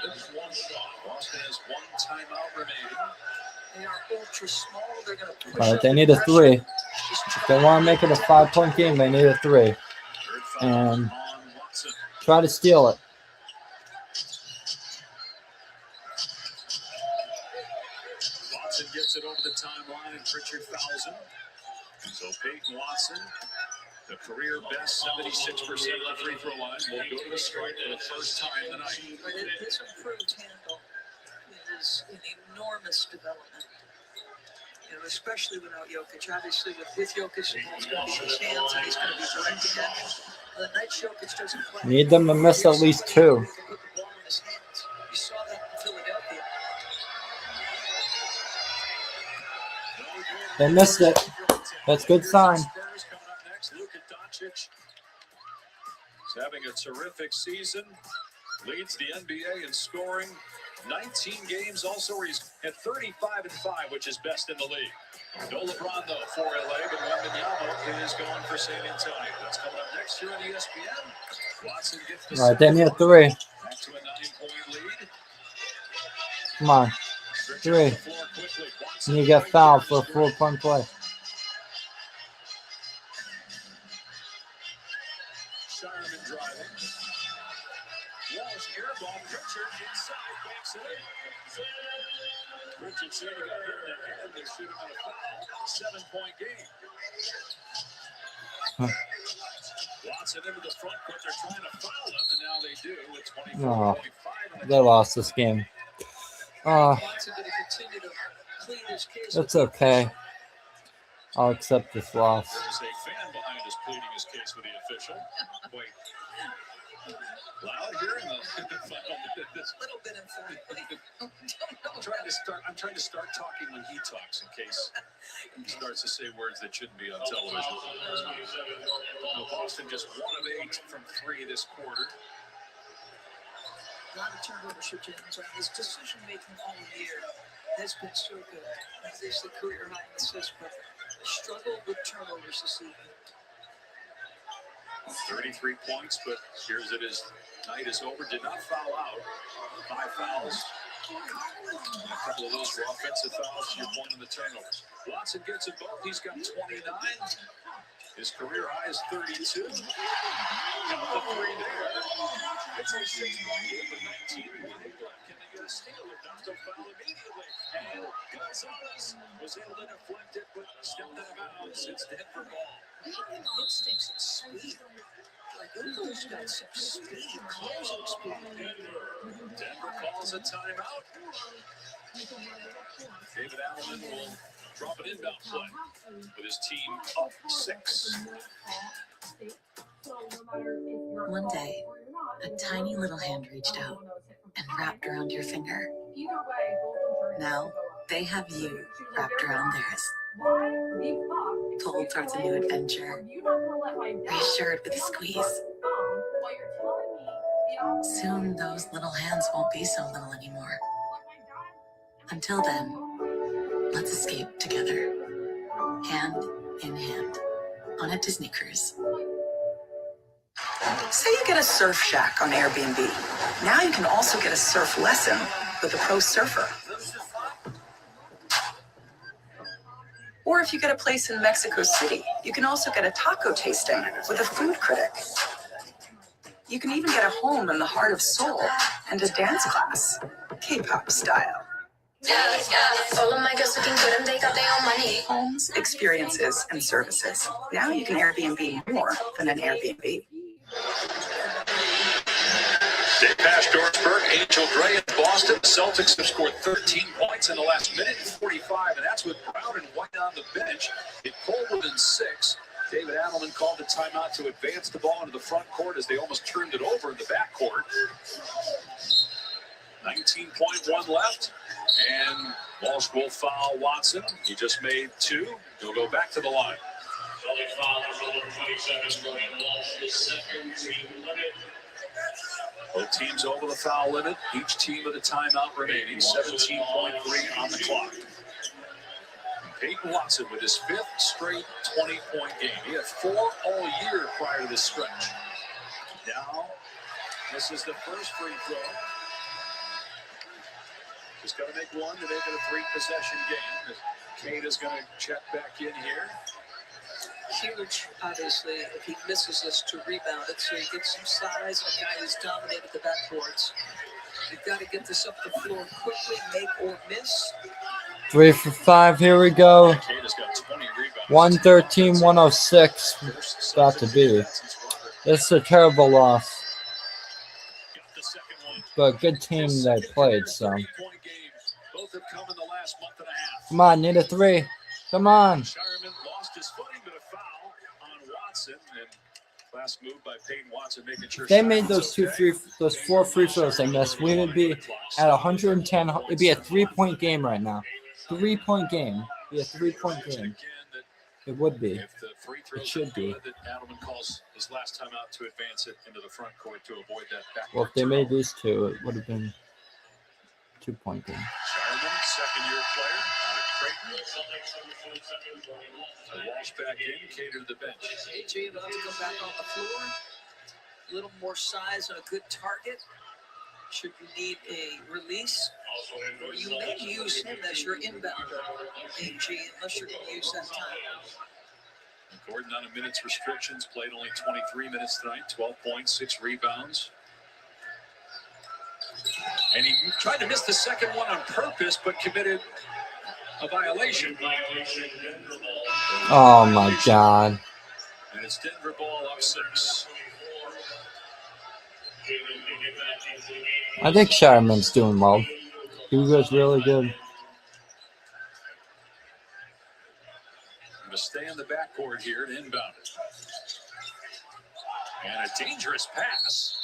Boston has 1 timeout remaining. They are ultra small. They're going to push All right, up they the need a pressure. 3. If they want to make it a 5-point game, they need a 3. And try to steal it. Watson gets it over the timeline, and Pritchard fouls him. So Peyton Watson, the career best 76% of the free throw line, will go to the strike for the first time tonight. But his improved handle is an enormous development. You know, especially without Jokic. Obviously, with Jokic, it's going to be his hands, and he's going to be directing that. The night Jokic doesn't play. Need them to miss at least 2. Put the ball in his hands. You saw that in Philadelphia. They missed it. That's a good sign. Spurs coming up next. Luka Doncic is having a terrific season. Leads the NBA in scoring. 19 games also where he's at 35-5, which is best in the league. No LeBron, though, for LA, but Wembanyama is going for San Antonio. That's coming up next here on ESPN. Watson gets the All right, they need a 3. back to a 9-point lead. Come on. 3. And you get fouled for a 4-point play. Sharman driving. Walsh airball. Pritchard inside, banks it in. Pritchard said he got hit in the hand. They shoot him on a foul. 7-point game. Watson into the front court. They're trying to foul him, and now they do with 24.5. They lost this game. It's okay. I'll accept this loss. There's a fan behind us pleading his case with the official. Wait. Loud here in the Little bit informative. I'm trying to start talking when he talks in case he starts to say words that shouldn't be on television. Boston just 1 of 8 from 3 this quarter. A lot of turnovers for James. His decision making all year has been so good. He's the career high in assists, but struggled with turnovers this evening. 33 points, but here's it. His night is over. Did not foul out. 5 fouls. A couple of those were offensive fouls. To your point on the turnovers. Watson gets it both. He's got 29. His career high is 32. Got the 3 there. It's a 6-point game with 19 minutes left. Can they get a steal? If not, they'll foul immediately. And Gonzalez was able to deflect it, but stepped out of bounds. It's Denver ball. Instincts and speed. Like Udo's got some speed, closing speed. Denver calls a timeout. David Allen will drop an inbound play with his team up 6. One day, a tiny little hand reached out and wrapped around your finger. Now, they have you wrapped around theirs. Pulled towards a new adventure, reassured with a squeeze. Soon, those little hands won't be so little anymore. Until then, let's escape together, hand in hand, on a Disney cruise. Say you get a surf shack on Airbnb. Now you can also get a surf lesson with a pro surfer. Or if you get a place in Mexico City, you can also get a taco tasting with a food critic. You can even get a home in the heart of Seoul and a dance class, K-pop style. All of my girls looking good and they got their own money. Homes, experiences, and services. Now you can Airbnb more than an Airbnb. They passed Dorsberg, Angel Gray in Boston. The Celtics have scored 13 points in the last minute and 45, and that's with Brown and White on the bench. It pulled within 6. David Adelman called the timeout to advance the ball into the front court as they almost turned it over in the back court. 19.1 left, and Walsh will foul Watson. He just made 2. He'll go back to the line. Both teams over the foul limit. Each team with a timeout remaining. 17.3 on the clock. Peyton Watson with his 5th straight 20-point game. He had 4 all year prior to this stretch. Now, this is the first free throw. Just got to make 1 to make it a 3-possession game. Kate is going to check back in here. Huge, obviously, if he misses this to rebound it, so he gets some size, a guy who's dominated the backcourts. You've got to get this up the floor quickly, make or miss. 3 for 5. Here we go. Kate has got 20 rebounds. 113, 106. About to be. It's a terrible loss. But good team they played, so. Both have come in the last month and a half. Come on, need a 3. Come on. Sharman lost his footing, but a foul on Watson. And last move by Peyton Watson, making sure They made those 4 free throws they missed. We would be at 110. It'd be a 3-point game right now. 3-point game. It'd be a 3-point game. It would be. It should be. Adelman calls his last time out to advance it into the front court to avoid that back. Well, if they made these 2, it would have been 2-point game. Sharman, second-year player out of Creighton. So Walsh back in, Cater to the bench. AJ about to come back on the floor. A little more size and a good target. Should you need a release, Or you may use him as your inbounder, AG, unless you're going to use that time. Gordon on a minutes restrictions, played only 23 minutes tonight, 12 points, 6 rebounds. And he tried to miss the second one on purpose, but committed a violation. Oh my God. And it's Denver ball up 6. I think Shireman's doing well. Hugo's really good. Going to stay in the backcourt here to inbound it. And a dangerous pass.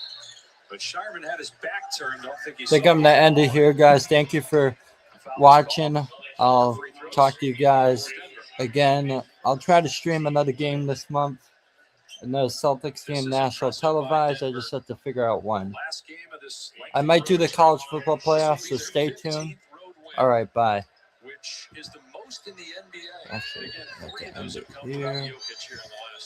But Shireman had his back turned. Don't think he I think I'm going to end it here, guys. Thank you for watching. I'll talk to you guys again. I'll try to stream another game this month. Another Celtics game, national televised. I just have to figure out when. I might do the college football playoffs, so stay tuned. All right, bye. Which is the most in the NBA. Actually, Again, I have 3 to of end those it have come without here. Jokic here in the last